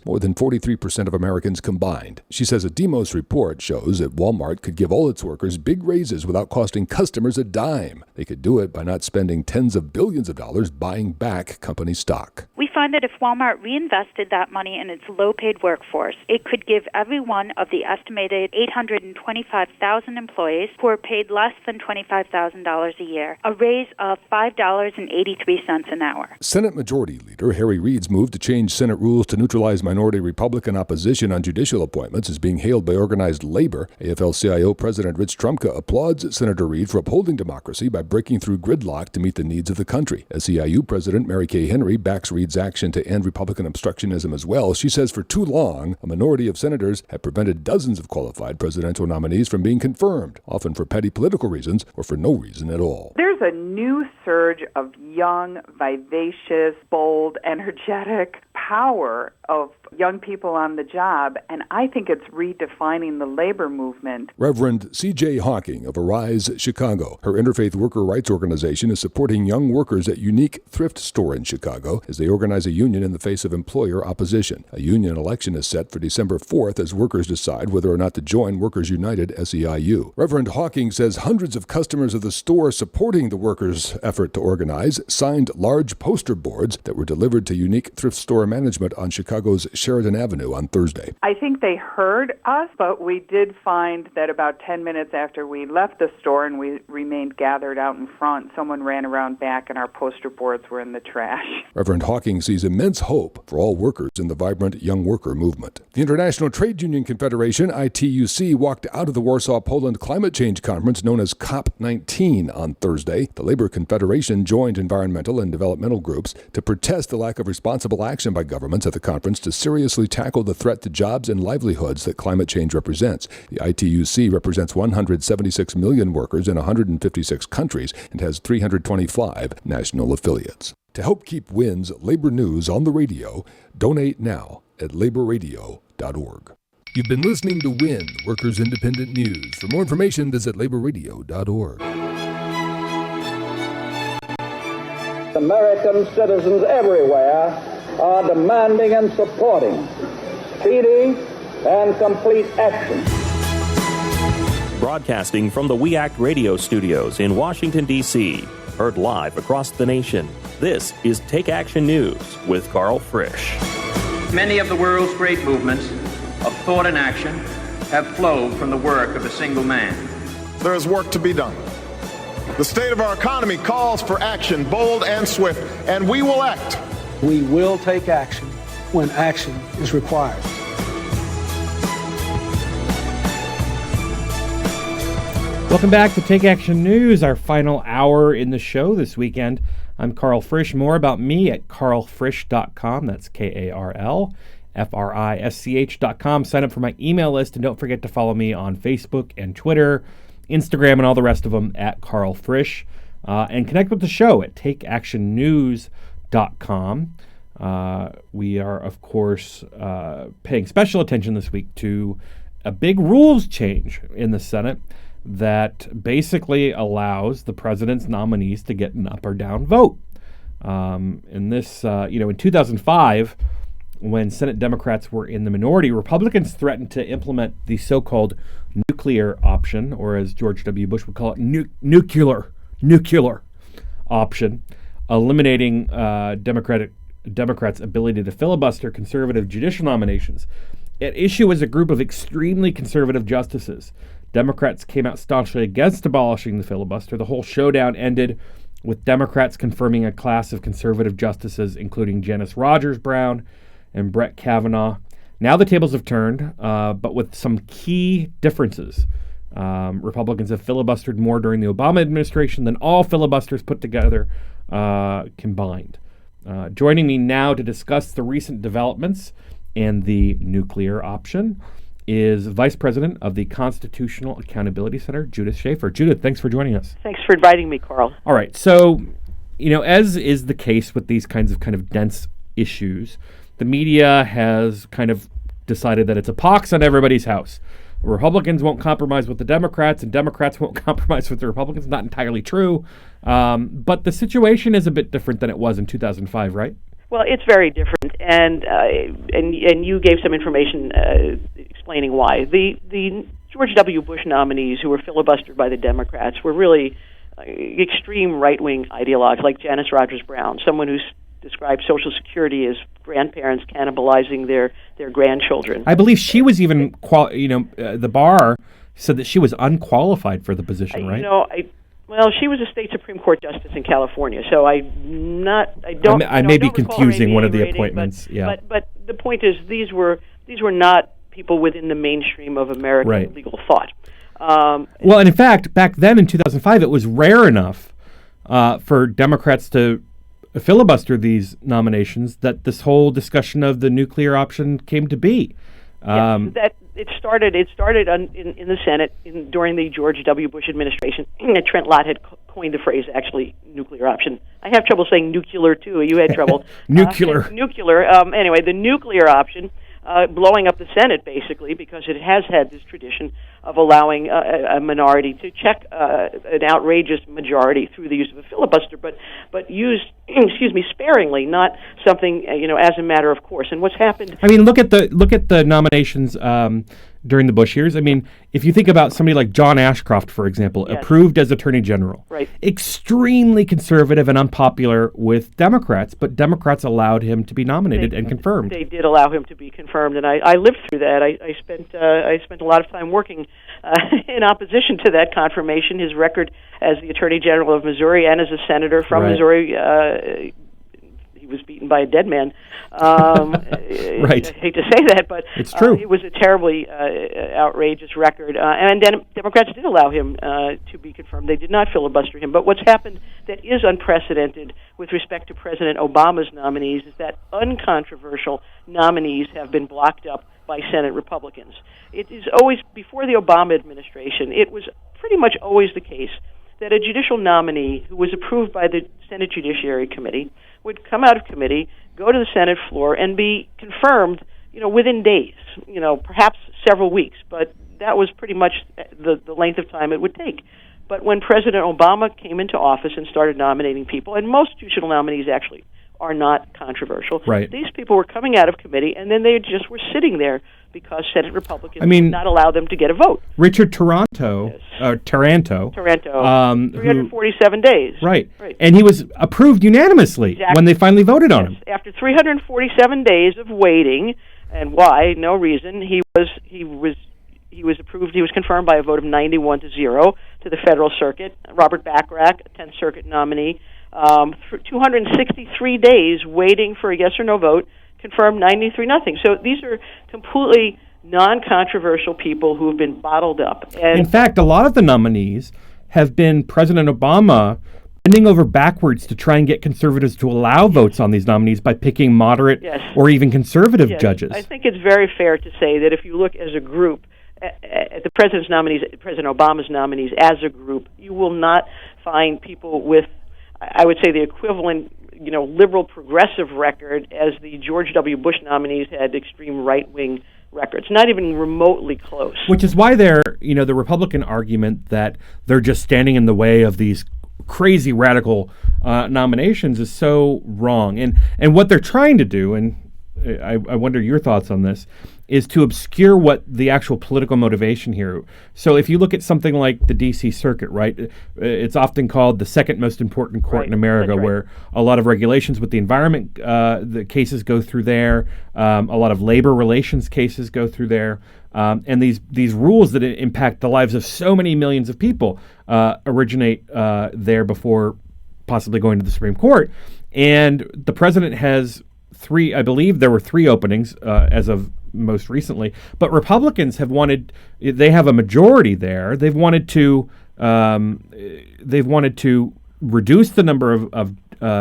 more than 43% of Americans combined. She says a Demos report shows that Walmart could give all its workers big raises without costing customers a dime. They could do it by not spending tens of billions of dollars buying back company stock. We find that if Walmart reinvested that money in its low-paid workforce, it could give every one of the estimated 825,000 employees who are paid less than $25,000 a year a raise of $5.83 an hour. Senate Majority Leader Harry Reid's move to change Senate rules to neutralize minority Republican opposition on judicial appointments is being hailed by organized labor. AFL-CIO President Rich Trumka applauds Senator Reid for upholding democracy by breaking through gridlock to meet the needs of the country. SEIU President Mary Kay Henry backs Reid's action to end Republican obstructionism as well. She says for too long, a minority of senators have prevented dozens of qualified presidential nominees from being confirmed, often for petty political reasons or for no reason at all. There's a new surge of young, vivacious, bold, energetic power of young people on the job, and I think it's redefining the labor movement. Reverend C.J. Hawking of Arise Chicago. Her interfaith worker rights organization is supporting young workers at Unique Thrift Store in Chicago as they organize a union in the face of employer opposition. A union election is set for December 4th as workers decide whether or not to join Workers United SEIU. Reverend Hawking says hundreds of customers of the store supporting the workers' effort to organize signed large poster boards that were delivered to Unique Thrift Store management on Chicago's Sheridan Avenue on Thursday. I think they heard us, but we did find that about 10 minutes after we left the store and we remained gathered out in front, someone ran around back and our poster boards were in the trash. Reverend Hawking sees immense hope for all workers in the vibrant young worker movement. The International Trade Union Confederation, ITUC, walked out of the Warsaw, Poland climate change conference known as COP19 on Thursday. The Labor Confederation joined environmental and developmental groups to protest the lack of responsible action by governments at the conference to seriously tackle the threat to jobs and livelihoods that climate change represents. The ITUC represents 176 million workers in 156 countries and has 325 national affiliates. To help keep WIN's labor news on the radio, donate now at laborradio.org. You've been listening to WIN, Workers Independent News. For more information, visit laborradio.org. American citizens everywhere are demanding and supporting speedy and complete action. Broadcasting from the We Act radio studios in Washington, D.C., heard live across the nation, this is Take Action News with Karl Frisch. Many of the world's great movements of thought and action have flowed from the work of a single man. There is work to be done. The state of our economy calls for action, bold and swift, and we will act. We will take action when action is required. Welcome back to Take Action News, our final hour in the show this weekend. I'm Karl Frisch. More about me at karlfrisch.com. That's KarlFrisch.com. Sign up for my email list, and don't forget to follow me on Facebook and Twitter, Instagram, and all the rest of them at Karl Frisch. And connect with the show at takeactionnews.com. We are, of course, paying special attention this week to a big rules change in the Senate that basically allows the president's nominees to get an up or down vote. In 2005, when Senate Democrats were in the minority, Republicans threatened to implement the so-called nuclear option, or as George W. Bush would call it, nuclear option, eliminating Democrats' ability to filibuster conservative judicial nominations. At issue was a group of extremely conservative justices. Democrats came out staunchly against abolishing the filibuster. The whole showdown ended with Democrats confirming a class of conservative justices, including Janice Rogers Brown and Brett Kavanaugh. Now the tables have turned, but with some key differences. Republicans have filibustered more during the Obama administration than all filibusters put together combined. Joining me now to discuss the recent developments and the nuclear option is Vice President of the Constitutional Accountability Center, Judith Schaefer. Judith, thanks for joining us. Thanks for inviting me, Karl. All right. So, as is the case with these kinds of dense issues, the media has kind of decided that it's a pox on everybody's house. Republicans won't compromise with the Democrats, and Democrats won't compromise with the Republicans. Not entirely true. But the situation is a bit different than it was in 2005, right? Well, it's very different, and you gave some information explaining why. The George W. Bush nominees who were filibustered by the Democrats were really extreme right-wing ideologues, like Janice Rogers Brown, someone who described Social Security as grandparents cannibalizing their grandchildren. I believe she was even, the bar said that she was unqualified for the position, right? Well, she was a state Supreme Court justice in California, so I may be confusing one of the appointments. But the point is, these were not people within the mainstream of American legal thought. Well, and in fact, back then in 2005, it was rare enough for Democrats to filibuster these nominations that this whole discussion of the nuclear option came to be. It started in the Senate during the George W. Bush administration. Trent Lott had coined the phrase, actually, nuclear option. I have trouble saying nuclear, too. You had trouble. Nuclear. Anyway, the nuclear option blowing up the Senate, basically, because it has had this tradition of allowing a minority to check an outrageous majority through the use of a filibuster, but used, sparingly, not something as a matter of course. And what's happened? I mean, look at the nominations during the Bush years. I mean, if you think about somebody like John Ashcroft, for example, approved as Attorney General, right? Extremely conservative and unpopular with Democrats, but Democrats allowed him to be nominated and confirmed. They did allow him to be confirmed, and I lived through that. I spent a lot of time working in opposition to that confirmation. His record as the Attorney General of Missouri and as a senator from Missouri, he was beaten by a dead man. Right. I hate to say that, but it's true. It was a terribly outrageous record. And then Democrats did allow him to be confirmed. They did not filibuster him. But what's happened that is unprecedented with respect to President Obama's nominees is that uncontroversial nominees have been blocked up by Senate Republicans. It is always, before the Obama administration, it was pretty much always the case that a judicial nominee who was approved by the Senate Judiciary Committee would come out of committee, go to the Senate floor, and be confirmed, within days, perhaps several weeks, but that was pretty much the length of time it would take. But when President Obama came into office and started nominating people, and most judicial nominees actually are not controversial, these people were coming out of committee, and then they just were sitting there because Senate Republicans did not allow them to get a vote. Richard Taranto, 347 days. Right. And he was approved unanimously when they finally voted on him. After 347 days of waiting, and why? No reason. He was approved. He was confirmed by a vote of 91-0 to the Federal Circuit. Robert Bachrach, a 10th Circuit nominee, 263 days waiting for a yes or no vote, confirmed 93-0. So these are completely non-controversial people who have been bottled up. And in fact, a lot of the nominees have been President Obama bending over backwards to try and get conservatives to allow votes on these nominees by picking moderate or even conservative judges. I think it's very fair to say that if you look as a group at the president's nominees, President Obama's nominees as a group, you will not find people with, I would say, the equivalent, liberal progressive record as the George W. Bush nominees had extreme right-wing records, not even remotely close. Which is why the Republican argument that they're just standing in the way of these crazy radical nominations is so wrong. And what they're trying to do, and I wonder your thoughts on this, is to obscure what the actual political motivation here. So if you look at something like the D.C. Circuit, right, it's often called the second most important court in America, where a lot of regulations with the environment, the cases go through there. A lot of labor relations cases go through there. And these rules that impact the lives of so many millions of people originate there before possibly going to the Supreme Court. And the president has I believe there were 3 openings as of most recently, but Republicans they have a majority there. They've wanted to reduce the number of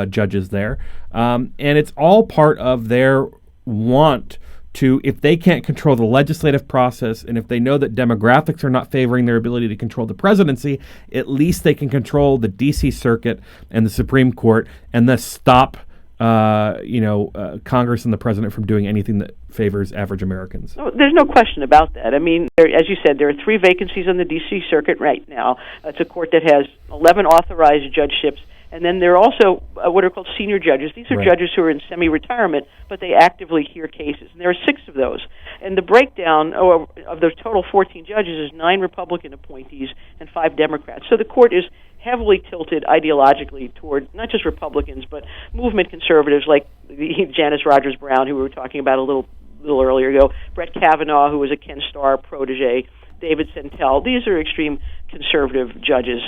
judges there, and it's all part of their want to, if they can't control the legislative process, and if they know that demographics are not favoring their ability to control the presidency, at least they can control the D.C. Circuit and the Supreme Court, and thus stop Congress and the president from doing anything that favors average Americans. Oh, there's no question about that. I mean, as you said, there are 3 vacancies on the D.C. Circuit right now. It's a court that has 11 authorized judgeships, and then there are also what are called senior judges. These are judges who are in semi-retirement, but they actively hear cases. And there are 6 of those. And the breakdown of the total 14 judges is 9 Republican appointees and 5 Democrats. So the court is heavily tilted ideologically toward not just Republicans, but movement conservatives like Janice Rogers Brown, who we were talking about a little earlier ago, Brett Kavanaugh, who was a Ken Starr protege, David Sentell. These are extreme conservative judges.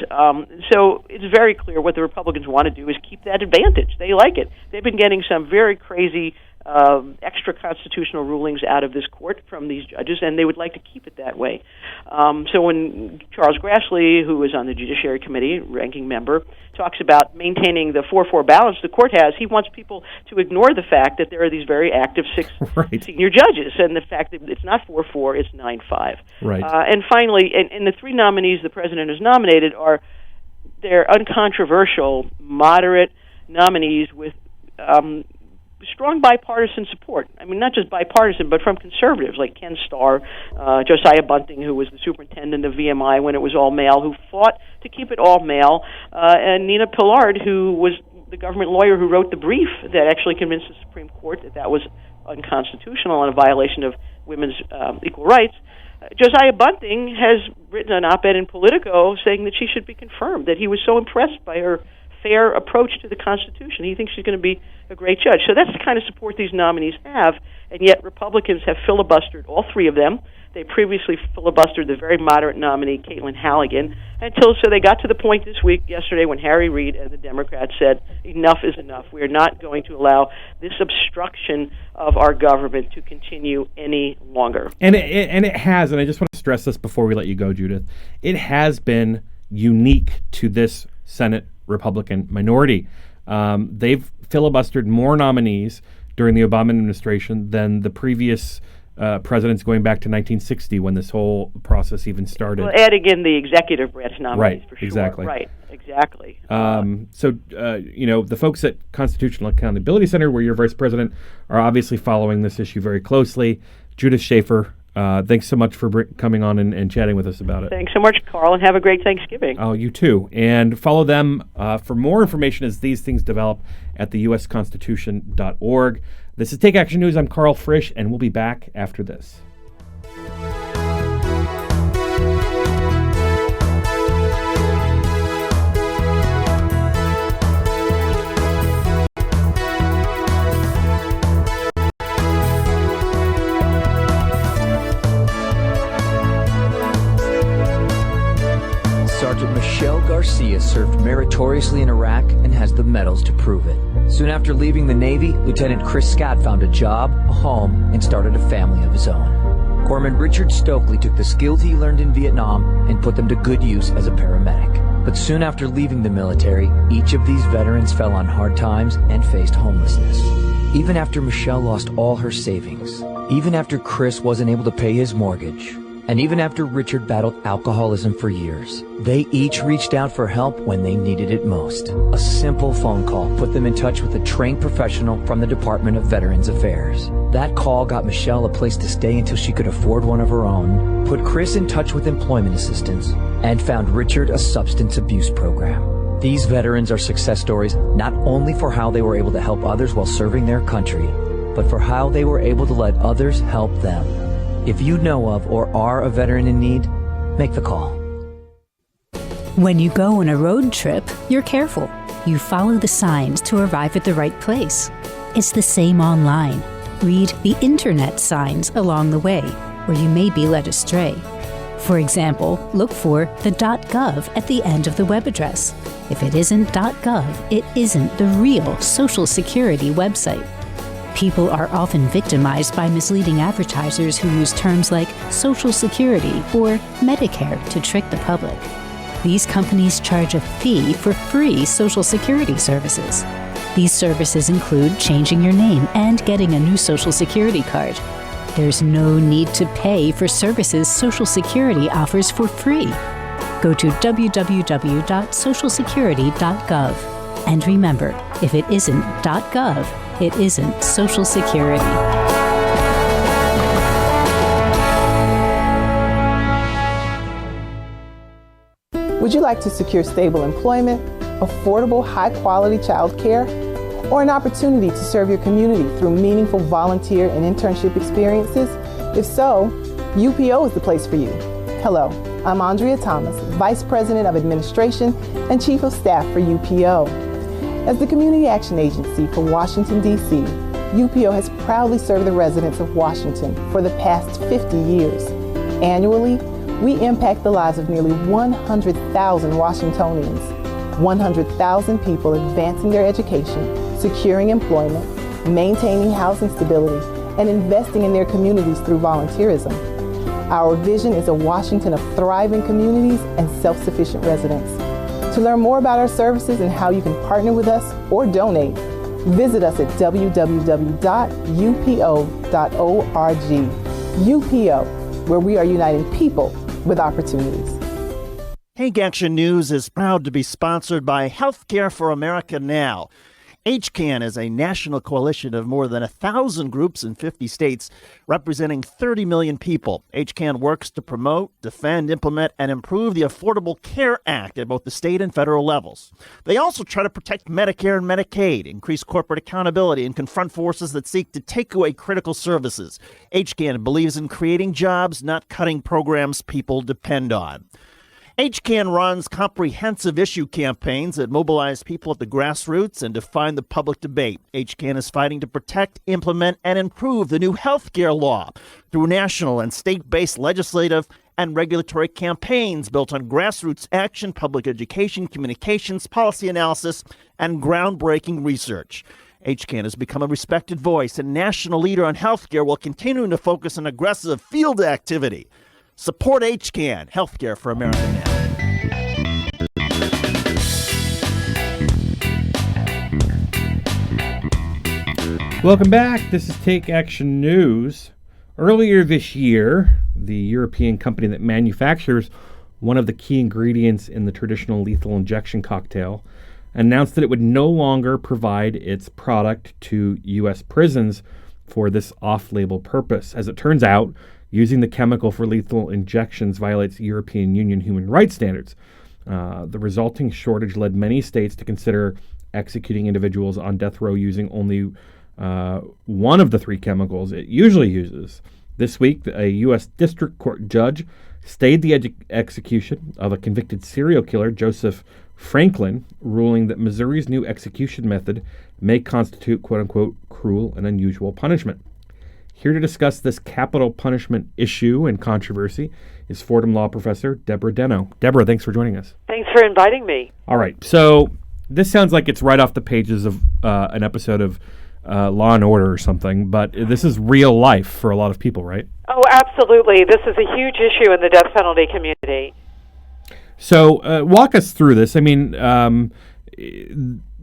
So it's very clear what the Republicans want to do is keep that advantage. They like it. They've been getting some very crazy extra constitutional rulings out of this court from these judges, and they would like to keep it that way. So when Charles Grassley, who is on the Judiciary Committee, ranking member, talks about maintaining the 4-4 balance the court has, he wants people to ignore the fact that there are these very active 6 senior judges, and the fact that it's not 4-4, it's 9-5. Right. And finally, and the 3 nominees the president has nominated they're uncontroversial, moderate nominees with strong bipartisan support. I mean, not just bipartisan, but from conservatives like Ken Starr, Josiah Bunting, who was the superintendent of VMI when it was all male, who fought to keep it all male, and Nina Pillard, who was the government lawyer who wrote the brief that actually convinced the Supreme Court that was unconstitutional and a violation of women's equal rights. Josiah Bunting has written an op-ed in Politico saying that she should be confirmed, that he was so impressed by her fair approach to the Constitution. He thinks she's going to be a great judge. So that's the kind of support these nominees have, and yet Republicans have filibustered all 3 of them. They previously filibustered the very moderate nominee, Caitlin Halligan, so they got to the point yesterday, when Harry Reid and the Democrats said, enough is enough. We are not going to allow this obstruction of our government to continue any longer. And it has, and I just want to stress this before we let you go, Judith, it has been unique to this Senate Republican minority. They've filibustered more nominees during the Obama administration than the previous presidents going back to 1960 when this whole process even started. Well, adding in the executive branch nominees for sure. Exactly. Right, exactly. The folks at Constitutional Accountability Center, where you're vice president, are obviously following this issue very closely. Judith Schaefer, thanks so much for coming on and chatting with us about it. Thanks so much, Karl, and have a great Thanksgiving. Oh, you too. And follow them for more information as these things develop at the usconstitution.org. This is Take Action News. I'm Karl Frisch, and we'll be back after this. Sergeant Michelle Garcia served meritoriously in Iraq and has the medals to prove it. Soon after leaving the Navy, Lieutenant Chris Scott found a job, a home, and started a family of his own. Corpsman Richard Stokely took the skills he learned in Vietnam and put them to good use as a paramedic. But soon after leaving the military, each of these veterans fell on hard times and faced homelessness. Even after Michelle lost all her savings, even after Chris wasn't able to pay his mortgage, and even after Richard battled alcoholism for years, they each reached out for help when they needed it most. A simple phone call put them in touch with a trained professional from the Department of Veterans Affairs. That call got Michelle a place to stay until she could afford one of her own, put Chris in touch with employment assistance, and found Richard a substance abuse program. These veterans are success stories not only for how they were able to help others while serving their country, but for how they were able to let others help them. If you know of or are a veteran in need, make the call. When you go on a road trip, you're careful. You follow the signs to arrive at the right place. It's the same online. Read the internet signs along the way, or you may be led astray. For example, look for the .gov at the end of the web address. If it isn't .gov, it isn't the real Social Security website. People are often victimized by misleading advertisers who use terms like Social Security or Medicare to trick the public. These companies charge a fee for free Social Security services. These services include changing your name and getting a new Social Security card. There's no need to pay for services Social Security offers for free. Go to www.socialsecurity.gov. And remember, if it isn't .gov, it isn't Social Security. Would you like to secure stable employment, affordable, high-quality child care, or an opportunity to serve your community through meaningful volunteer and internship experiences? If so, UPO is the place for you. Hello, I'm Andrea Thomas, Vice President of Administration and Chief of Staff for UPO. As the Community Action Agency for Washington, D.C., UPO has proudly served the residents of Washington for the past 50 years. Annually, we impact the lives of nearly 100,000 Washingtonians, 100,000 people advancing their education, securing employment, maintaining housing stability, and investing in their communities through volunteerism. Our vision is a Washington of thriving communities and self-sufficient residents. To learn more about our services and how you can partner with us or donate, visit us at www.upo.org. UPO, where we are uniting people with opportunities. Take Action News is proud to be sponsored by Healthcare for America Now. HCAN is a national coalition of more than 1,000 groups in 50 states, representing 30 million people. HCAN works to promote, defend, implement, and improve the Affordable Care Act at both the state and federal levels. They also try to protect Medicare and Medicaid, increase corporate accountability, and confront forces that seek to take away critical services. HCAN believes in creating jobs, not cutting programs people depend on. HCAN runs comprehensive issue campaigns that mobilize people at the grassroots and define the public debate. HCAN is fighting to protect, implement, and improve the new health care law through national and state-based legislative and regulatory campaigns built on grassroots action, public education, communications, policy analysis, and groundbreaking research. HCAN has become a respected voice and national leader on health care while continuing to focus on aggressive field activity. Support HCAN, Healthcare for America Now. Welcome back. This is Take Action News. Earlier this year, the European company that manufactures one of the key ingredients in the traditional lethal injection cocktail announced that it would no longer provide its product to U.S. prisons for this off-label purpose. As it turns out, using the chemical for lethal injections violates European Union human rights standards. The resulting shortage led many states to consider executing individuals on death row using only one of the three chemicals it usually uses. This week, a U.S. District Court judge stayed the execution of a convicted serial killer, Joseph Franklin, ruling that Missouri's new execution method may constitute, quote-unquote, cruel and unusual punishment. Here to discuss this capital punishment issue and controversy is Fordham Law Professor Deborah Deno. Deborah, thanks for joining us. Thanks for inviting me. All right, so this sounds like it's right off the pages of an episode of Law and Order or something, but this is real life for a lot of people, right? Oh, absolutely. This is a huge issue in the death penalty community. So walk us through this. I mean,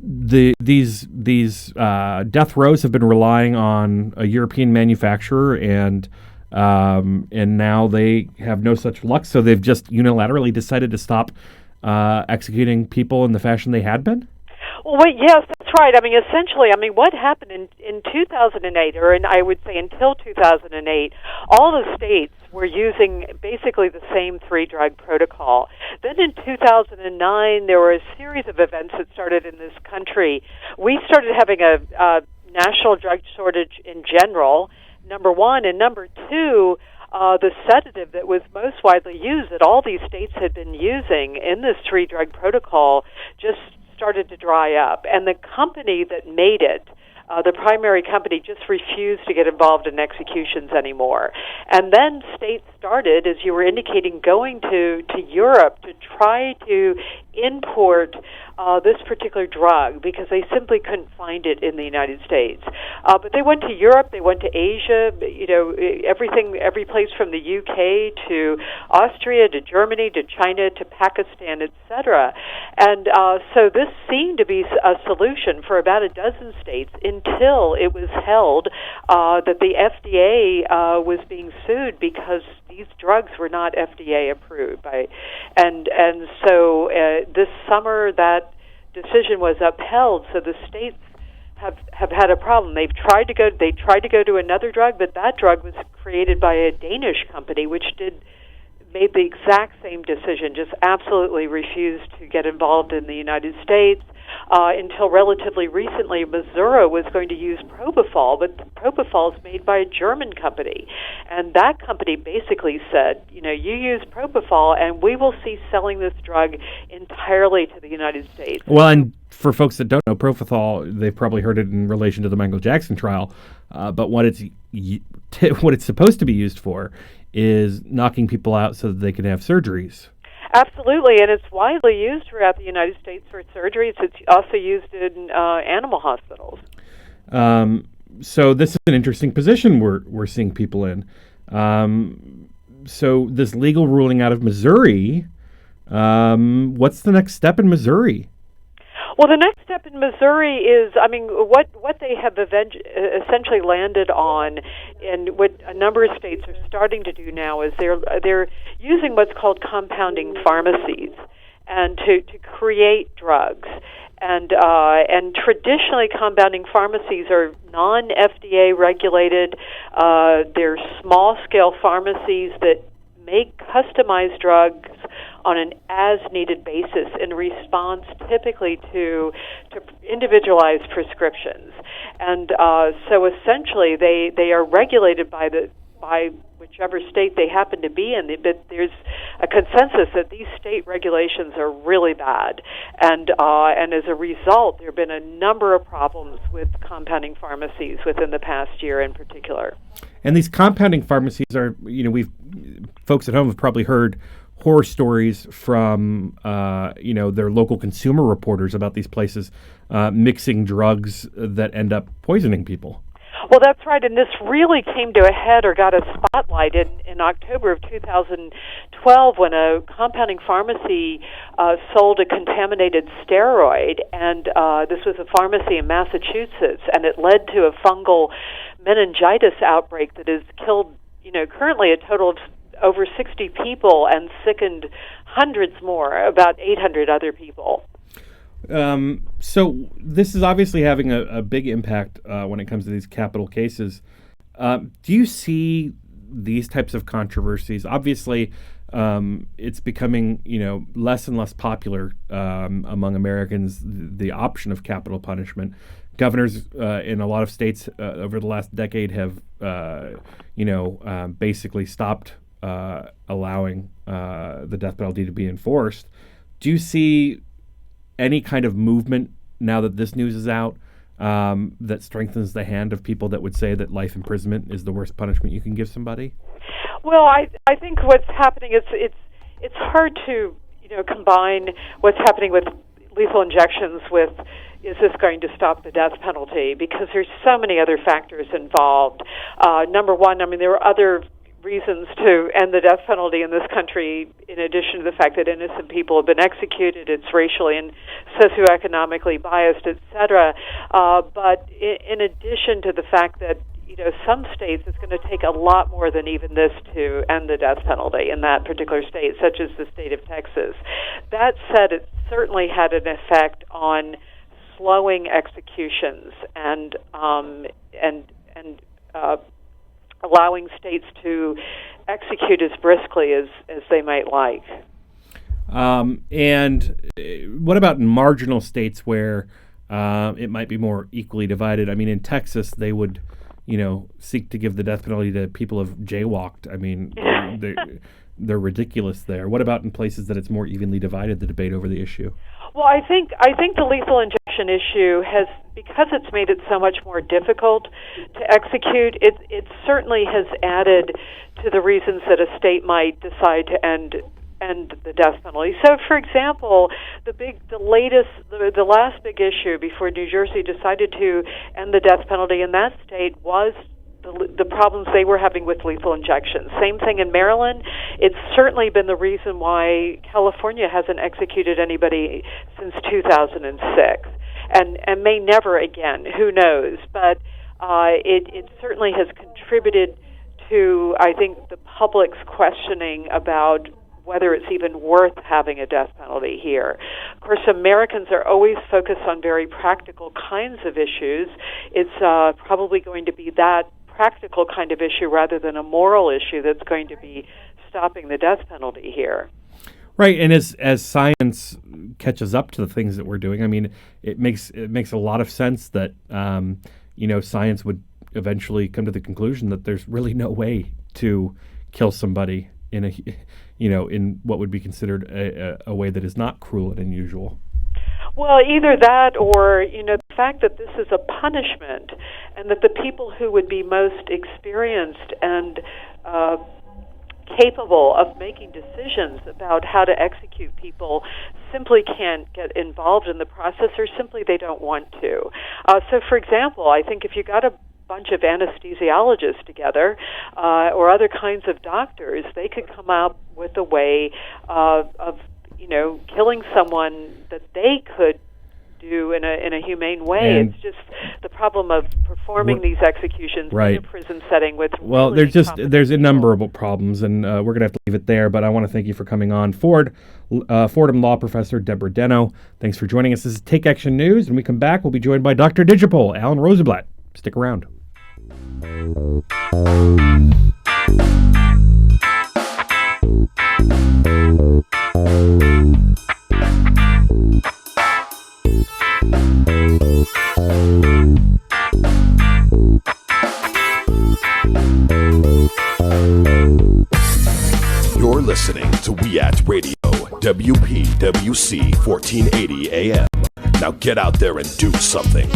these death rows have been relying on a European manufacturer, and now they have no such luck. So they've just unilaterally decided to stop executing people in the fashion they had been. Well, yes, that's right. I mean, essentially, what happened in 2008, or I would say until 2008, all the states were using basically the same three-drug protocol. Then in 2009, there were a series of events that started in this country. We started having a national drug shortage in general, number one, and number two, the sedative that was most widely used that all these states had been using in this three-drug protocol just started to dry up, and the company that made it, the primary company, just refused to get involved in executions anymore. And then states started, as you were indicating, going to Europe to try to import this particular drug because they simply couldn't find it in the United States. But they went to Europe, they went to Asia, every place from the UK to Austria to Germany to China to Pakistan, etc. And so this seemed to be a solution for about a dozen states until it was held that the FDA was being sued because these drugs were not FDA approved and so this summer that decision was upheld. So the states have had a problem. They tried to go to another drug, but that drug was created by a Danish company, which made the exact same decision, just absolutely refused to get involved in the United States. Until relatively recently, Missouri was going to use propofol, but propofol is made by a German company. And that company basically said, you use propofol and we will cease selling this drug entirely to the United States. Well, and for folks that don't know propofol, they've probably heard it in relation to the Michael Jackson trial, but what it's supposed to be used for is knocking people out so that they can have surgeries. Absolutely, and it's widely used throughout the United States for surgeries. It's also used in animal hospitals. So this is an interesting position we're seeing people in. So this legal ruling out of Missouri, what's the next step in Missouri? Well, the next step in Missouri is, what they have essentially landed on, and what a number of states are starting to do now is they're using what's called compounding pharmacies, and to create drugs, and traditionally compounding pharmacies are non-FDA regulated. They're small-scale pharmacies that make customized drugs on an as-needed basis in response typically to individualized prescriptions. And so essentially they are regulated by whichever state they happen to be in, but there's a consensus that these state regulations are really bad. And as a result, there have been a number of problems with compounding pharmacies within the past year in particular. And these compounding pharmacies are, folks at home have probably heard horror stories from, their local consumer reporters about these places mixing drugs that end up poisoning people. Well, that's right, and this really came to a head or got a spotlight in October of 2012 when a compounding pharmacy sold a contaminated steroid, and this was a pharmacy in Massachusetts, and it led to a fungal meningitis outbreak that has killed, currently a total of over 60 people and sickened hundreds more, about 800 other people. So this is obviously having a big impact when it comes to these capital cases. Do you see these types of controversies? Obviously, it's becoming less and less popular among Americans, the option of capital punishment. Governors in a lot of states over the last decade have basically stopped allowing the death penalty to be enforced. Do you see any kind of movement now that this news is out that strengthens the hand of people that would say that life imprisonment is the worst punishment you can give somebody? Well, I think what's happening is it's hard to combine what's happening with lethal injections with is this going to stop the death penalty? Because there's so many other factors involved. Number one, there are other reasons to end the death penalty in this country, in addition to the fact that innocent people have been executed. It's racially and socioeconomically biased, etc. But in addition to the fact that some states, it's going to take a lot more than even this to end the death penalty in that particular state, such as the state of Texas. That said, it certainly had an effect on slowing executions and allowing states to execute as briskly as they might like. And what about in marginal states where it might be more equally divided? In Texas, they would, seek to give the death penalty to people who have jaywalked. They're ridiculous there. What about in places that it's more evenly divided, the debate over the issue? Well, I think the lethal injection issue has, because it's made it so much more difficult to execute, it certainly has added to the reasons that a state might decide to end the death penalty. So, for example, the last big issue before New Jersey decided to end the death penalty in that state was the problems they were having with lethal injections. Same thing in Maryland. It's certainly been the reason why California hasn't executed anybody since 2006, and may never again. Who knows? But it certainly has contributed to, I think, the public's questioning about whether it's even worth having a death penalty here. Of course, Americans are always focused on very practical kinds of issues. It's probably going to be that practical kind of issue rather than a moral issue that's going to be stopping the death penalty here. Right, and as science catches up to the things that we're doing, it makes a lot of sense that science would eventually come to the conclusion that there's really no way to kill somebody in what would be considered a way that is not cruel and unusual. Well, either that or, the fact that this is a punishment and that the people who would be most experienced and capable of making decisions about how to execute people simply can't get involved in the process, or simply they don't want to. So, for example, I think if you got a bunch of anesthesiologists together or other kinds of doctors, they could come up with a way of killing someone that they could do in a humane way. And it's just the problem of performing these executions in a prison setting with there's innumerable problems, and we're going to have to leave it there, but I want to thank you for coming on. Fordham Law Professor Deborah Deno, thanks for joining us. This is Take Action News. When we come back, we'll be joined by Dr. Digipol, Alan Rosenblatt. Stick around. You're listening to WIAT Radio, WPWC 1480 AM. Now get out there and do something.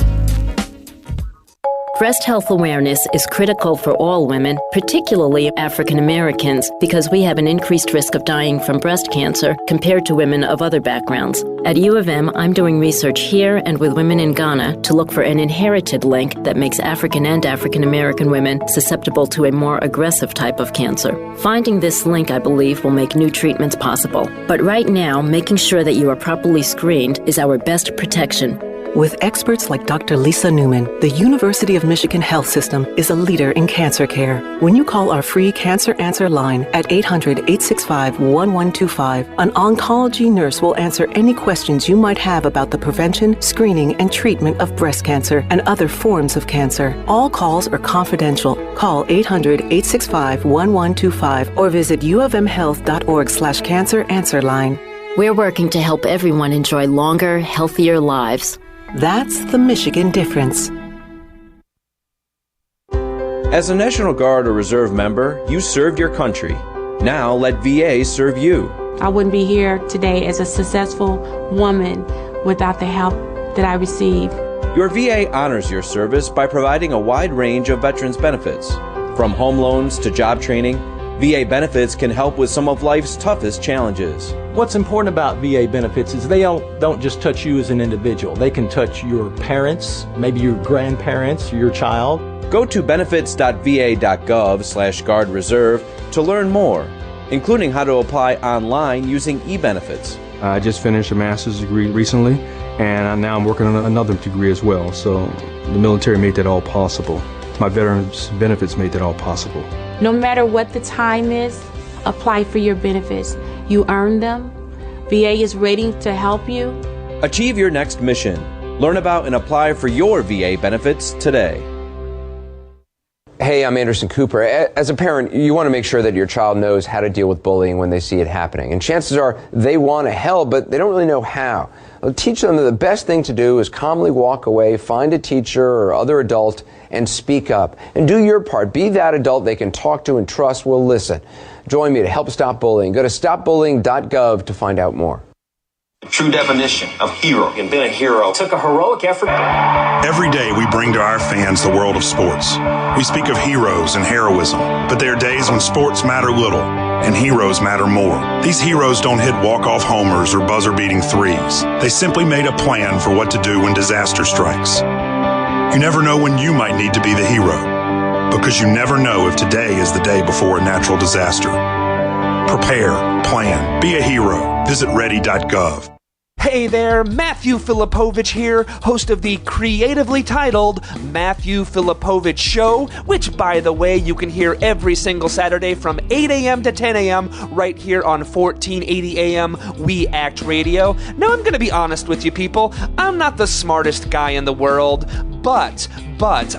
Breast health awareness is critical for all women, particularly African Americans, because we have an increased risk of dying from breast cancer compared to women of other backgrounds. At U of M, I'm doing research here and with women in Ghana to look for an inherited link that makes African and African American women susceptible to a more aggressive type of cancer. Finding this link, I believe, will make new treatments possible. But right now, making sure that you are properly screened is our best protection. With experts like Dr. Lisa Newman, the University of Michigan Health System is a leader in cancer care. When you call our free Cancer Answer line at 800-865-1125, an oncology nurse will answer any questions you might have about the prevention, screening, and treatment of breast cancer and other forms of cancer. All calls are confidential. Call 800-865-1125 or visit ufmhealth.org/Cancer Answer line. We're working to help everyone enjoy longer, healthier lives. That's the Michigan difference. As a National Guard or Reserve member, you served your country. Now let VA serve you. I wouldn't be here today as a successful woman without the help that I received. Your VA honors your service by providing a wide range of veterans benefits. From home loans to job training, VA benefits can help with some of life's toughest challenges. What's important about VA benefits is they don't just touch you as an individual. They can touch your parents, maybe your grandparents, your child. Go to benefits.va.gov/guard reserve to learn more, including how to apply online using e-benefits. I just finished a master's degree recently, and now I'm working on another degree as well. So the military made that all possible. My veterans benefits made that all possible. No matter what the time is, apply for your benefits. You earn them. VA is ready to help you. Achieve your next mission. Learn about and apply for your VA benefits today. Hey, I'm Anderson Cooper. As a parent, you want to make sure that your child knows how to deal with bullying when they see it happening. And chances are they want to help, but they don't really know how. Teach them that the best thing to do is calmly walk away, find a teacher or other adult, and speak up. And do your part. Be that adult they can talk to and trust will listen. Join me to help stop bullying. Go to stopbullying.gov to find out more. The true definition of hero. And being a hero took a heroic effort. Every day we bring to our fans the world of sports. We speak of heroes and heroism, but there are days when sports matter little and heroes matter more. These heroes don't hit walk-off homers or buzzer-beating threes. They simply made a plan for what to do when disaster strikes. You never know when you might need to be the hero, because you never know if today is the day before a natural disaster. Prepare, plan, be a hero. Visit ready.gov. Hey there, Matthew Filipovich here, host of the creatively titled Matthew Filipovich Show, which, by the way, you can hear every single Saturday from 8 a.m. to 10 a.m. right here on 1480 a.m. We Act Radio. Now, I'm going to be honest with you people, I'm not the smartest guy in the world, but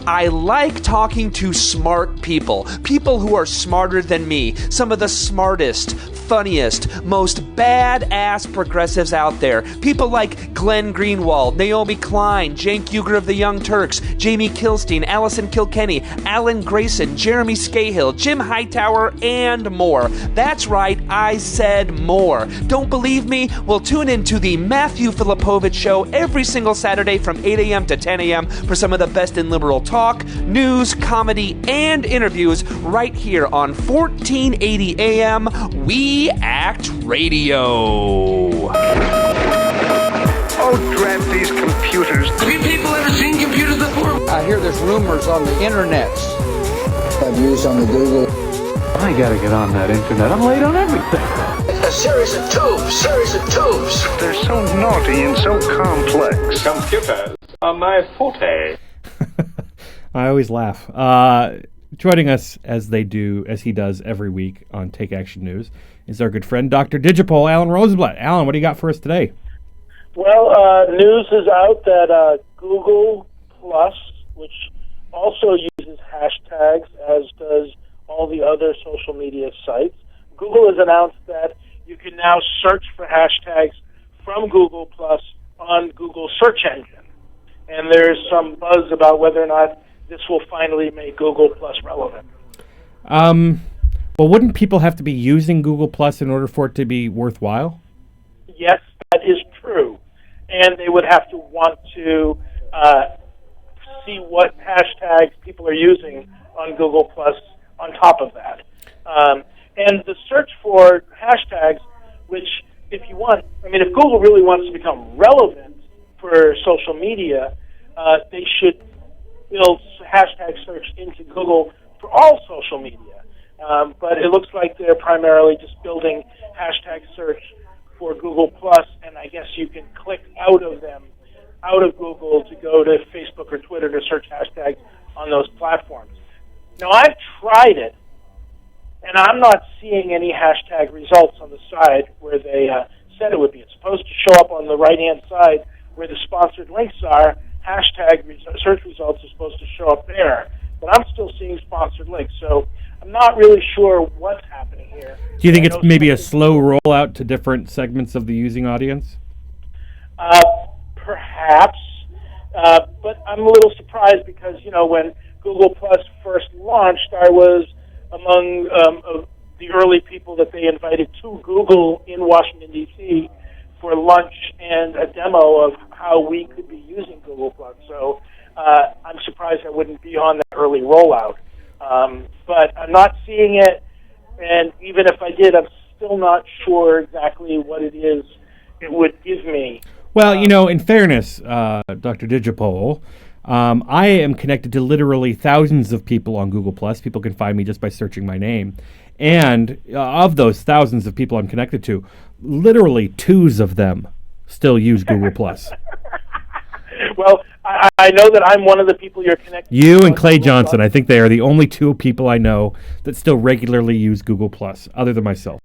I like talking to smart people who are smarter than me, some of the smartest, funniest, most badass progressives out there. People like Glenn Greenwald, Naomi Klein, Cenk Uygur of the Young Turks, Jamie Kilstein, Allison Kilkenny, Alan Grayson, Jeremy Scahill, Jim Hightower, and more. That's right, I said more. Don't believe me? Well, tune in to the Matthew Filipovich Show every single Saturday from 8 a.m. to 10 a.m. for some of the best in liberal talk, news, comedy, and interviews right here on 1480 a.m. We Act Radio. Oh, drat these computers. Have you people ever seen computers before? I hear there's rumors on the internet. I've used on the Google. I gotta get on that internet. I'm late on everything. A series of tubes. They're so naughty and so complex. Computers are my forte. I always laugh. Joining us as he does every week on Take Action News is our good friend, Dr. Digipol, Alan Rosenblatt. Alan, what do you got for us today? Well, news is out that Google Plus, which also uses hashtags, as does all the other social media sites, Google has announced that you can now search for hashtags from Google Plus on Google search engine. And there's some buzz about whether or not this will finally make Google Plus relevant. Well, wouldn't people have to be using Google Plus in order for it to be worthwhile? Yes, that is true. And they would have to want to see what hashtags people are using on Google Plus on top of that. And the search for hashtags, which if Google really wants to become relevant for social media, they should build hashtag search into Google for all social media. But it looks like they're primarily just building hashtag search for Google Plus, and I guess you can click out of Google to go to Facebook or Twitter to search hashtags on those platforms. Now, I've tried it, and I'm not seeing any hashtag results on the side where they said it would be. It's supposed to show up on the right-hand side where the sponsored links are. Hashtag search results are supposed to show up there, but I'm still seeing sponsored links, so I'm not really sure what's happening here. Do you think it's maybe a slow rollout to different segments of the using audience? Perhaps, but I'm a little surprised because, when Google Plus first launched, I was among the early people that they invited to Google in Washington, D.C. for lunch and a demo of how we could be using Google Plus. So I'm surprised I wouldn't be on that early rollout. But I'm not seeing it And even if I did, I'm still not sure exactly what it is it would give me. Well, in fairness, Dr. Digipole, I am connected to literally thousands of people on Google+. People can find me just by searching my name. And of those thousands of people I'm connected to, literally twos of them still use Google+. Well, I know that I'm one of the people you're connected to. You and Clay Johnson, I think they are the only two people I know that still regularly use Google+, other than myself.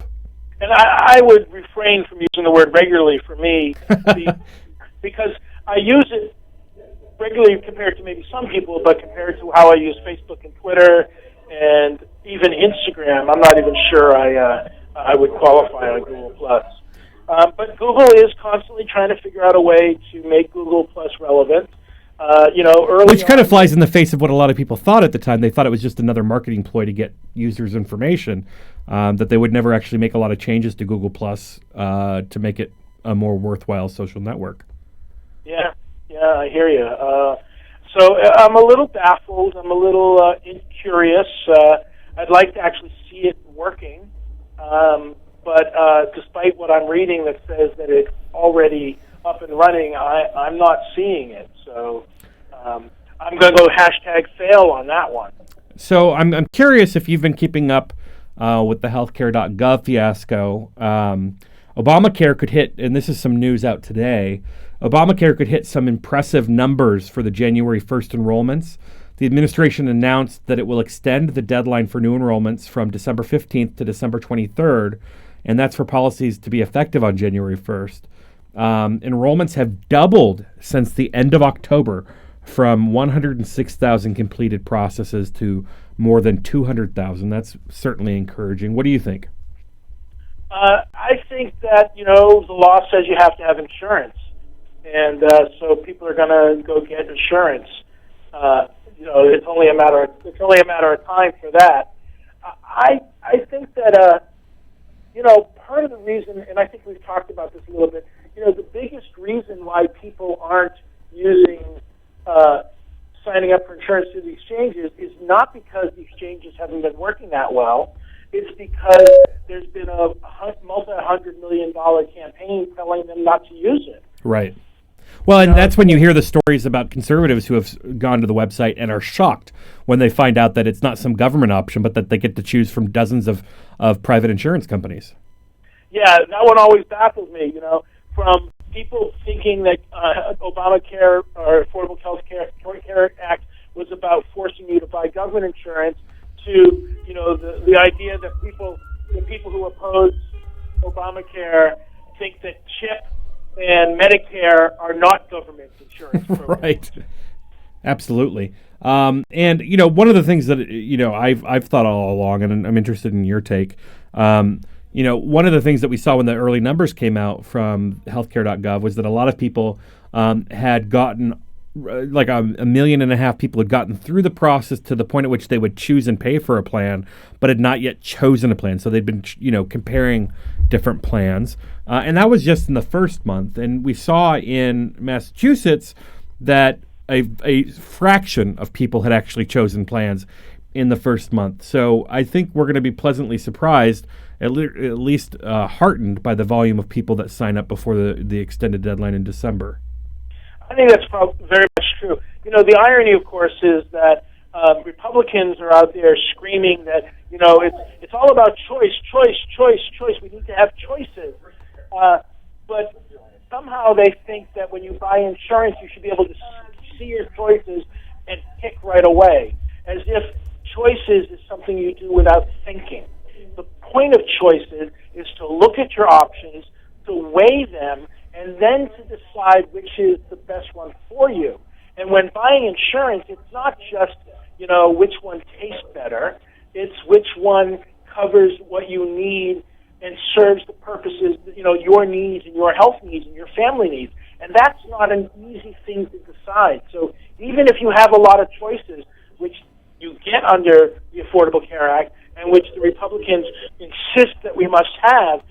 And I would refrain from using the word regularly for me because I use it regularly compared to maybe some people, but compared to how I use Facebook and Twitter and even Instagram, I'm not even sure I would qualify on Google+. But Google is constantly trying to figure out a way to make Google+ relevant. Which kind of flies in the face of what a lot of people thought at the time. They thought it was just another marketing ploy to get users' information, that they would never actually make a lot of changes to Google+ to make it a more worthwhile social network. Yeah, I hear you. So I'm a little baffled. I'm a little curious. I'd like to actually see it working. But despite what I'm reading that says that it's already up and running, I'm not seeing it. So I'm going to go #fail on that one. So I'm curious if you've been keeping up with the healthcare.gov fiasco. Obamacare could hit, and this is some news out today, Obamacare could hit some impressive numbers for the January 1st enrollments. The administration announced that it will extend the deadline for new enrollments from December 15th to December 23rd, and that's for policies to be effective on January 1st. Enrollments have doubled since the end of October, from 106,000 completed processes to more than 200,000. That's certainly encouraging. What do you think? I think that, the law says you have to have insurance. And so people are going to go get insurance. It's only a matter of time for that. I think that, part of the reason, and I think we've talked about this a little bit, the biggest reason why people aren't using signing up for insurance through the exchanges is not because the exchanges haven't been working that well. It's because there's been a multi-$100 million campaign telling them not to use it. Right. Well, and that's when you hear the stories about conservatives who have gone to the website and are shocked when they find out that it's not some government option, but that they get to choose from dozens of private insurance companies. Yeah, that one always baffles me, from people thinking that Obamacare or Affordable Care Act was about forcing you to buy government insurance to, the idea that the people who oppose Obamacare think that CHIP and Medicare are not government insurance programs. Right. Absolutely. And, one of the things that, I've thought all along, and I'm interested in your take, one of the things that we saw when the early numbers came out from healthcare.gov was that a lot of people had gotten, like 1.5 million people had gotten through the process to the point at which they would choose and pay for a plan, but had not yet chosen a plan. So they'd been, comparing different plans. And that was just in the first month. And we saw in Massachusetts that a fraction of people had actually chosen plans in the first month. So I think we're going to be pleasantly surprised, at least heartened by the volume of people that sign up before the extended deadline in December. I think that's very much true. The irony, of course, is that Republicans are out there screaming that, it's all about choice. We need to have choices. But somehow they think that when you buy insurance, you should be able to see your choices and pick right away, as if choices is something you do without thinking. The point of choices is to look at your options, to weigh them, and then to decide which is the best one for you. And when buying insurance, it's not just, which one tastes better. It's which one covers what you need and serves the purposes, your needs and your health needs and your family needs. And that's not an easy thing to decide. So even if you have a lot of choices, which you get under the Affordable Care Act, and which the Republicans insist that we must have,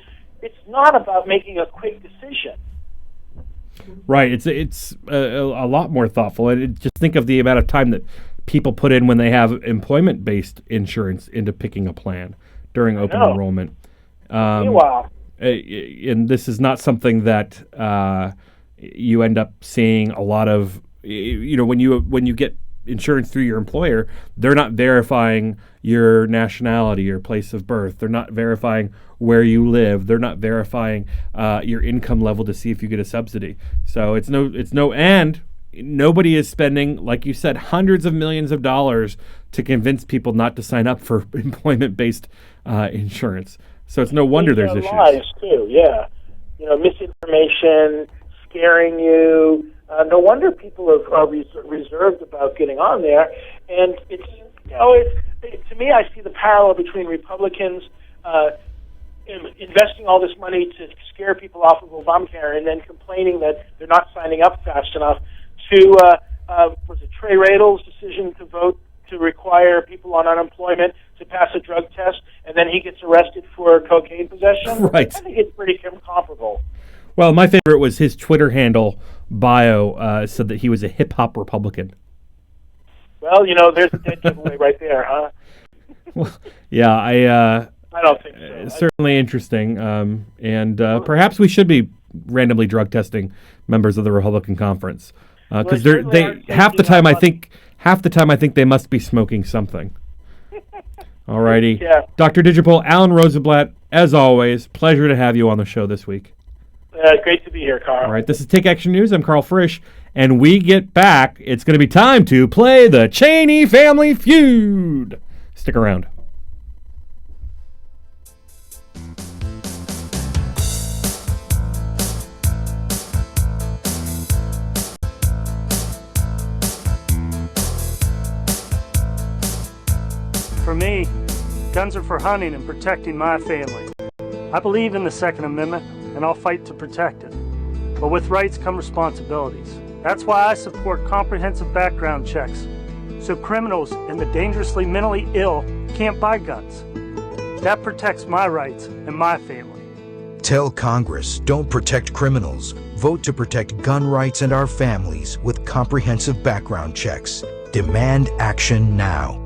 it's not about making a quick decision. Right. It's a lot more thoughtful. And just think of the amount of time that people put in when they have employment-based insurance into picking a plan. during open enrollment. Meanwhile. And this is not something that you end up seeing a lot of. When you get insurance through your employer, they're not verifying your nationality, your place of birth. They're not verifying where you live. They're not verifying your income level to see if you get a subsidy. So and nobody is spending, like you said, hundreds of millions of dollars to convince people not to sign up for employment-based insurance. So it's no wonder there's issues. Lies too, yeah. Misinformation, scaring you. No wonder people are reserved about getting on there. And to me, I see the parallel between Republicans investing all this money to scare people off of Obamacare and then complaining that they're not signing up fast enough to, was it Trey Radle's decision to vote to require people on unemployment to pass a drug test, and then he gets arrested for cocaine possession? Right. I think it's pretty comparable. Well, my favorite was his Twitter handle bio said that he was a hip-hop Republican. Well, there's a dead giveaway right there, huh? Well, yeah, I don't think so. Certainly interesting, and perhaps we should be randomly drug testing members of the Republican conference because half the time I think they must be smoking something. Alrighty, yeah. Dr. Digipol, Alan Rosenblatt, as always, pleasure to have you on the show this week. Great to be here, Karl. All right, this is Take Action News. I'm Karl Frisch, and we get back. It's going to be time to play the Cheney Family Feud. Stick around. For me, guns are for hunting and protecting my family. I believe in the Second Amendment, and I'll fight to protect it. But with rights come responsibilities. That's why I support comprehensive background checks, so criminals and the dangerously mentally ill can't buy guns. That protects my rights and my family. Tell Congress, don't protect criminals. Vote to protect gun rights and our families with comprehensive background checks. Demand action now.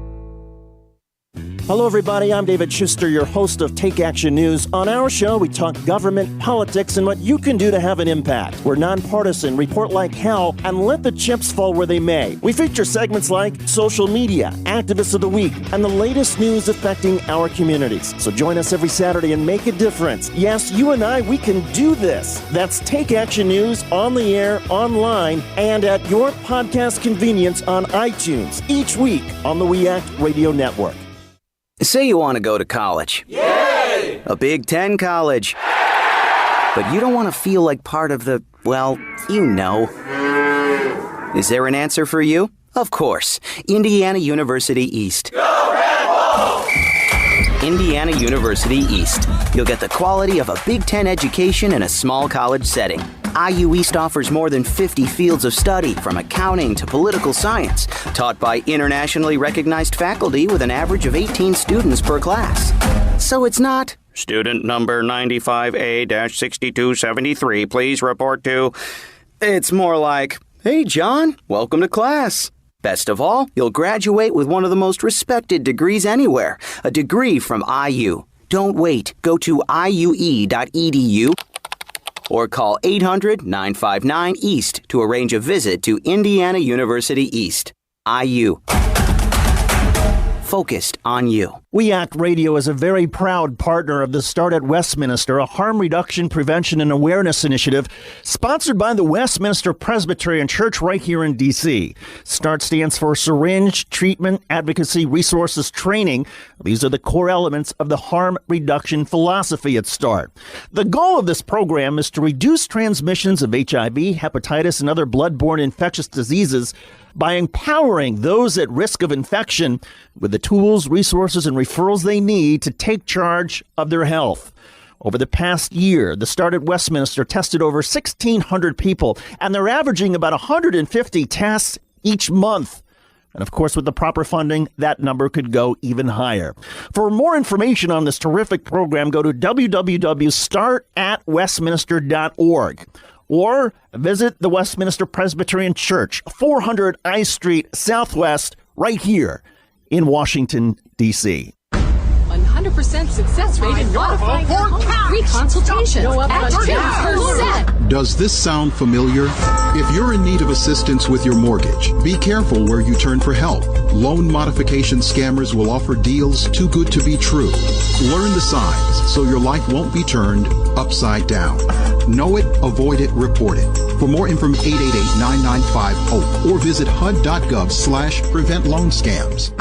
Hello, everybody. I'm David Shuster, your host of Take Action News. On our show, we talk government, politics, and what you can do to have an impact. We're nonpartisan, report like hell, and let the chips fall where they may. We feature segments like social media, activists of the week, and the latest news affecting our communities. So join us every Saturday and make a difference. Yes, you and I, we can do this. That's Take Action News on the air, online, and at your podcast convenience on iTunes each week on the We Act Radio Network. Say you want to go to college. Yay! A Big Ten college. But you don't want to feel like part of the, well, you know. Is there an answer for you? Of course. Indiana University East. Go Red Wolves! Indiana University East. You'll get the quality of a Big Ten education in a small college setting. IU East offers more than 50 fields of study, from accounting to political science, taught by internationally recognized faculty with an average of 18 students per class. So it's not, student number 95A-6273, please report to. It's more like, hey, John, welcome to class. Best of all, you'll graduate with one of the most respected degrees anywhere, a degree from IU. Don't wait. Go to iue.edu. or call 800-959-EAST to arrange a visit to Indiana University East. IU. Focused on you. We Act Radio is a very proud partner of the Start at Westminster, a harm reduction, prevention, and awareness initiative sponsored by the Westminster Presbyterian Church right here in D.C. START stands for Syringe, Treatment, Advocacy, Resources, Training. These are the core elements of the harm reduction philosophy at START. The goal of this program is to reduce transmissions of HIV, hepatitis, and other bloodborne infectious diseases by empowering those at risk of infection with the tools, resources, and referrals they need to take charge of their health. Over the past year, the Start at Westminster tested over 1,600 people, and they're averaging about 150 tests each month. And of course, with the proper funding, that number could go even higher. For more information on this terrific program, go to www.startatwestminster.org. Or visit the Westminster Presbyterian Church, 400 I Street Southwest, right here in Washington, D.C. 100 100% success rate in modifying free consultation. Does this sound familiar? If you're in need of assistance with your mortgage, be careful where you turn for help. Loan modification scammers will offer deals too good to be true. Learn the signs so your life won't be turned upside down. Know it, avoid it, report it. For more information, 888-995-HOPE or visit HUD.gov/prevent loan scams.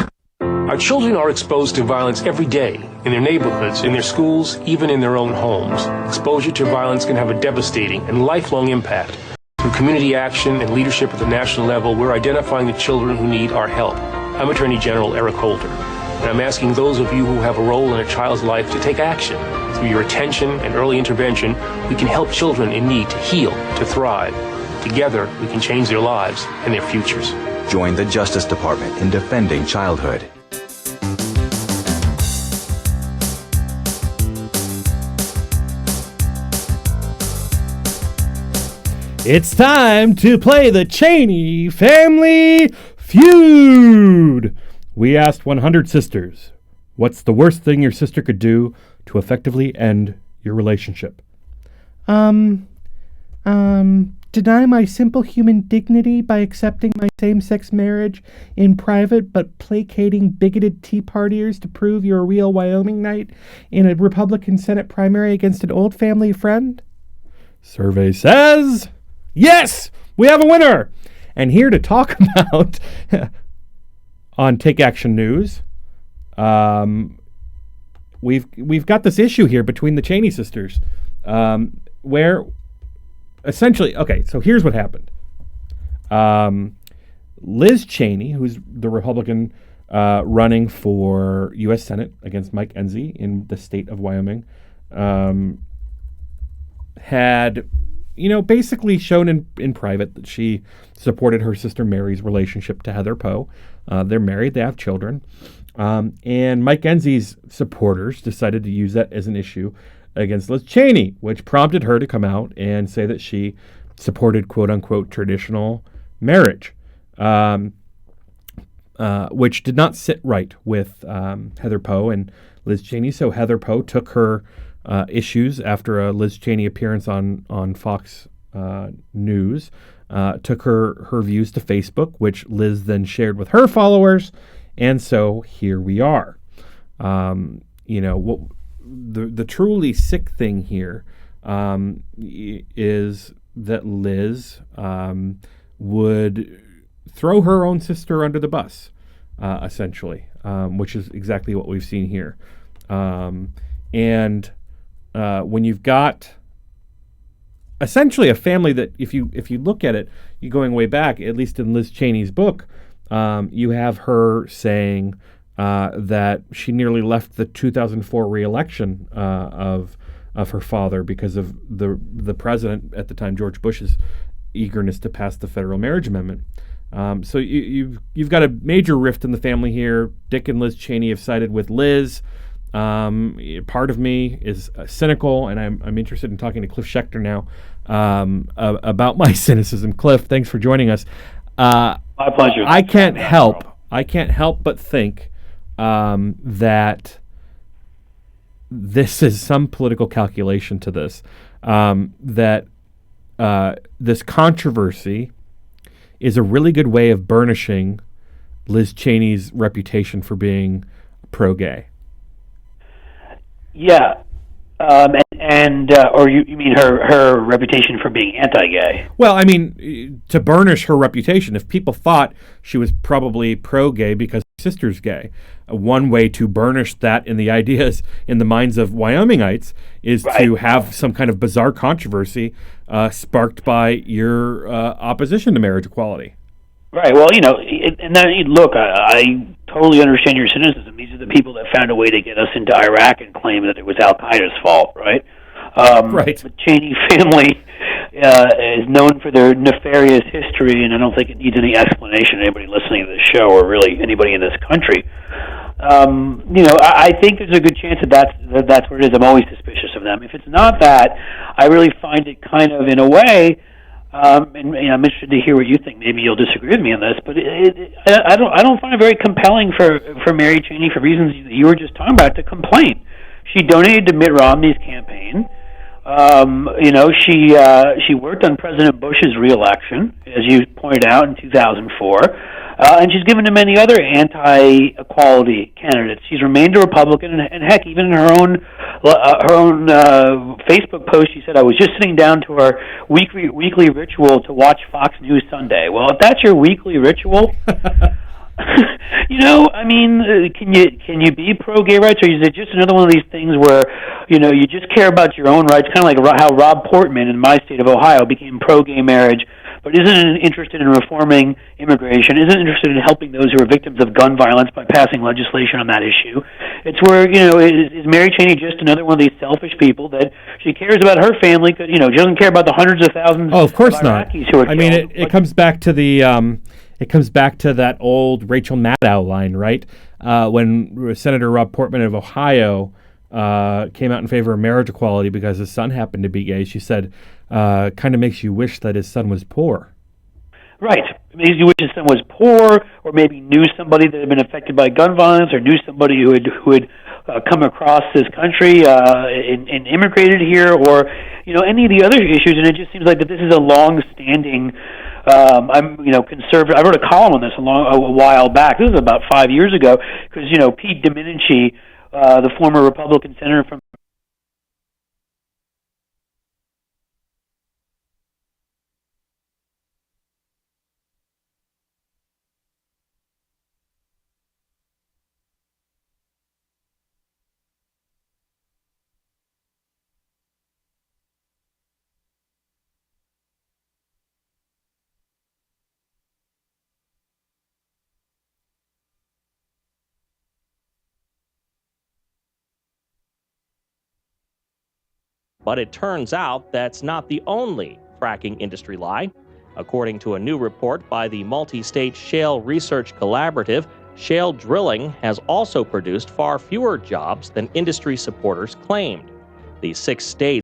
Our children are exposed to violence every day, in their neighborhoods, in their schools, even in their own homes. Exposure to violence can have a devastating and lifelong impact. Through community action and leadership at the national level, we're identifying the children who need our help. I'm Attorney General Eric Holder, and I'm asking those of you who have a role in a child's life to take action. Through your attention and early intervention, we can help children in need to heal, to thrive. Together, we can change their lives and their futures. Join the Justice Department in defending childhood. It's time to play the Cheney Family Feud. We asked 100 sisters, what's the worst thing your sister could do to effectively end your relationship? Deny my simple human dignity by accepting my same-sex marriage in private, but placating bigoted Tea Partiers to prove you're a real Wyoming knight in a Republican Senate primary against an old family friend? Survey says... yes, we have a winner. And here to talk about on Take Action News, we've got this issue here between the Cheney sisters, where essentially, okay, so here's what happened. Liz Cheney, who's the Republican running for U.S. Senate against Mike Enzi in the state of Wyoming, had basically shown in private that she supported her sister Mary's relationship to Heather Poe. They're married, they have children. And Mike Enzi's supporters decided to use that as an issue against Liz Cheney, which prompted her to come out and say that she supported quote-unquote traditional marriage, which did not sit right with Heather Poe and Liz Cheney. So Heather Poe took her issues after a Liz Cheney appearance on Fox News, took her views to Facebook, which Liz then shared with her followers, and so here we are. The truly sick thing here is that Liz would throw her own sister under the bus, essentially, which is exactly what we've seen here. And when you've got essentially a family that, if you look at it, you're going way back, at least in Liz Cheney's book, you have her saying that she nearly left the 2004 re-election of her father because of the president at the time, George Bush's eagerness to pass the federal marriage amendment. So you've got a major rift in the family here. Dick and Liz Cheney have sided with Liz. Part of me is cynical, and I'm interested in talking to Cliff Schechter now about my cynicism. Cliff, thanks for joining us. My pleasure. I can't help but think that this is some political calculation to this. That this controversy is a really good way of burnishing Liz Cheney's reputation for being pro-gay. Yeah, or you mean her reputation for being anti-gay? Well, I mean, to burnish her reputation. If people thought she was probably pro-gay because her sister's gay, one way to burnish that in the ideas in the minds of Wyomingites is to have some kind of bizarre controversy sparked by your opposition to marriage equality. Right. Well, and then look, I totally understand your cynicism. These are the people that found a way to get us into Iraq and claim that it was Al Qaeda's fault, right? Right. The Cheney family is known for their nefarious history, and I don't think it needs any explanation to anybody listening to this show or really anybody in this country. I think there's a good chance that that's what it is. I'm always suspicious of them. If it's not that, I really find it kind of, in a way, And I'm interested to hear what you think. Maybe you'll disagree with me on this, but I don't find it very compelling for Mary Cheney, for reasons you were just talking about, to complain. She donated to Mitt Romney's campaign. She worked on President Bush's reelection, as you pointed out, in 2004. And she's given to many other anti-equality candidates. She's remained a Republican, and heck, even in her own Facebook post, she said, "I was just sitting down to our weekly ritual to watch Fox News Sunday." Well, if that's your weekly ritual, can you be pro-gay rights, or is it just another one of these things where, you just care about your own rights, kind of like how Rob Portman in my state of Ohio became pro-gay marriage, but isn't interested in reforming immigration, isn't interested in helping those who are victims of gun violence by passing legislation on that issue. It's where, is Mary Cheney just another one of these selfish people that she cares about her family, because, she doesn't care about the hundreds of thousands of Iraqis who are killed. It comes back to it comes back to that old Rachel Maddow line, right? When Senator Rob Portman of Ohio came out in favor of marriage equality because his son happened to be gay, she said, kind of makes you wish that his son was poor. Right. It makes you wish his son was poor, or maybe knew somebody that had been affected by gun violence, or knew somebody who had come across this country and immigrated here, or any of the other issues. And it just seems like that this is a long-standing. I'm conservative. I wrote a column on this a while back. This was about 5 years ago, because Pete Domenici, the former Republican senator from But it turns out that's not the only fracking industry lie. According to a new report by the Multi-State Shale Research Collaborative, shale drilling has also produced far fewer jobs than industry supporters claimed. The 6 states